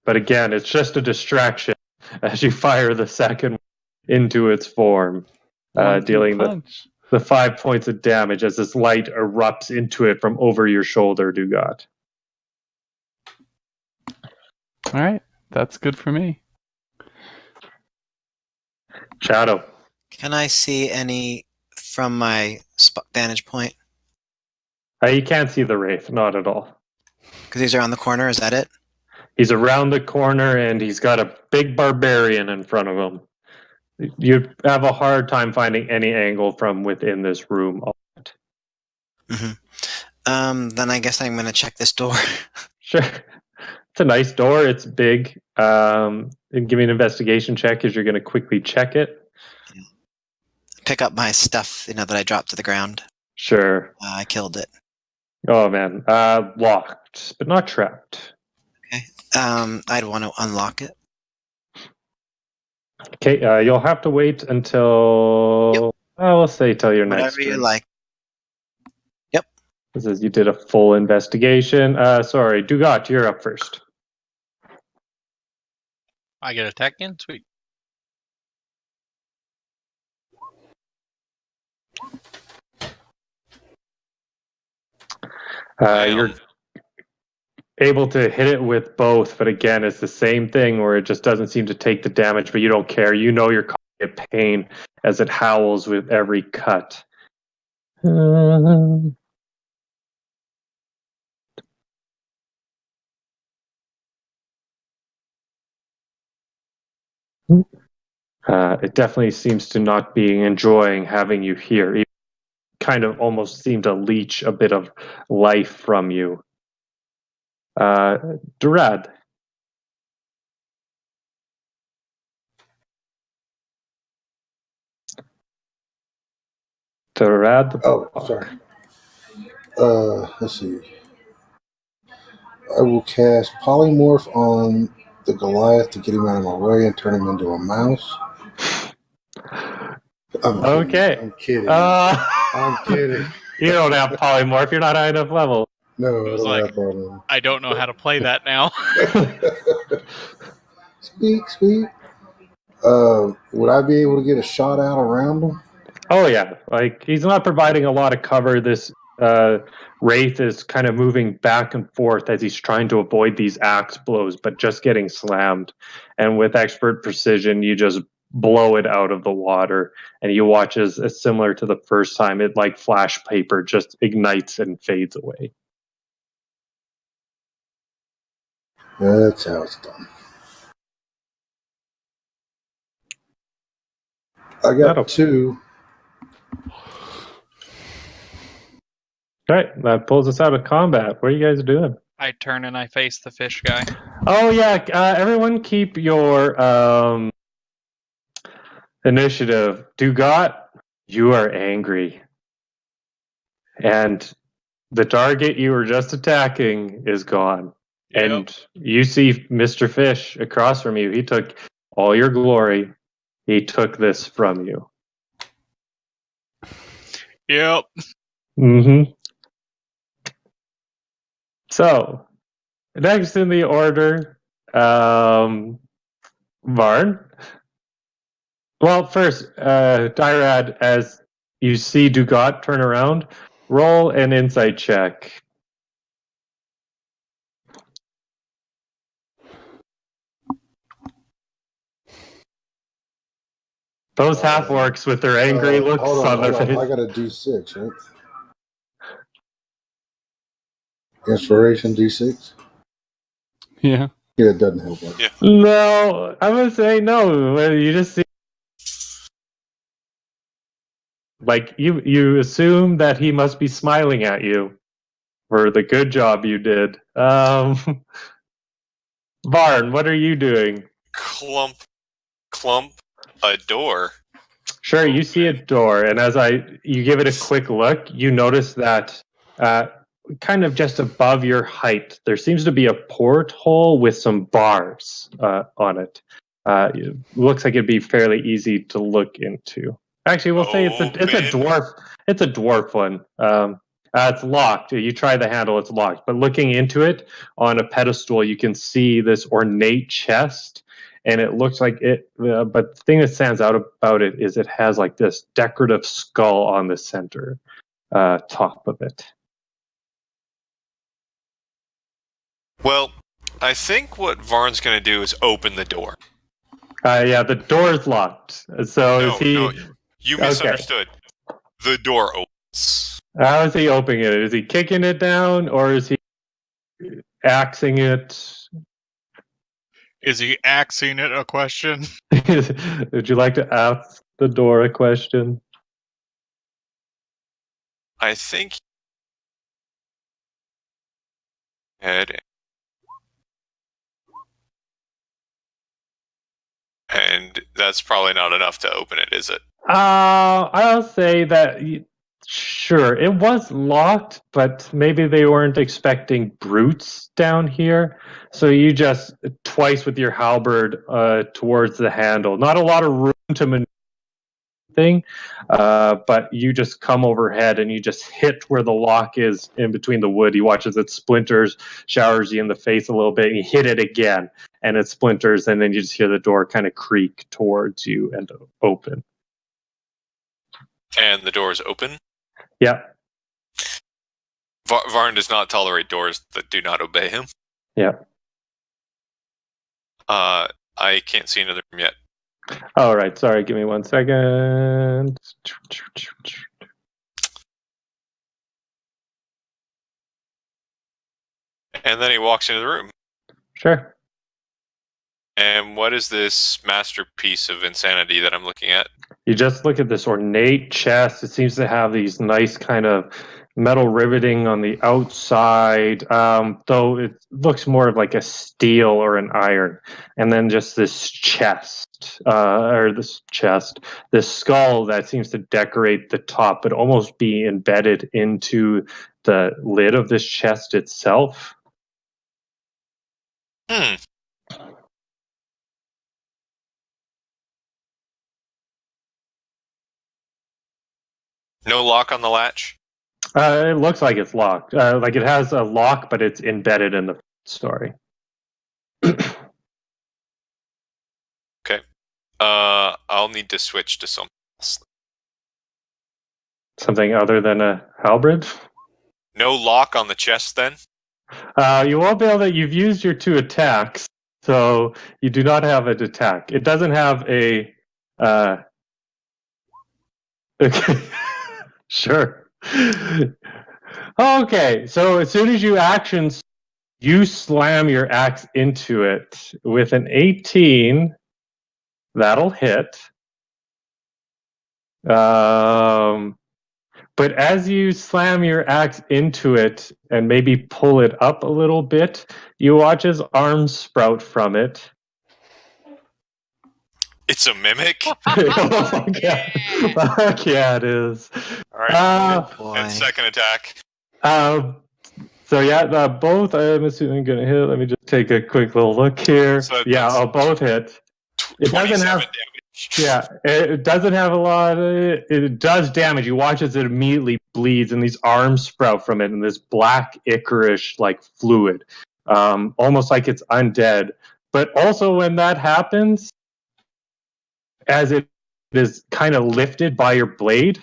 but again, it's just a distraction as you fire the second one into its form, dealing the 5 points of damage as this light erupts into it from over your shoulder, Dugat. All right. That's good for me. Shadow. Can I see any from my vantage point? You can't see the wraith, not at all. Because he's around the corner, is that it? He's around the corner and he's got a big barbarian in front of him. You have a hard time finding any angle from within this room. Mm-hmm. Then I guess I'm going to check this door. Sure. It's a nice door. It's big. And give me an investigation check as you're going to quickly check it. pick up my stuff, that I dropped to the ground. Sure. I killed it. Oh man, locked, but not trapped. Okay. I'd want to unlock it. Okay, you'll have to wait until we'll say till your next Whatever you turn. like. Yep. This is you did a full investigation. Sorry, Dugat, you're up first. I get attack again? Sweet. You're able to hit it with both, but again, it's the same thing where it just doesn't seem to take the damage, but you don't care. You know you're causing it pain as it howls with every cut. It definitely seems to not be enjoying having you here. It kind of almost seemed to leech a bit of life from you. Durad. Durad. Oh, sorry. Let's see. I will cast Polymorph on the Goliath to get him out of my way and turn him into a mouse. Okay. I'm kidding. I'm kidding. You don't have polymorph. You're not high enough level. No, It I was don't like- have Polymorph. I don't know how to play that now. Squeak. Would I be able to get a shot out around him? Oh yeah, like he's not providing a lot of cover. This wraith is kind of moving back and forth as he's trying to avoid these axe blows, but just getting slammed. And with expert precision, you just blow it out of the water, and you watch as similar to the first time, it like flash paper just ignites and fades away. That's how it's done. I got 2. All right, that pulls us out of combat. What are you guys doing? I turn and I face the fish guy. Oh yeah, everyone keep your initiative. Dugat, you are angry. And the target you were just attacking is gone. Yep. And you see Mr. Fish across from you. He took all your glory. He took this from you. Yep. Mm-hmm. So, next in the order, Varn. Well, first, Dyrad, as you see Dugat turn around, roll an insight check. Those half-orcs with their angry looks on their face. I got a D6, right? Inspiration D6? Yeah. Yeah, it doesn't help much. Yeah. No, I'm going to say no. You just see... Like, you assume that he must be smiling at you for the good job you did. Varn, what are you doing? Clump a door. Sure, you see a door, and as you give it a quick look, you notice that kind of just above your height, there seems to be a porthole with some bars on it. It looks like it'd be fairly easy to look into. Actually, we'll say it's a dwarf. It's a dwarf one. It's locked. You try the handle; it's locked. But looking into it on a pedestal, you can see this ornate chest. And it looks like it, but the thing that stands out about it is it has like this decorative skull on the center top of it. Well, I think what Varn's going to do is open the door. Yeah, the door's locked. So No, is he? no, you misunderstood. The door opens. How is he opening it? Is he kicking it down or is he axing it? Is he axing it a question? Would you like to ask the door a question? I think. Head. And that's probably not enough to open it, is it? I'll say that sure, it was locked, but maybe they weren't expecting brutes down here. So you just twice with your halberd towards the handle. Not a lot of room to maneuver thing, but you just come overhead and you just hit where the lock is in between the wood. He watches it splinters, showers you in the face a little bit, and you hit it again, and it splinters, and then you just hear the door kind of creak towards you and open. And the door is open. Yeah. Varn does not tolerate doors that do not obey him. Yeah. I can't see another room yet. All right. Sorry. Give me 1 second. And then he walks into the room. Sure. And what is this masterpiece of insanity that I'm looking at? You just look at this ornate chest. It seems to have these nice kind of metal riveting on the outside, though it looks more like a steel or an iron. And then just this chest, this skull that seems to decorate the top, but almost be embedded into the lid of this chest itself. No lock on the latch? It looks like it's locked. Like it has a lock, but it's embedded in the story. Okay. I'll need to switch to something else. Something other than a halberd? No lock on the chest then? You won't be able to. You've used your 2 attacks, so you do not have an attack. It doesn't have a. Okay. Sure. Okay, so as soon as you actions, you slam your axe into it with an 18. That'll hit. But as you slam your axe into it and maybe pull it up a little bit, you watch his arms sprout from it. It's a mimic? Oh, yeah. Fuck yeah, it is. All right. Boy. And second attack. So yeah, both I'm assuming gonna hit. Let me just take a quick little look here. So Yeah, I'll both hit. It doesn't have. Damage. Yeah, it doesn't have a lot. It does damage. You watch as it immediately bleeds, and these arms sprout from it, and this black ichorish like fluid, almost like it's undead. But also, when that happens, as it is kind of lifted by your blade,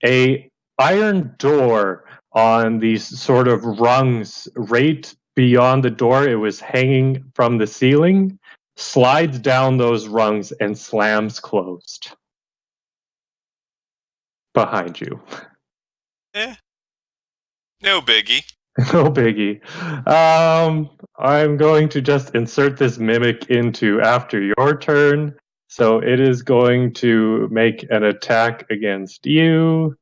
a iron door on these sort of rungs right beyond the door, it was hanging from the ceiling, slides down those rungs and slams closed behind you. No biggie. No biggie. I'm going to just insert this mimic into after your turn. So it is going to make an attack against you.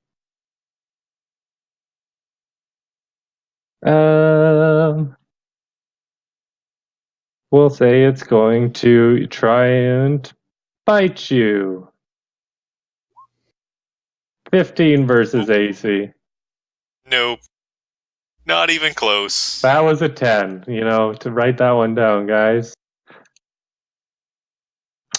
We'll say it's going to try and bite you. 15 versus AC. Nope. Not even close. That was a 10, to write that one down, guys.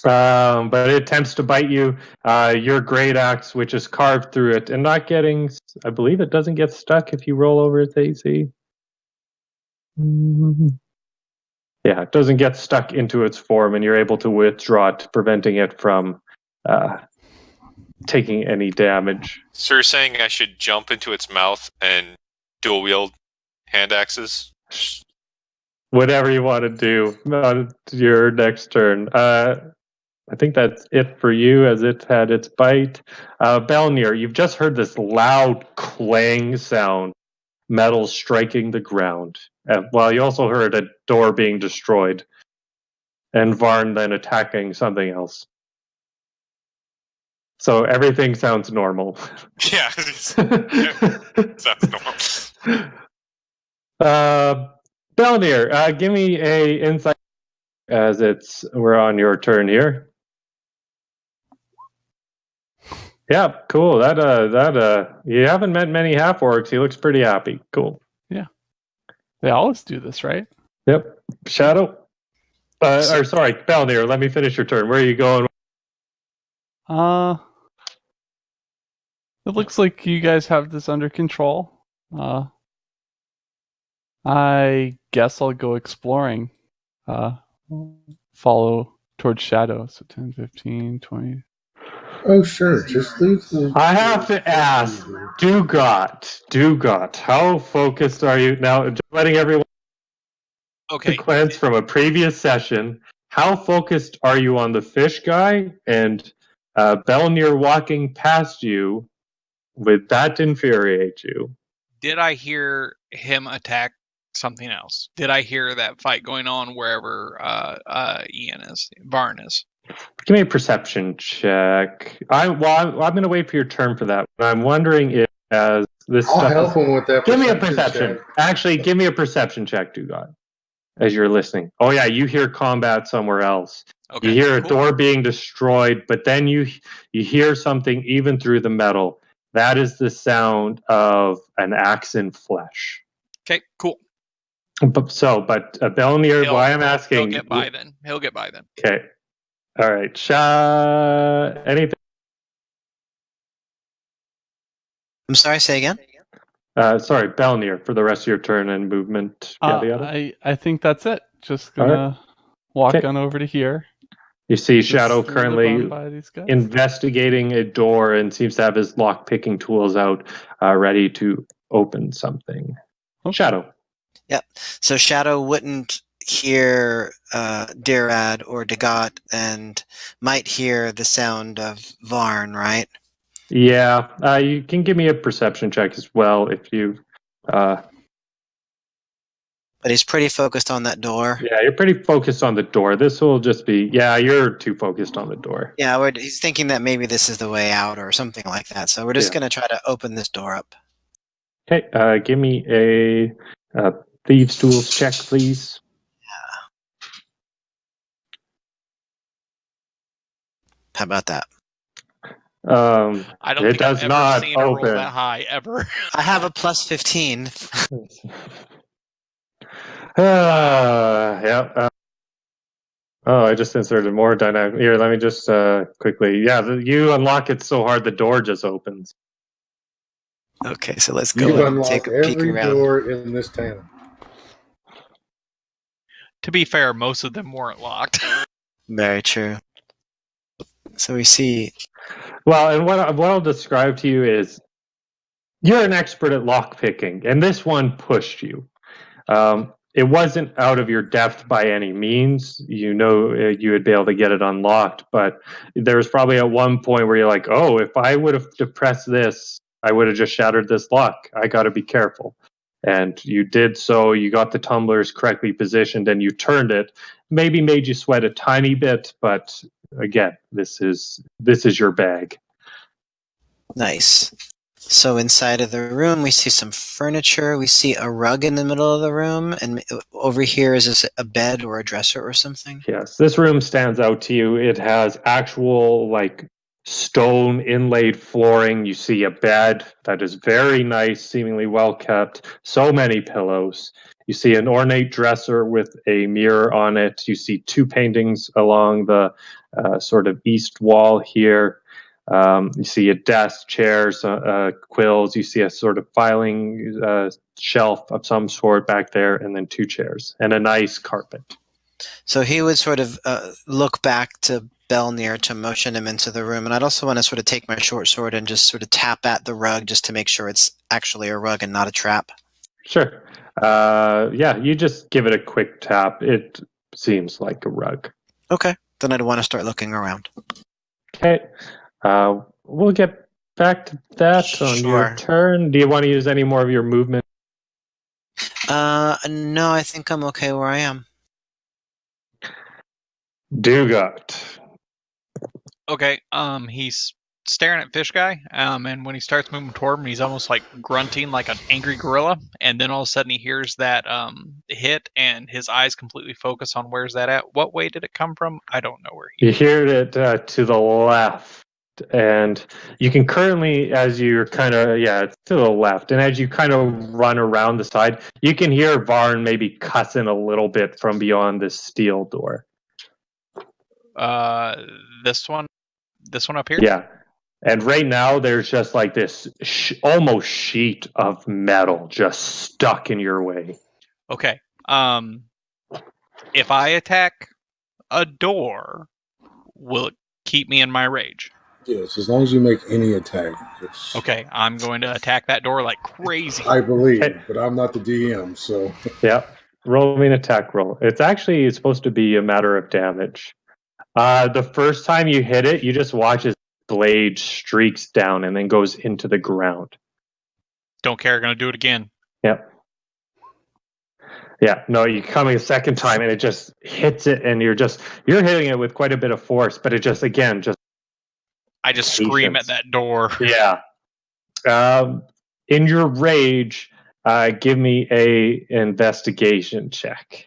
But it attempts to bite you. Your great axe, which is carved through it, and not getting, I believe it doesn't get stuck if you roll over its AC. Yeah, it doesn't get stuck into its form, and you're able to withdraw it, preventing it from taking any damage. So you're saying I should jump into its mouth and dual wield hand axes? Whatever you want to do on your next turn. I think that's it for you, as it had its bite. Belnir, you've just heard this loud clang sound, metal striking the ground. Well, you also heard a door being destroyed, and Varn then attacking something else. So everything sounds normal. Yeah, sounds normal. Belnir, give me a insight as we're on your turn here. Yeah, cool. You haven't met many half orcs. He looks pretty happy. Cool. They always do this, right? Yep. Shadow. Or sorry, Balnir. Let me finish your turn. Where are you going? It looks like you guys have this under control. I guess I'll go exploring. Follow towards Shadow. So 10, 15, 20. Oh, sure. Just leave the. I have to ask, Dugot, how focused are you now? Just letting everyone Okay. sequence from a previous session. How focused are you on the fish guy and Belnir walking past you? Would that infuriate you? Did I hear him attack something else? Did I hear that fight going on wherever Varn is? Give me a perception check. I'm going to wait for your turn for that. But I'm wondering if as this I'll stuff help him with that. Give me a perception. check. Actually, give me a perception check, Dugot, as you're listening. Oh yeah, you hear combat somewhere else. Okay. You hear a cool. door being destroyed, but then you hear something even through the metal. That is the sound of an axe in flesh. Okay, cool. But Belnir, why I'm asking. He'll get by then. He'll get by then. Okay. All right. Anything? I'm sorry, say again? Sorry, Belnir, for the rest of your turn and movement. Yada, yada. I think that's it. Just gonna walk on over to here. You see Just Shadow live currently on by these guys. investigating a door and seems to have his lock picking tools out, ready to open something. Okay. Shadow. Yep. So Shadow wouldn't hear Dirad or Dagat and might hear the sound of Varn, right? Yeah, you can give me a perception check as well if you. But he's pretty focused on that door. Yeah, you're pretty focused on the door. This will just be. Yeah, you're too focused on the door. Yeah, he's thinking that maybe this is the way out or something like that. So we're just going to try to open this door up. Okay, give me a thieves' tools check, please. How about that? I don't think I've ever seen a roll open. that high ever. I have a plus 15. Yeah. I just inserted more dynamic. Here, let me just quickly. Yeah, you unlock it so hard the door just opens. Okay, so let's You go and unlock take a peek every around. door in this town. To be fair, most of them weren't locked. Very true. So we see. Well, and what I'll describe to you is you're an expert at lock picking, and this one pushed you. It wasn't out of your depth by any means. You know, you would be able to get it unlocked, but there was probably at one point where you're like, oh, if I would have depressed this, I would have just shattered this lock. I got to be careful. And you did so. You got the tumblers correctly positioned and you turned it. Maybe made you sweat a tiny bit, but again, this is your bag. Nice. So inside of the room, we see some furniture. We see a rug in the middle of the room. And over here, is this a bed or a dresser or something? Yes, this room stands out to you. It has actual, stone inlaid flooring. You see a bed that is very nice, seemingly well kept. So many pillows. You see an ornate dresser with a mirror on it. You see two paintings along the sort of east wall here. You see a desk, chairs, quills. You see a sort of filing shelf of some sort back there, and then two chairs and a nice carpet. So he would sort of look back to Belnir to motion him into the room. And I'd also want to sort of take my short sword and just sort of tap at the rug just to make sure it's actually a rug and not a trap. Sure. Yeah, you just give it a quick tap. It seems like a rug. Okay. Then I'd want to start looking around. Okay. We'll get back to that on your turn. Do you want to use any more of your movement? No, I think I'm okay where I am. Dugot. Okay, he's staring at Fish Guy, and when he starts moving toward him, he's almost like grunting like an angry gorilla, and then all of a sudden he hears that hit, and his eyes completely focus on where's that at. What way did it come from? I don't know where he You hear it to the left. and you can currently, as you're kind of, it's to the left, and as you kind of run around the side, you can hear Varn maybe cussing a little bit from beyond this steel door. This one up here. Yeah, and right now there's just like this almost sheet of metal just stuck in your way. Okay. If I attack a door, will it keep me in my rage? Yes, as long as you make any attack. Okay, I'm going to attack that door like crazy. I believe, Okay. but I'm not the DM, so. Yeah, roll me an attack roll. It's actually supposed to be a matter of damage. The first time you hit it, you just watch as blade streaks down and then goes into the ground. Don't care, gonna do it again. Yep. Yeah, no, you come a second time and it just hits it, and you're hitting it with quite a bit of force, but it just I just scream at that door. Yeah. In your rage, give me a investigation check.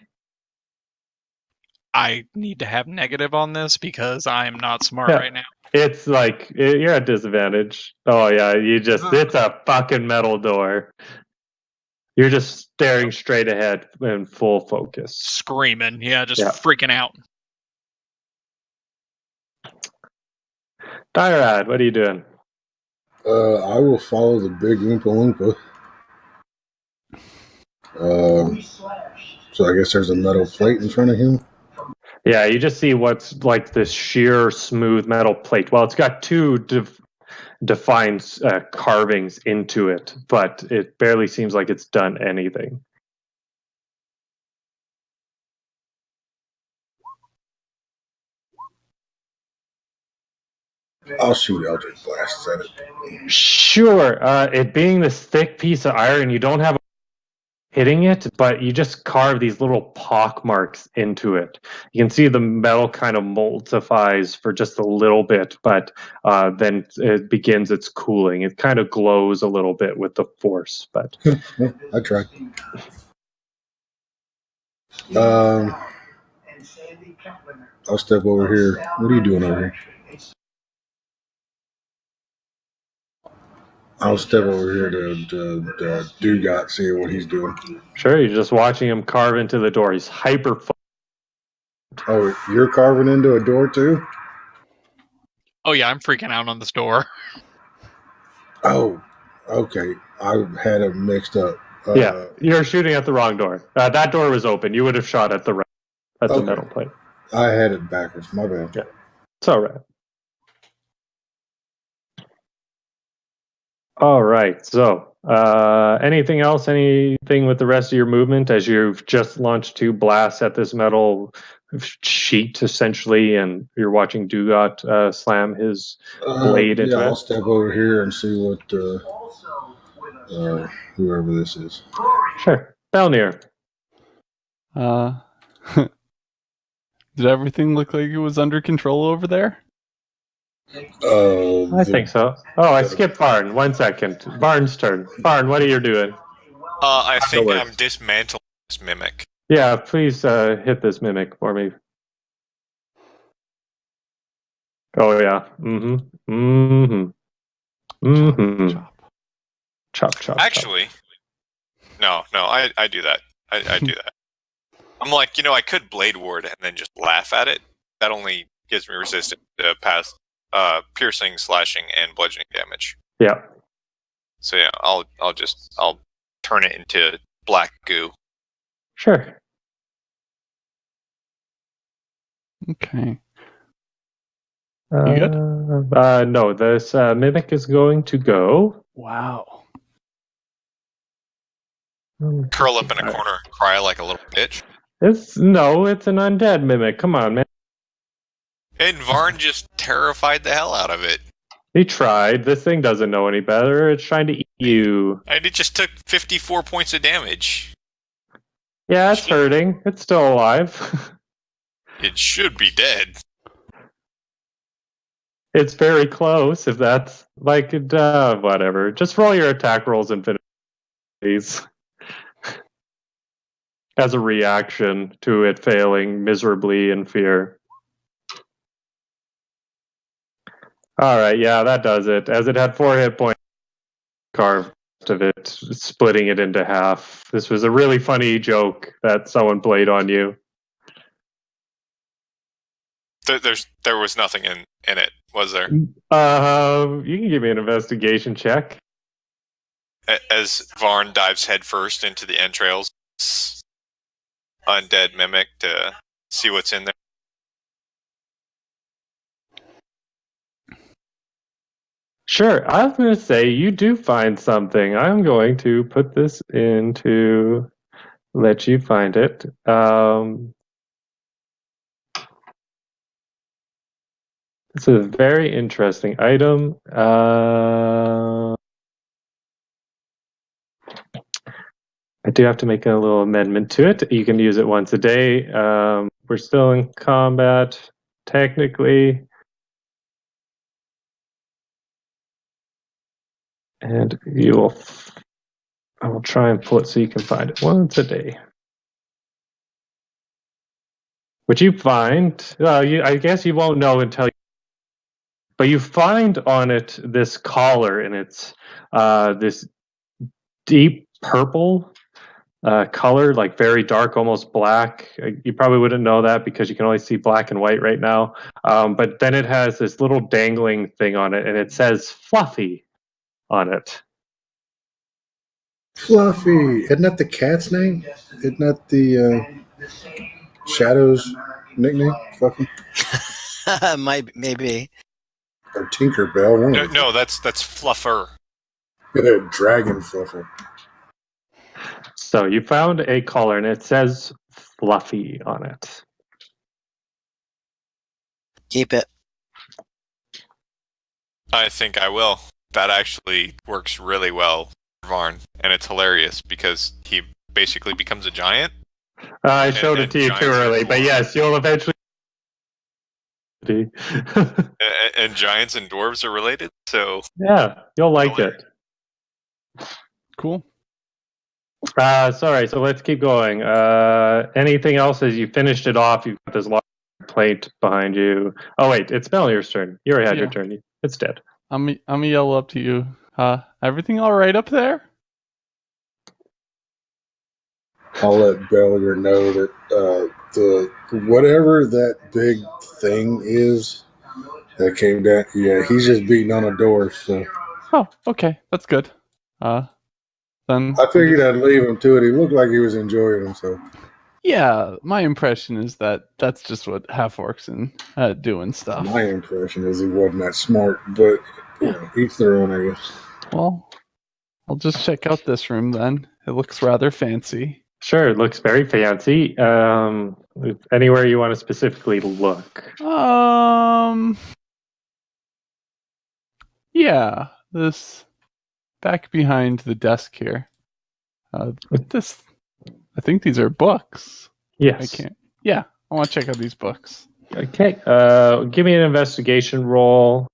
I need to have negative on this because I am not smart Yeah. right now. It's like you're at disadvantage. Oh yeah, it's a fucking metal door. You're just staring straight ahead in full focus. Screaming, freaking out. Dyrad, what are you doing? I will follow the big Oompa Loompa. So I guess there's a metal plate in front of him. Yeah, you just see what's like this sheer, smooth metal plate. Well, it's got two defined carvings into it, but it barely seems like it's done anything. I'll shoot Eldritch Blasts at it. Sure. It being this thick piece of iron, you don't have hitting it, but you just carve these little pock marks into it. You can see the metal kind of multiplies for just a little bit, but then it begins its cooling. It kind of glows a little bit with the force, but I tried. I'll step over here. What are you doing over here? I'll step over here to Dugat, see what he's doing. Sure, you're just watching him carve into the door. He's hyper. Oh, you're carving into a door too? Oh yeah, I'm freaking out on this door. Oh, okay. I had it mixed up. Yeah, you're shooting at the wrong door. That door was open. You would have shot at the metal plate. I had it backwards. My bad. Yeah, it's all right. All right. So, anything else? Anything with the rest of your movement as you've just launched two blasts at this metal sheet, essentially, and you're watching Dugat slam his blade into it? I'll step over here and see what whoever this is. Sure. Belnir. Did everything look like it was under control over there? I think so. Oh, I skipped Barn. 1 second. Barn's turn. Barn, what are you doing? I think I'm dismantling this mimic. Yeah, please hit this mimic for me. Oh, yeah. Mm-hmm. Mm-hmm. Mm-hmm. Chop. Actually, no, I do that. I do that. I'm like, I could Blade Ward and then just laugh at it. That only gives me resistance to past piercing, slashing, and bludgeoning damage. Yeah. So yeah, I'll turn it into black goo. Sure. Okay. You good? No, this mimic is going to go. Wow. Curl up in a corner and cry like a little bitch. It's an undead mimic. Come on, man. And Varn just terrified the hell out of it. He tried. This thing doesn't know any better. It's trying to eat you. And it just took 54 points of damage. Yeah, it's hurting. It's still alive. It should be dead. It's very close, if that's like, whatever. Just roll your attack rolls and finish these. As a reaction to it failing miserably in fear. All right, yeah, that does it. As it had 4 hit points, carved of it, splitting it into half. This was a really funny joke that someone played on you. There was nothing in it, was there? You can give me an investigation check. As Varn dives headfirst into the entrails, undead mimic to see what's in there. Sure, I was going to say you do find something. I'm going to put this in to let you find it. It's a very interesting item. I do have to make a little amendment to it. You can use it once a day. We're still in combat, technically. And I will try and pull it so you can find it once a day. Which you find, I guess you won't know until but you find on it this collar, and it's this deep purple color, like very dark, almost black. You probably wouldn't know that because you can only see black and white right now. But then it has this little dangling thing on it, and it says Fluffy on it. Fluffy. Isn't that the cat's name? Isn't that the Shadow's nickname? Fluffy? Maybe. Or Tinkerbell? No, that's Fluffer. Dragon Fluffer. So you found a collar, and it says Fluffy on it. Keep it. I think I will. That actually works really well for Varn, and it's hilarious because he basically becomes a giant. I showed it to you too early, but yes, you'll eventually. And giants and dwarves are related, so yeah, you'll like it. Cool. Sorry, so let's keep going. Anything else as you finished it off? You've got this large plate behind you. Oh wait, it's Melier's turn. You already had your turn. It's dead. I'm gonna yell up to you. Everything all right up there? I'll let Bellier know that the whatever that big thing is that came down. Yeah, he's just beating on a door. So. Oh, okay, that's good. Then I figured I'd leave him to it. He looked like he was enjoying himself. Yeah, my impression is that that's just what half orcs and doing stuff. My impression is he wasn't that smart, but you know, each their own, I guess. Well, I'll just check out this room then. It looks rather fancy. Sure, it looks very fancy. Anywhere you want to specifically look? Yeah, this back behind the desk here. I think these are books. Yes. I can't. Yeah, I want to check out these books. Okay. Give me an investigation roll.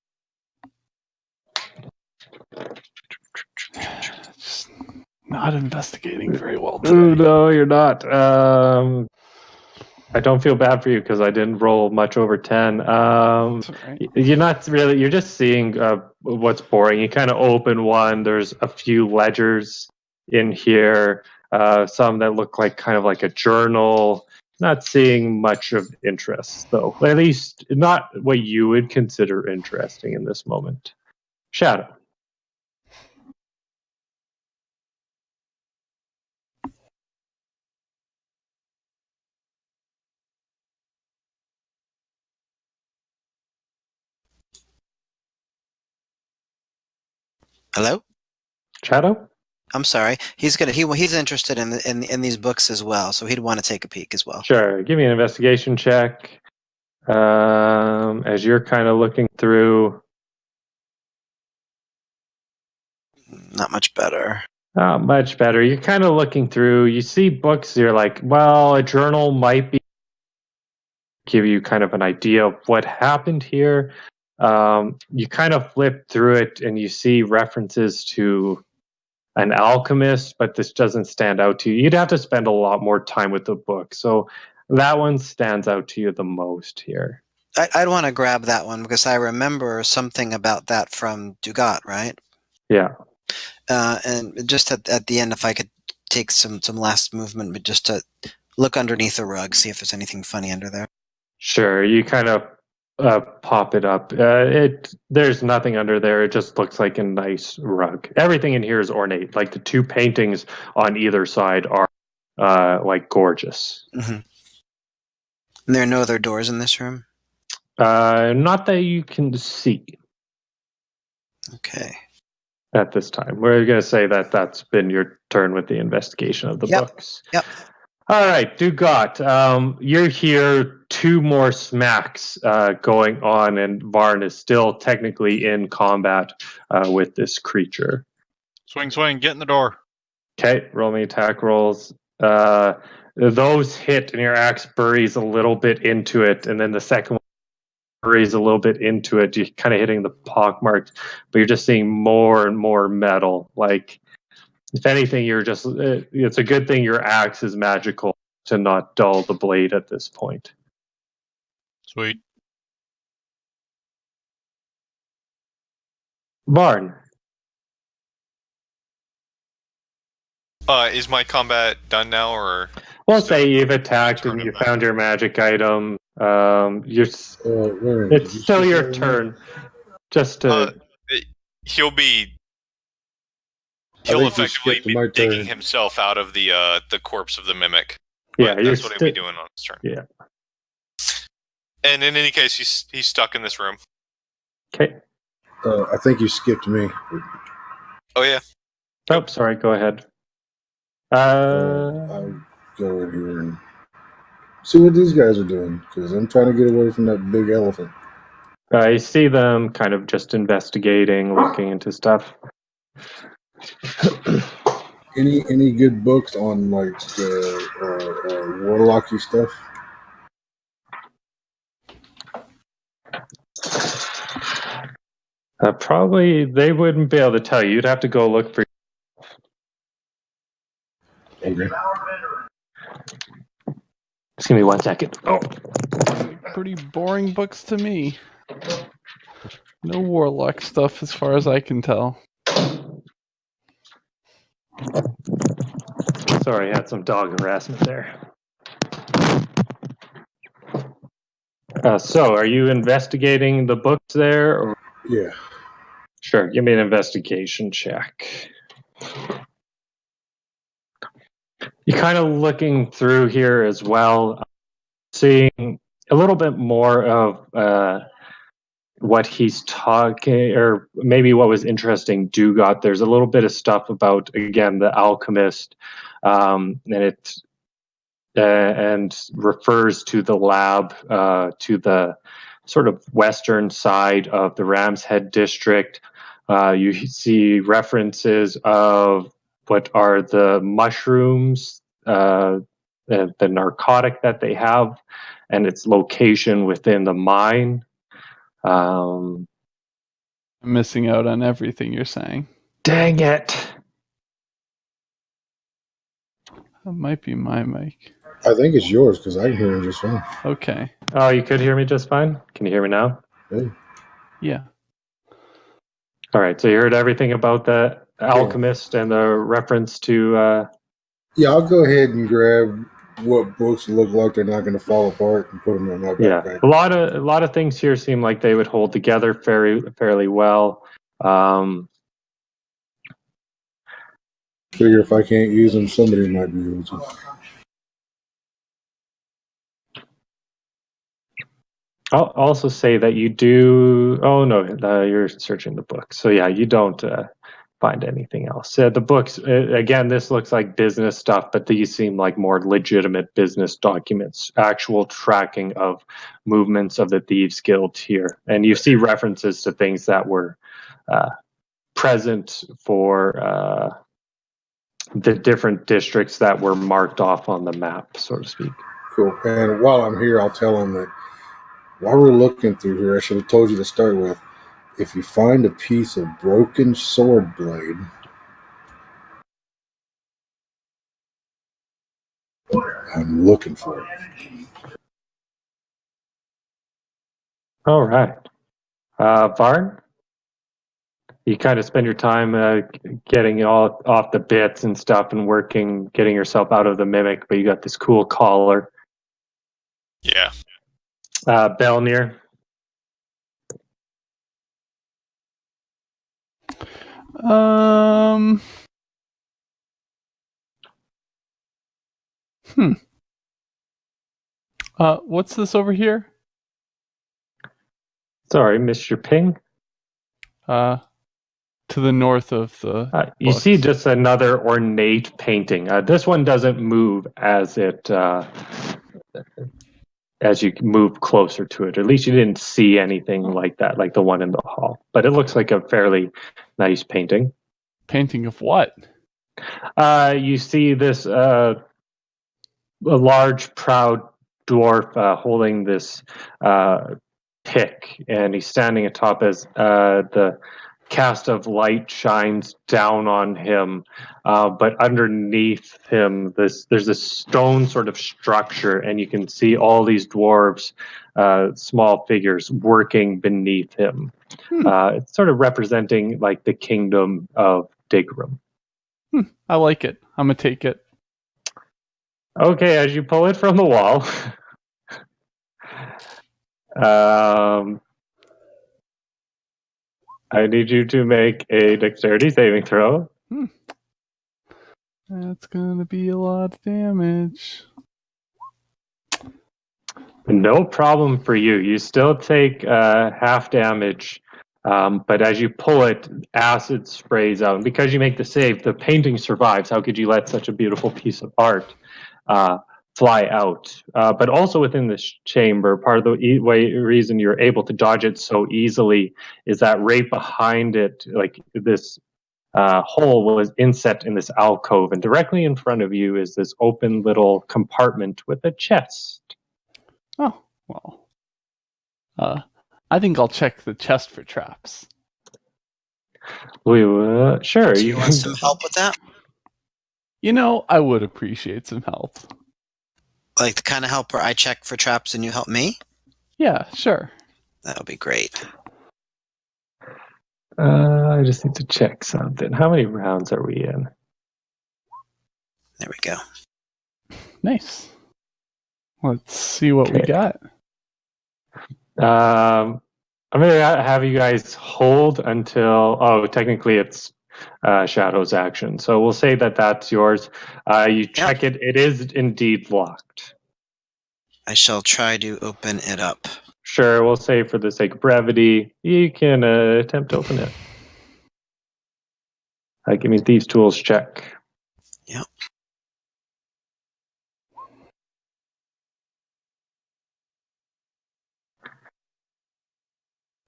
Just not investigating very well today. No, you're not. I don't feel bad for you because I didn't roll much over 10. That's all right. You're not really. You're just seeing what's boring. You kind of open one. There's a few ledgers in here. Some that look like kind of like a journal. Not seeing much of interest, though. At least not what you would consider interesting in this moment. Shadow. Hello? Shadow? I'm sorry. He's interested in these books as well, so he'd want to take a peek as well. Sure. Give me an investigation check. As you're kind of looking through. Not much better. Not much better. You're kind of looking through. You see books. You're like, well, a journal might give you kind of an idea of what happened here. You kind of flip through it and you see references to an alchemist, but this doesn't stand out to you. You'd have to spend a lot more time with the book. So that one stands out to you the most here. I'd want to grab that one because I remember something about that from Dugat, right? Yeah. And just at the end, if I could take some last movement, but just to look underneath the rug, see if there's anything funny under there. Sure. You kind of pop it up. There's nothing under there. It just looks like a nice rug. Everything in here is ornate. Like the two paintings on either side are like gorgeous. Mm-hmm. And there are no other doors in this room? Not that you can see. Okay. At this time, we're going to say that that's been your turn with the investigation of the books. Yep. All right, Dugat, you're here. 2 more smacks going on, and Varn is still technically in combat with this creature. Swing, swing, get in the door. Okay, roll me attack rolls. Those hit, and your axe buries a little bit into it, and then the second one buries a little bit into it. You're kind of hitting the pock marks, but you're just seeing more and more metal. Like, if anything, you're just, it's a good thing your axe is magical to not dull the blade at this point. Sweet. Varn. Is my combat done now, or? We'll still say you've attacked turn and of you that? found your magic item. It's It's still your turn. Just to. He'll think you effectively skipped be my digging turn. himself out of the corpse of the mimic. Yeah, But that's what he'll be doing on his turn. Yeah. And in any case, he's stuck in this room. Okay. I think you skipped me. Oh yeah. Oh, sorry. Go ahead. I'll go in here and see what these guys are doing because I'm trying to get away from that big elephant. I see them kind of just investigating, looking into stuff. Any good books on like warlocky stuff? Probably they wouldn't be able to tell you. You'd have to go look for. Okay. Just give me 1 second. Oh. Looks like pretty boring books to me. No warlock stuff as far as I can tell. Sorry, I had some dog harassment there. So, are you investigating the books there? Or? Yeah. Sure, give me an investigation check. You're kind of looking through here as well, seeing a little bit more of what he's talking, or maybe what was interesting Dugat. There's a little bit of stuff about, again, the alchemist, and it's and refers to the lab to the sort of western side of the Ram's Head district. You see references of what are the mushrooms, the narcotic that they have, and its location within the mine. I'm missing out on everything you're saying. Dang it. That might be my mic. I think it's yours because I can hear him just fine. Okay. Oh, you could hear me just fine? Can you hear me now? Hey. Yeah. All right, so you heard everything about the alchemist and the reference to... Yeah, I'll go ahead and grab what books look like they're not going to fall apart and put them in my backpack. Yeah, a lot of things here seem like they would hold together fairly well. Figure if I can't use them, somebody might be able to. I'll also say that you do... Oh, no, you're searching the book. So, yeah, you don't find anything else. The books, again, this looks like business stuff, but these seem like more legitimate business documents, actual tracking of movements of the Thieves Guild here. And you see references to things that were present for the different districts that were marked off on the map, so to speak. Cool. And while I'm here, I'll tell them that while we're looking through here, I should have told you to start with, if you find a piece of broken sword blade, I'm looking for it. All right. Varn, you kind of spend your time getting all off the bits and stuff and working, getting yourself out of the mimic, but you got this cool collar. Yeah. Belnir. What's this over here? Sorry, Mr. Ping. To the north of the. You books. see just another ornate painting. This one doesn't move as as you move closer to it. At least you didn't see anything like that, like the one in the hall. But it looks like a fairly nice painting. Painting of what? You see this a large, proud dwarf holding this pick, and he's standing atop as the cast of light shines down on him, but underneath him there's this stone sort of structure, and you can see all these dwarves, small figures working beneath him. It's sort of representing like the kingdom of Dighgrum. I like it. I'm gonna take it. Okay, as you pull it from the wall, I need you to make a dexterity saving throw. That's gonna be a lot of damage. No problem for you. You still take half damage, but as you pull it, acid sprays out. And because you make the save, the painting survives. How could you let such a beautiful piece of art fly out? But also within this chamber, part of the reason you're able to dodge it so easily is that right behind it, like this hole was inset in this alcove, and directly in front of you is this open little compartment with a chest. Oh, well. I think I'll check the chest for traps. Sure. Do you want some help with that? You know, I would appreciate some help. Like the kind of help where I check for traps and you help me? Yeah, sure. That would be great. I just need to check something. How many rounds are we in? There we go. Nice. Let's see what we got. I'm going to have you guys hold until... Oh, technically it's Shadow's action. So we'll say that that's yours. You check it. It is indeed locked. I shall try to open it up. Sure, we'll say for the sake of brevity, you can attempt to open it. Give me Thieves' Tools check. Yep.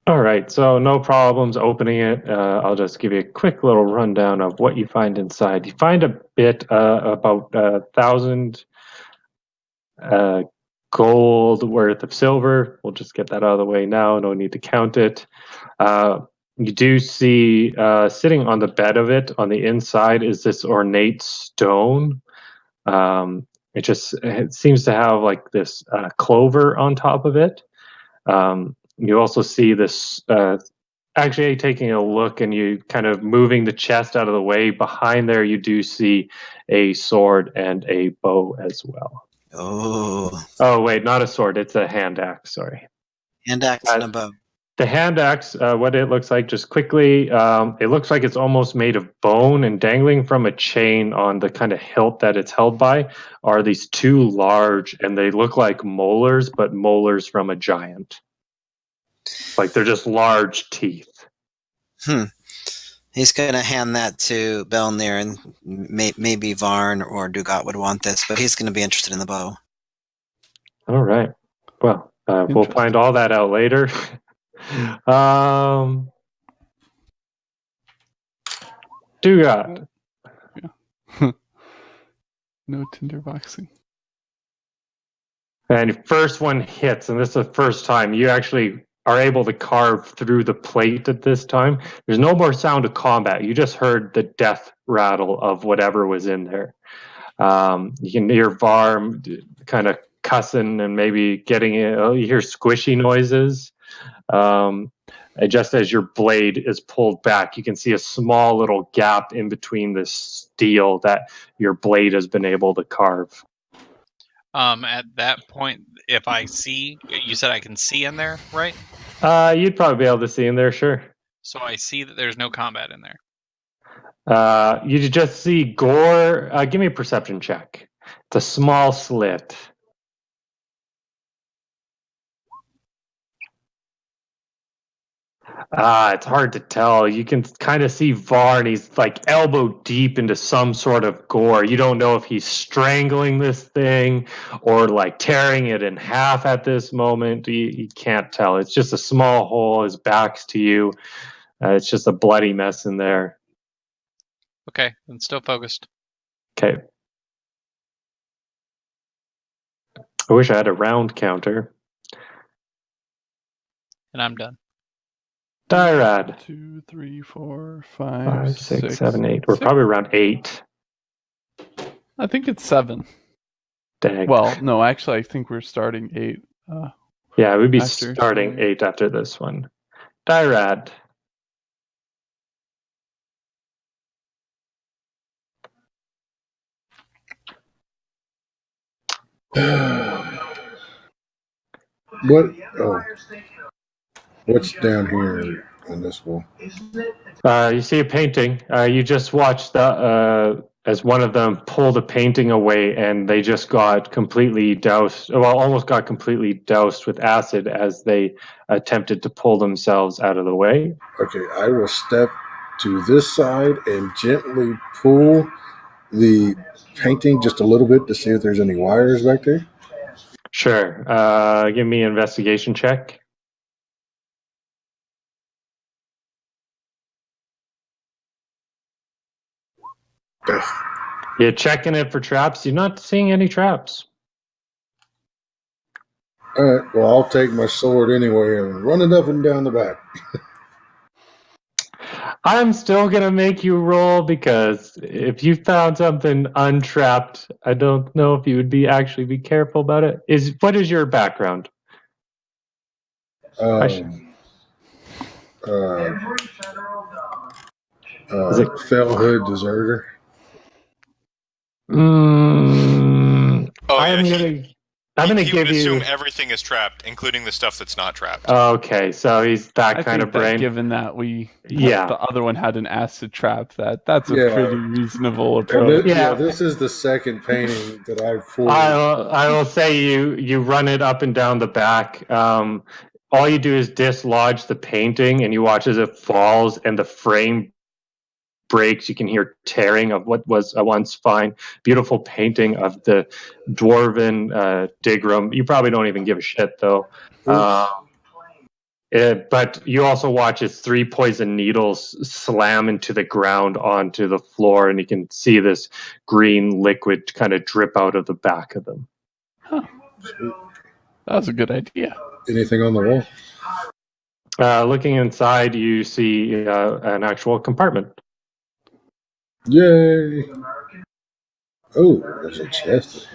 All right, so no problems opening it. I'll just give you a quick little rundown of what you find inside. You find a bit, about 1,000 gold worth of silver. We'll just get that out of the way now. No need to count it. You do see sitting on the bed of it on the inside is this ornate stone. It seems to have like this clover on top of it. You also see this, actually taking a look and you kind of moving the chest out of the way. Behind there, you do see a sword and a bow as well. Oh, wait, not a sword. It's a hand axe. Sorry. Hand axe and a bow. The hand axe, what it looks like, just quickly, it looks like it's almost made of bone, and dangling from a chain on the kind of hilt that it's held by are these two large, and they look like molars, but molars from a giant. Like they're just large teeth. He's going to hand that to Belnir, and maybe Varn or Dugat would want this, but he's going to be interested in the bow. All right. Well, we'll find all that out later. Dugat. Yeah. No tinderboxing. And first one hits, and this is the first time you actually are able to carve through the plate at this time. There's no more sound of combat. You just heard the death rattle of whatever was in there. You can hear Varm kind of cussing and maybe getting you hear squishy noises. Just as your blade is pulled back, you can see a small little gap in between the steel that your blade has been able to carve. At that point, if I see, you said I can see in there, right? You'd probably be able to see in there, sure. So I see that there's no combat in there. You just see gore. Give me a perception check. It's a small slit. It's hard to tell. You can kind of see Varn. He's like elbow deep into some sort of gore. You don't know if he's strangling this thing or like tearing it in half at this moment. You can't tell. It's just a small hole. His back's to you. It's just a bloody mess in there. Okay, I'm still focused. Okay. I wish I had a round counter. And I'm done. Dyrad. 2, 3, 4, 5, 6, 7, 8. We're 6. probably around 8. I think it's 7. Dang. Well, no, actually, I think we're starting 8. Yeah, we'd be after starting starting. 8 after this one. Dyrad. What? Oh, what's down here on this wall? You see a painting. You just watched as one of them pulled a painting away, and they just got completely doused. Well, almost got completely doused with acid as they attempted to pull themselves out of the way. Okay, I will step to this side and gently pull the painting just a little bit to see if there's any wires back there. Sure. Give me an investigation check. You're checking it for traps. You're not seeing any traps. All right, well, I'll take my sword anyway and run it up and down the back. I'm still going to make you roll because if you found something untrapped, I don't know if you would actually be careful about it. What is your background? Fellhood deserter. I'm gonna he give would assume you. everything is trapped, including the stuff that's not trapped. Okay, so he's that I kind think of brain. that given that Yeah. the other one had an acid trap, that's a Yeah. pretty reasonable And approach. this is the second painting that I've pulled. I will say you run it up and down the back. All you do is dislodge the painting, and you watch as it falls, and the frame breaks. You can hear tearing of what was a once fine, beautiful painting of the dwarven Dighgrum. You probably don't even give a shit, though. But you also watch as 3 poison needles slam into the ground onto the floor, and you can see this green liquid kind of drip out of the back of them. Huh. That was a good idea. Anything on the wall? Looking inside, you see an actual compartment. Yay! Oh, there's a chest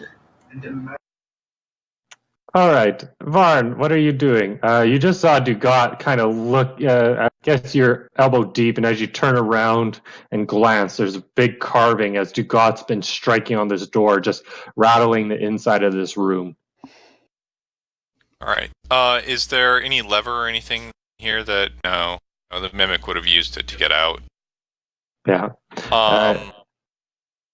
in here. All right, Varn, what are you doing? You just saw Dugat kind of look, I guess you're elbow deep, and as you turn around and glance, there's a big carving as Dugat's been striking on this door, just rattling the inside of this room. All right. Is there any lever or anything here that no, the mimic would have used it to get out? Yeah.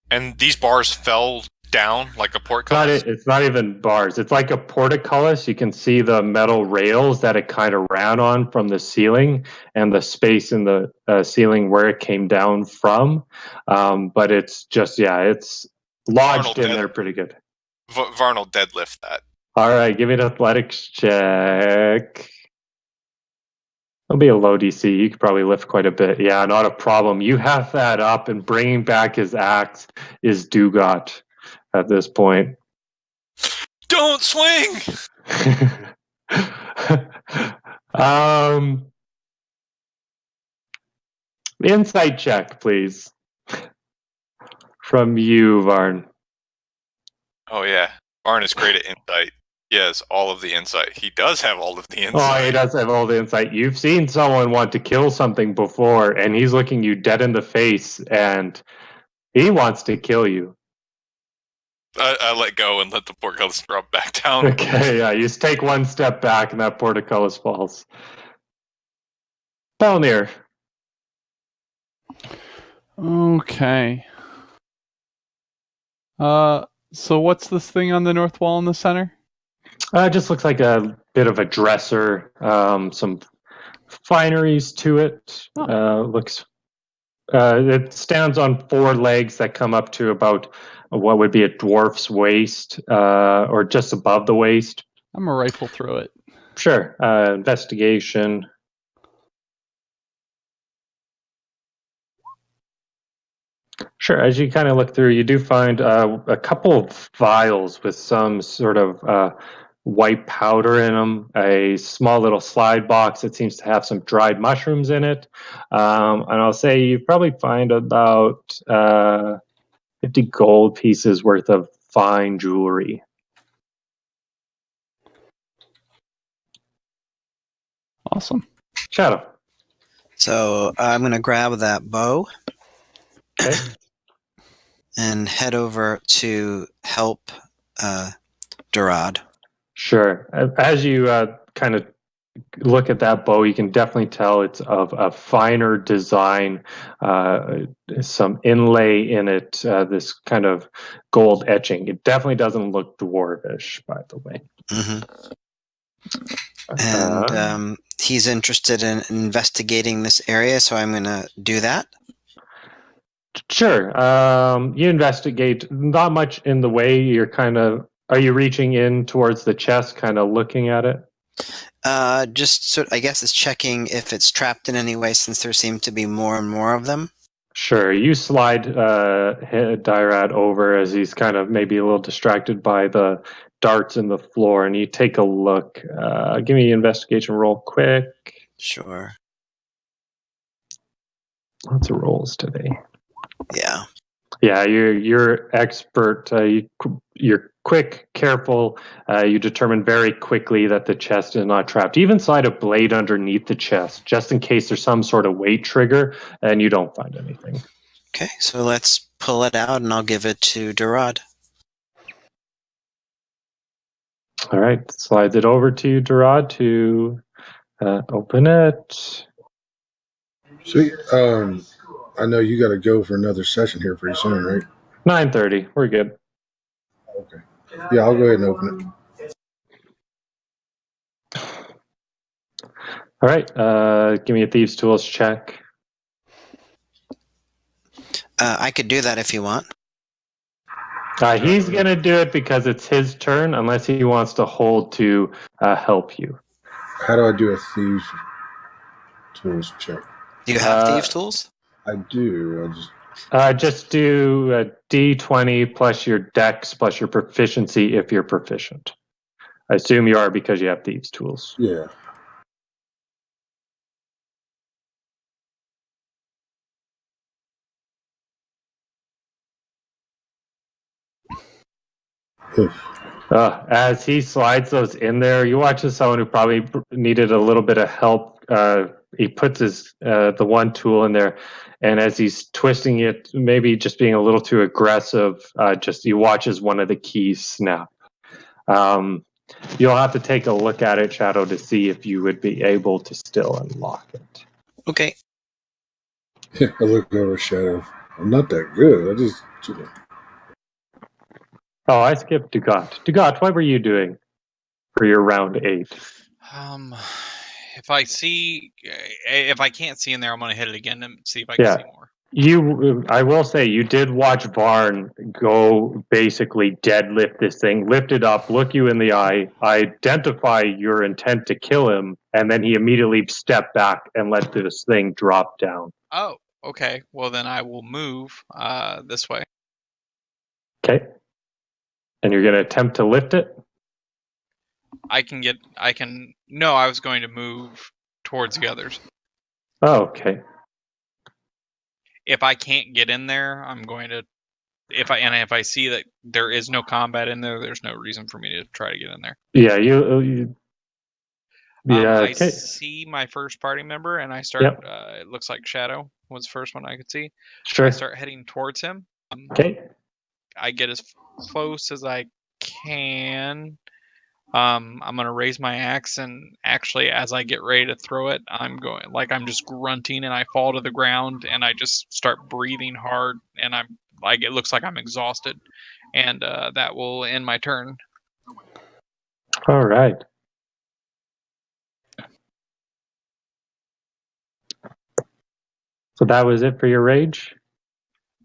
And these bars fell down like a portcullis? It's not even bars. It's like a portcullis. You can see the metal rails that it kind of ran on from the ceiling and the space in the ceiling where it came down from. But it's just, it's lodged in there pretty good. Varn will deadlift that. All right, give me an athletics check. It'll be a low DC. You could probably lift quite a bit. Yeah, not a problem. You have that up, and bringing back his axe is Dugat at this point. Don't swing! Insight check, please. From you, Varn. Oh, yeah. Varn is great at insight. Yes, all of the insight. He does have all of the Oh, insight. he does have all the insight. You've seen someone want to kill something before, and he's looking you dead in the face, and he wants to kill you. I let go and let the portcullis drop back down. Okay, yeah, you just take one step back, and that portcullis falls. Belnir. Okay. So what's this thing on the north wall in the center? It just looks like a bit of a dresser. Some fineries to it. It stands on 4 legs that come up to about what would be a dwarf's waist, or just above the waist. I'm gonna rifle through it. Sure. Investigation. Sure. As you kind of look through, you do find a couple of vials with some sort of white powder in them, a small little slide box that seems to have some dried mushrooms in it. And I'll say you probably find about 50 gold pieces worth of fine jewelry. Awesome. Shadow. So I'm going to grab that bow Okay. and head over to help Durad. Sure. As you kind of look at that bow, you can definitely tell it's of a finer design, some inlay in it, this kind of gold etching. It definitely doesn't look dwarvish, by the way. Mm-hmm. And he's interested in investigating this area, so I'm going to do that. Sure. You investigate. Not much in the way. You're kind of. Are you reaching in towards the chest, kind of looking at it? Just I guess it's checking if it's trapped in any way, since there seem to be more and more of them. Sure. You slide Dyrad over as he's kind of maybe a little distracted by the darts in the floor, and you take a look. Give me an investigation roll quick. Sure. Lots of rolls today. Yeah. Yeah, you're expert. You're quick, careful. You determine very quickly that the chest is not trapped. You even slide a blade underneath the chest, just in case there's some sort of weight trigger, and you don't find anything. Okay, so let's pull it out, and I'll give it to Durad. All right, slides it over to you, Durad, to open it. Sweet. I know you got to go for another session here pretty soon, right? 9:30. We're good. Okay. Yeah, I'll go ahead and open it. All right, give me a Thieves' Tools check. I could do that if you want. He's going to do it because it's his turn, unless he wants to hold to help you. How do I do a Thieves' Tools check? Do you have Thieves' Tools? I do. I just do a D20 plus your dex plus your proficiency if you're proficient. I assume you are because you have Thieves' Tools. Yeah. As he slides those in there, you watch as someone who probably needed a little bit of help. He puts his the one tool in there, and as he's twisting it, maybe just being a little too aggressive, just he watches one of the keys snap. You'll have to take a look at it, Shadow, to see if you would be able to still unlock it. Okay. I look over Shadow. I'm not that good. I just. Oh, I skipped Dugat. Dugat, what were you doing for your round 8? If I can't see in there, I'm gonna hit it again and see if I can see more. I will say, you did watch Varn go basically deadlift this thing, lift it up, look you in the eye, identify your intent to kill him, and then he immediately stepped back and let this thing drop down. Oh, okay. Well, then I will move this way. Okay. And you're going to attempt to lift it? No, I was going to move towards the others. Oh, okay. If I can't get in there, I'm going to if I see that there is no combat in there, there's no reason for me to try to get in there. Yeah, you yeah. I Okay. see my first party member, and I start. Yep. It looks like Shadow was the first one I could see. Sure. I start heading towards him. Okay. I get as close as I can. I'm gonna raise my axe, and actually, as I get ready to throw it, I'm just grunting, and I fall to the ground, and I just start breathing hard, and I'm like, it looks like I'm exhausted, and that will end my turn. All right. So that was it for your rage?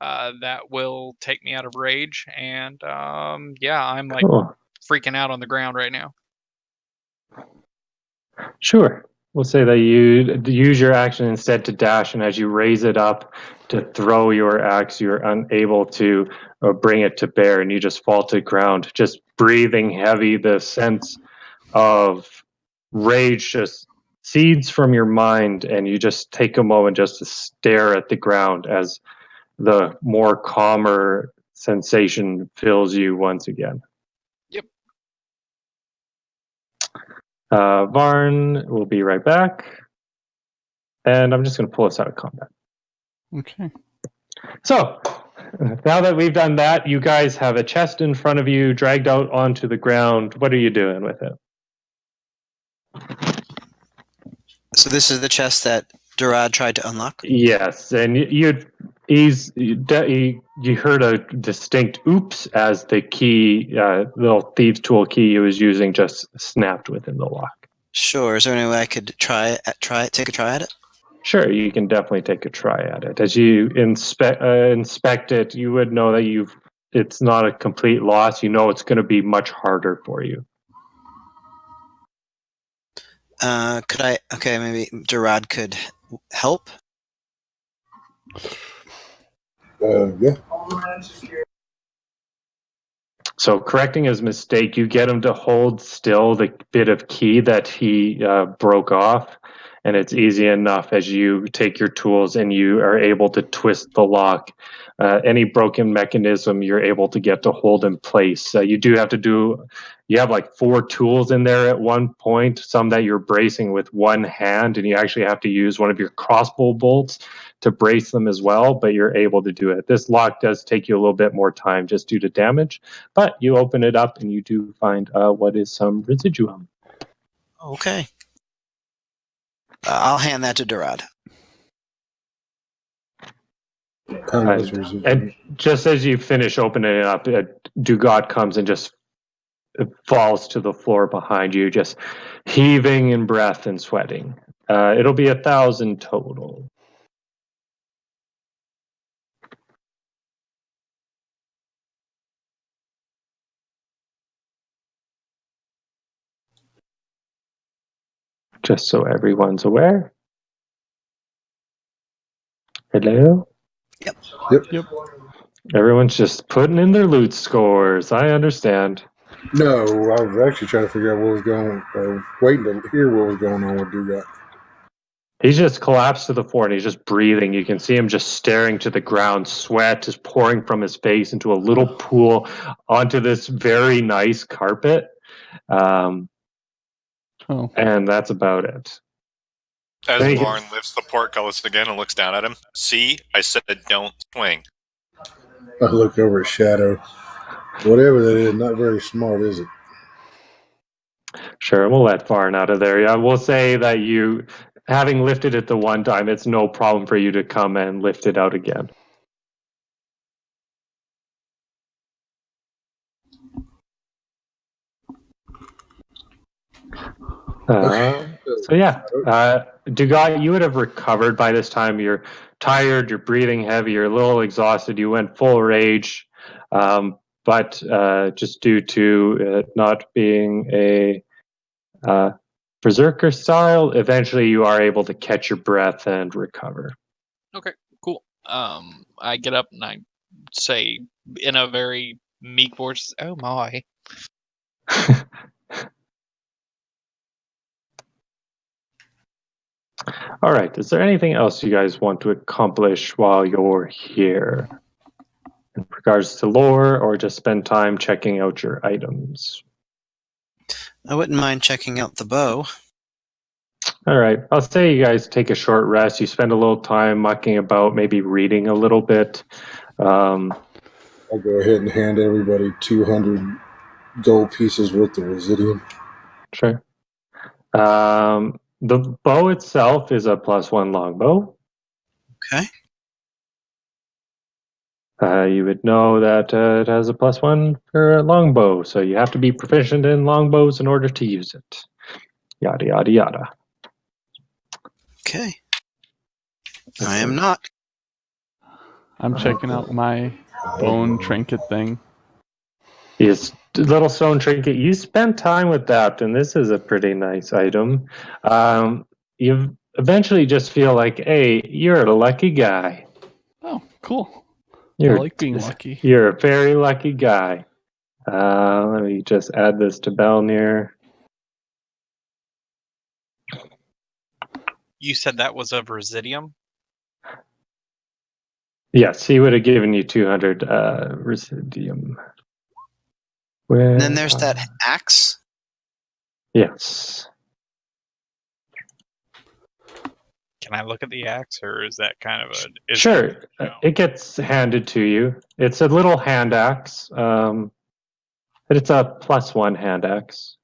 That will take me out of rage, and yeah, I'm like Cool. freaking out on the ground right now. Sure. We'll say that you use your action instead to dash, and as you raise it up to throw your axe, you're unable to bring it to bear, and you just fall to the ground, just breathing heavy. The sense of rage just seeds from your mind, and you just take a moment just to stare at the ground as the more calmer sensation fills you once again. Yep. Varn will be right back. And I'm just going to pull us out of combat. Okay. So, now that we've done that, you guys have a chest in front of you, dragged out onto the ground. What are you doing with it? So this is the chest that Durad tried to unlock? Yes, and you heard a distinct oops as the key, little thieves' tool key he was using, just snapped within the lock. Sure. Is there any way I could take a try at it? Sure, you can definitely take a try at it. As you inspect it, you would know that it's not a complete loss. You know it's going to be much harder for you. Could I? Okay, maybe Durad could help. Yeah. So, correcting his mistake, you get him to hold still the bit of key that he broke off, and it's easy enough as you take your tools and you are able to twist the lock. Any broken mechanism you're able to get to hold in place. You have like 4 tools in there at one point, some that you're bracing with one hand, and you actually have to use one of your crossbow bolts to brace them as well, but you're able to do it. This lock does take you a little bit more time just due to damage, but you open it up and you do find what is some residuum. Okay. I'll hand that to Durad. And just as you finish opening it up, Dugat comes and just falls to the floor behind you, just heaving in breath and sweating. It'll be 1,000 total. Just so everyone's aware. Hello? Yep. Everyone's just putting in their loot scores. I understand. No, I was actually trying to figure out what was going on, waiting to hear what was going on with Dugat. He's just collapsed to the floor and he's just breathing. You can see him just staring to the ground. Sweat is pouring from his face into a little pool onto this very nice carpet. And that's about it. As Varn lifts the portcullis again and looks down at him, see, I said don't swing. I look over at Shadow. Whatever that is, not very smart, is it? Sure, we'll let Varn out of there. Yeah, we'll say that you, having lifted it the one time, it's no problem for you to come and lift it out again. Dugat, you would have recovered by this time. You're tired, you're breathing heavy, you're a little exhausted. You went full rage, but just due to it not being a berserker style, eventually you are able to catch your breath and recover. Okay, cool. I get up and I say in a very meek voice, "Oh my." All right. Is there anything else you guys want to accomplish while you're here? in regards to lore, or just spend time checking out your items? I wouldn't mind checking out the bow. All right. I'll say you guys take a short rest. You spend a little time mucking about, maybe reading a little bit. I'll go ahead and hand everybody 200 gold pieces worth of residium. Sure. The bow itself is a +1 longbow. Okay. You would know that it has a +1 for a longbow, so you have to be proficient in longbows in order to use it. Yada, yada, yada. Okay. I am not. I'm checking out my bone trinket thing. Yes, little stone trinket. You spent time with that, and this is a pretty nice item. You eventually just feel like, hey, you're a lucky guy. Oh, cool. I like being lucky. You're a very lucky guy. Let me just add this to Belnir. You said that was of Residium? Yes, he would have given you 200 residium. And then there's that axe. Yes. Can I look at the axe, or is that kind of a... Sure. It gets handed to you. It's a little hand axe. But it's a +1 hand axe.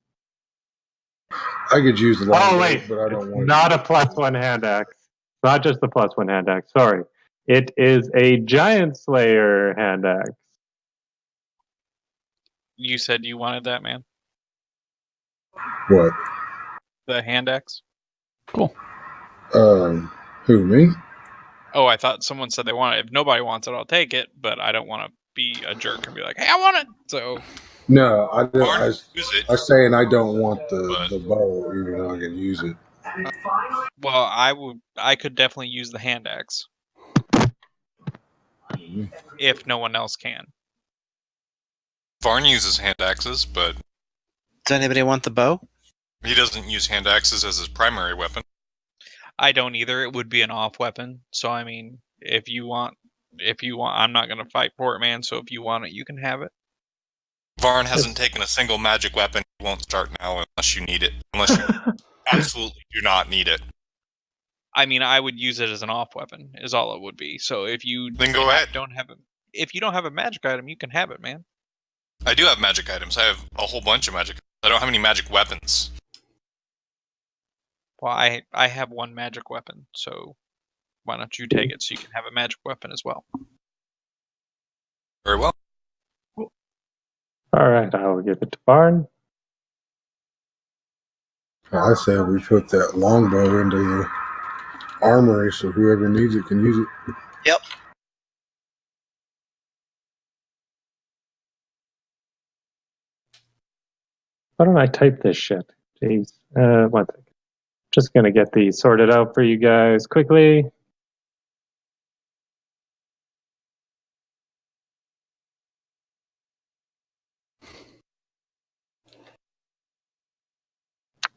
I could use the Oh, longbow, wait. but I don't want Not a +1 hand axe. Not just the +1 hand axe. Sorry. It is a Giant Slayer hand axe. You said you wanted that, man? What? The hand axe? Cool. Who, me? Oh, I thought someone said they want it. If nobody wants it, I'll take it, but I don't want to be a jerk and be like, hey, I want it! So... No, I don't. Use it. I'm saying I don't want the bow, even though I can use it. Well, I could definitely use the hand axe. If no one else can. Varn uses hand axes, but Does anybody want the bow? he doesn't use hand axes as his primary weapon. I don't either. It would be an off weapon. So I mean, if you want, I'm not gonna fight for it, man. So if you want it, you can have it. Varn hasn't taken a single magic weapon. He won't start now unless you need it. Unless you absolutely do not need it. I mean, I would use it as an off weapon. Is all it would be. So if you Then go ahead. If you don't have a magic item, you can have it, man. I do have magic items. I have a whole bunch of magic. I don't have any magic weapons. Well, I have one magic weapon, so why don't you take it so you can have a magic weapon as well? Very well. All right, I will give it to Barn. I said we put that longbow into the armory, so whoever needs it can use it. Yep. Why don't I type this shit? Jeez. One second. Just going to get these sorted out for you guys quickly.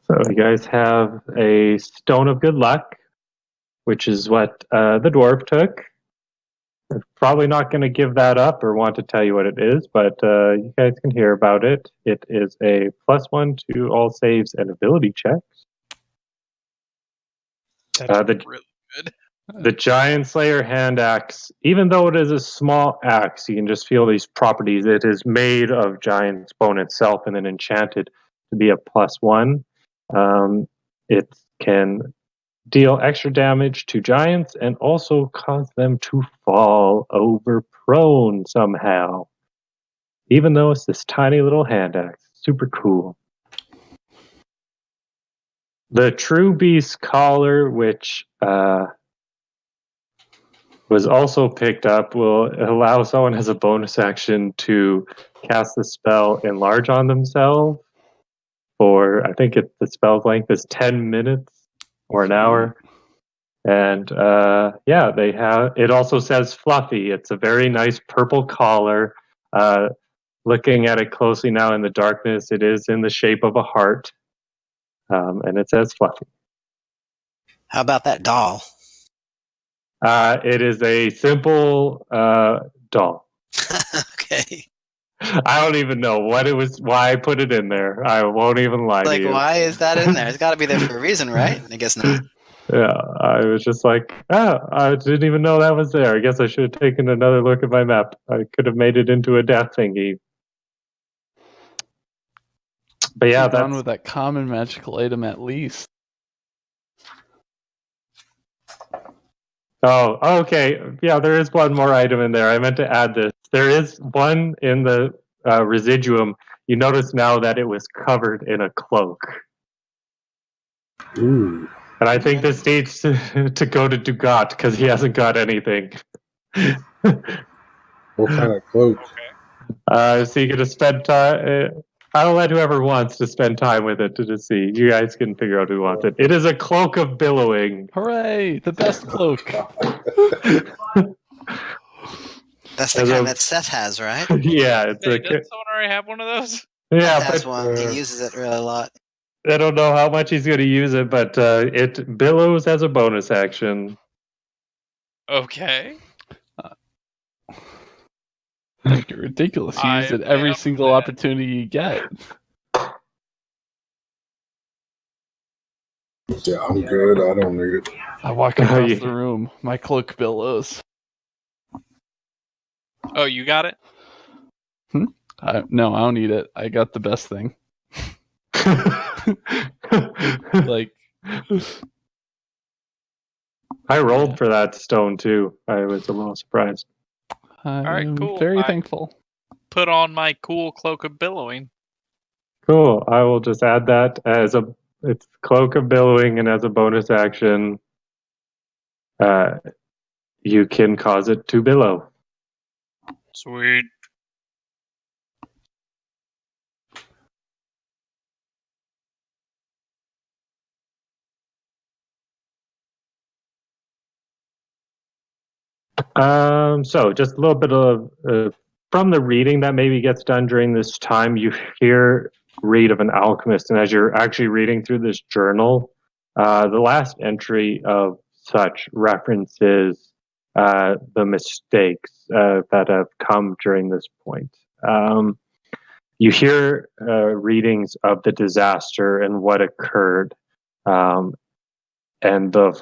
So you guys have a Stone of Good Luck, which is what the dwarf took. I'm probably not going to give that up or want to tell you what it is, but you guys can hear about it. It is a +1 to all saves and ability checks. That's really good. The Giant Slayer hand axe, even though it is a small axe, you can just feel these properties. It is made of giant's bone itself and then enchanted to be a +1. It can deal extra damage to giants and also cause them to fall over prone somehow. Even though it's this tiny little hand axe. Super cool. The True Beast Collar, which was also picked up, will allow someone as a bonus action to cast the spell Enlarge on themselves for, I think the spell's length is 10 minutes or an hour. And yeah, they have. It also says fluffy. It's a very nice purple collar. Looking at it closely now in the darkness, it is in the shape of a heart, and it says fluffy. How about that doll? It is a simple doll. Okay. I don't even know what it was, why I put it in there. I won't even lie to Like, you. why is that in there? It's got to be there for a reason, right? I guess not. Yeah, I was just like, I didn't even know that was there. I guess I should have taken another look at my map. I could have made it into a death thingy. But yeah, Should've gone that's with that common magical item at least. oh, okay. Yeah, there is one more item in there. I meant to add this. There is one in the residuum. You notice now that it was covered in a cloak. Ooh. And I think this needs to go to Dugat because he hasn't got anything. What kind of cloak? So you can just spend time. I'll let whoever wants to spend time with it to just see. You guys can figure out who wants it. It is a cloak of billowing. Hooray! The best cloak. That's the As kind a- that Seth has, right? Yeah, it's Hey, a doesn't someone already have one of those? yeah, Seth has but one. He uses it really a lot. I don't know how much he's going to use it, but it billows as a bonus action. Okay. Think you're ridiculous. You use I it every am single that. opportunity you get. Yeah, I'm good. I don't need it. I walk across the room. My cloak billows. Oh, you got it? No, I don't need it. I got the best thing. Like, I rolled for that stone too. I was a little surprised. I'm right, cool. very I- thankful. Put on my cool cloak of billowing. Cool. I will just add that as it's cloak of billowing, and as a bonus action, you can cause it to billow. Sweet. So just a little bit of from the reading that maybe gets done during this time, you read of an alchemist, and as you're actually reading through this journal, the last entry of such references the mistakes that have come during this point. You hear readings of the disaster and what occurred, and the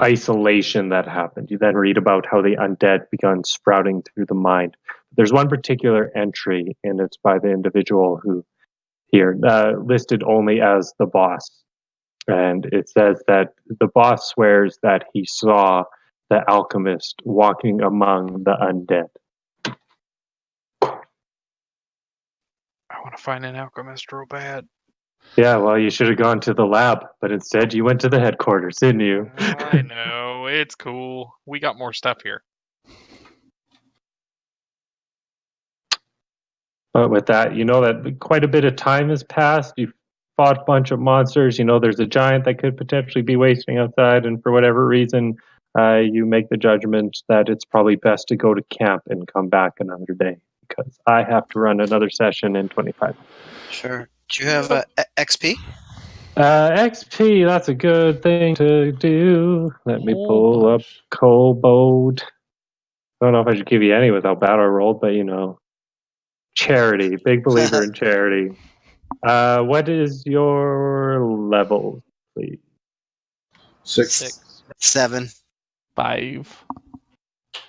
isolation that happened. You then read about how the undead begun sprouting through the mind. There's one particular entry, and it's by the individual who here listed only as the boss. And it says that the boss swears that he saw the alchemist walking among the undead. I want to find an alchemist real bad. Yeah, well, you should have gone to the lab, but instead you went to the headquarters, didn't you? I know. It's cool. We got more stuff here. But with that, you know that quite a bit of time has passed. You've fought a bunch of monsters. You know there's a giant that could potentially be wasting outside, and for whatever reason, you make the judgment that it's probably best to go to camp and come back another day because I have to run another session in 25. Sure. Do you have XP? XP, that's a good thing to do. Let me Whole pull up bunch. Kobold. I don't know if I should give you any without battle rolled, but you know. Charity, big believer in charity. What is your level, please? 6. 7. 5.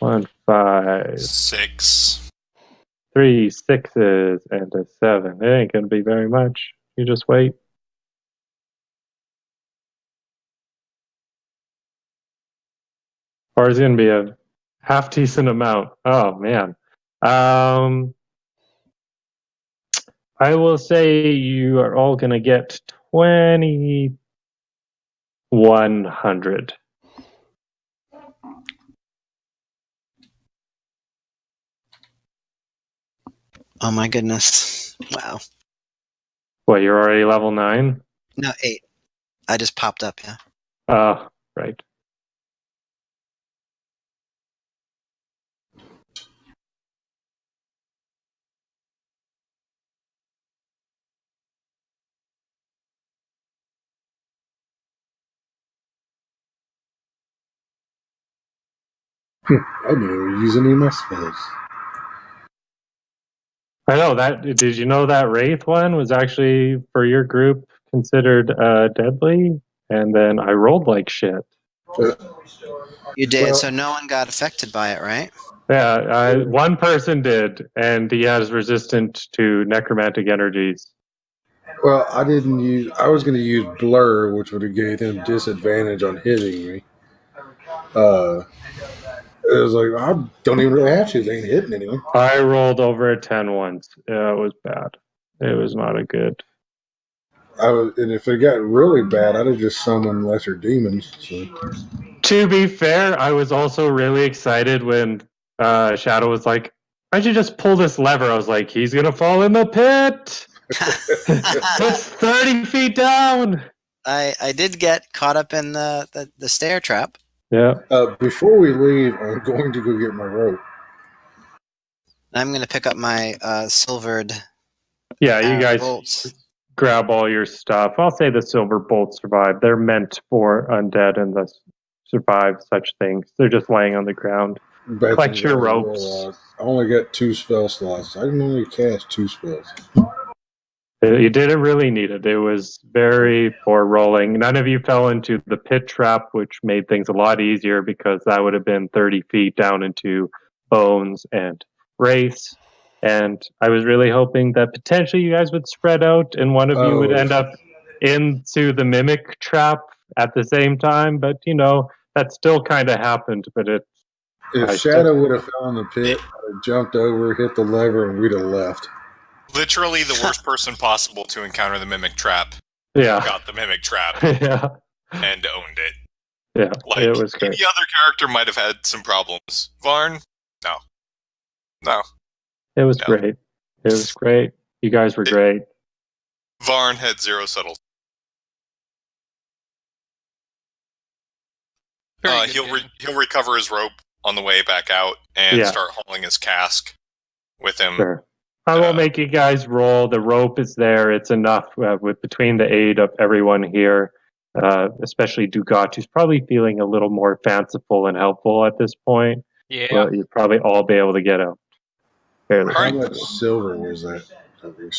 1, 5, 6. 3 6s, and a 7. It ain't gonna be very much. You just wait. Or it's gonna be a half decent amount. Oh man. I will say you are all gonna get 2,100. Oh my goodness. Wow. What, you're already level 9? No, 8. I just popped up, yeah. Oh, right. I didn't even use any of my spells. I know that. Did you know that Wraith one was actually for your group considered deadly? And then I rolled like shit. You did, Well- so no one got affected by it, right? Yeah, one person did, and he has resistant to necromantic energies. Well, I didn't use. I was going to use blur, which would have gave him disadvantage on hitting me. It was like I don't even really have to. They ain't hitting anyone. I rolled over a 10 once. Yeah, it was bad. It was not a good. And if it got really bad, I'd have just summoned lesser demons. So. To be fair, I was also really excited when Shadow was like, "Why'd you just pull this lever?" I was like, "He's gonna fall in the pit. It's 30 feet down." I did get caught up in the stair trap. Yeah. Before we leave, I'm going to go get my rope. I'm going to pick up my silvered Yeah, you guys bolts. grab all your stuff. I'll say the silver bolts survive. They're meant for undead and thus survive such things. They're just laying on the ground. Collect your ropes. I only got 2 spell slots. I can only cast 2 spells. You didn't really need it. It was very poor rolling. None of you fell into the pit trap, which made things a lot easier because that would have been 30 feet down into bones and wraiths. And I was really hoping that potentially you guys would spread out and one of you would end up into the mimic trap at the same time. But, that still kind of happened. But If Shadow would have fell in the pit, I'd have jumped over, hit the lever, and we'd have left. Literally the worst person possible to encounter the mimic trap. Yeah. Got the mimic trap Yeah. and owned it. Yeah. Like, it was great. any other character might have had some problems. Varn? No. It was No. great. It was great. You guys were great. Varn had 0 subtle. Very good, He'll recover his rope on the way back out and start hauling his cask with him. Sure. I will make you guys roll. The rope is there. It's enough with between the aid of everyone here, especially Dugat, who's probably feeling a little more fanciful and helpful at this point. Yeah. Well, you'd probably all be able to get out fairly. How much silver was that?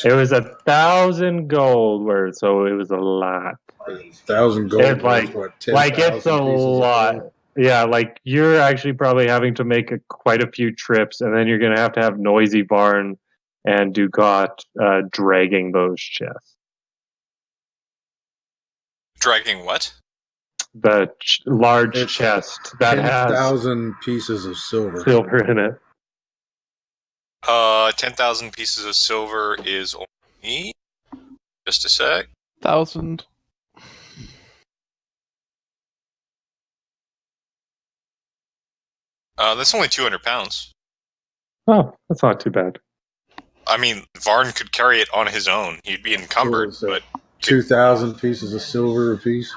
It was 1,000 gold worth, so it was a lot. 1,000 gold. It's like it's a lot. Yeah, like you're actually probably having to make quite a few trips, and then you're going to have Noisy Barn and Dugat dragging those chests. Dragging what? The large chest that has 10,000 pieces of silver. Silver in it. 10,000 pieces of silver is only. Just a sec. 1,000. That's only 200 pounds. Oh, that's not too bad. I mean, Varn could carry it on his own. He'd be encumbered, but 2,000 pieces of silver apiece.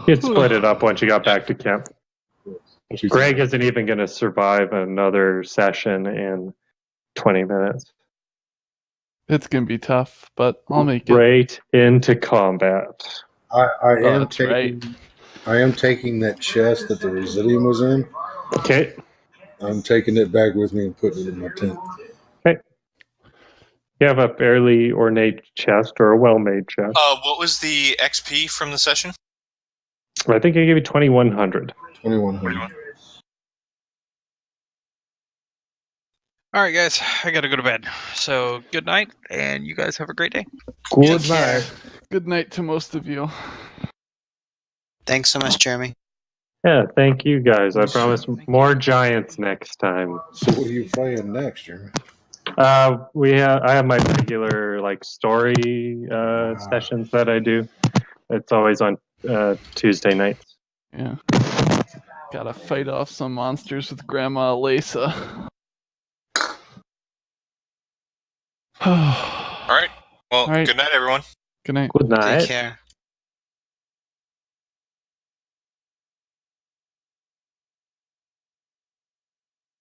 You'd split it up once you got back to camp. Greg isn't even going to survive another session in 20 minutes. It's going to be tough, but I'll make it. Right into combat. I am that's taking. right. I am taking that chest that the Residium was in. Okay. I'm taking it back with me and putting it in my tent. Okay. You have a fairly ornate chest or a well-made chest. What was the XP from the session? I think I gave you 2,100. 2,100. All right, guys, I got to go to bed. So good night, and you guys have a great day. Good night. Good night to most of you. Thanks so much, Jeremy. Yeah, thank you guys. I promise more giants next time. So what are you playing next, Jeremy? I have my regular story sessions that I do. It's always on Tuesday nights. Yeah. Gotta fight off some monsters with Grandma Lisa. All right. Well, All right. Good night, everyone. Good night. Good night. Take care.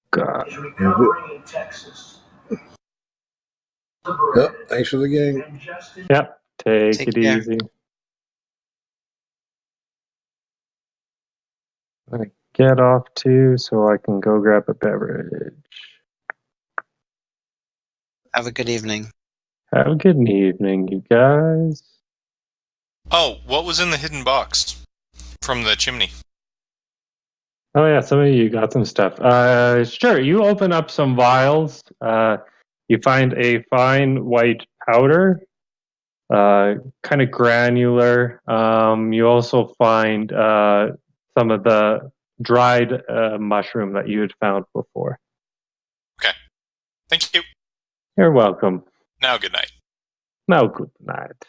God. Yep, thanks for the game. Yep. Take it care. easy. I'm gonna get off too, so I can go grab a beverage. Have a good evening. Have a good evening, you guys. Oh, what was in the hidden box from the chimney? Oh yeah, some of you got some stuff. Sure. You open up some vials. You find a fine white powder, kind of granular. You also find some of the dried mushroom that you had found before. Thank you. You're welcome. Now, good night. Now, good night.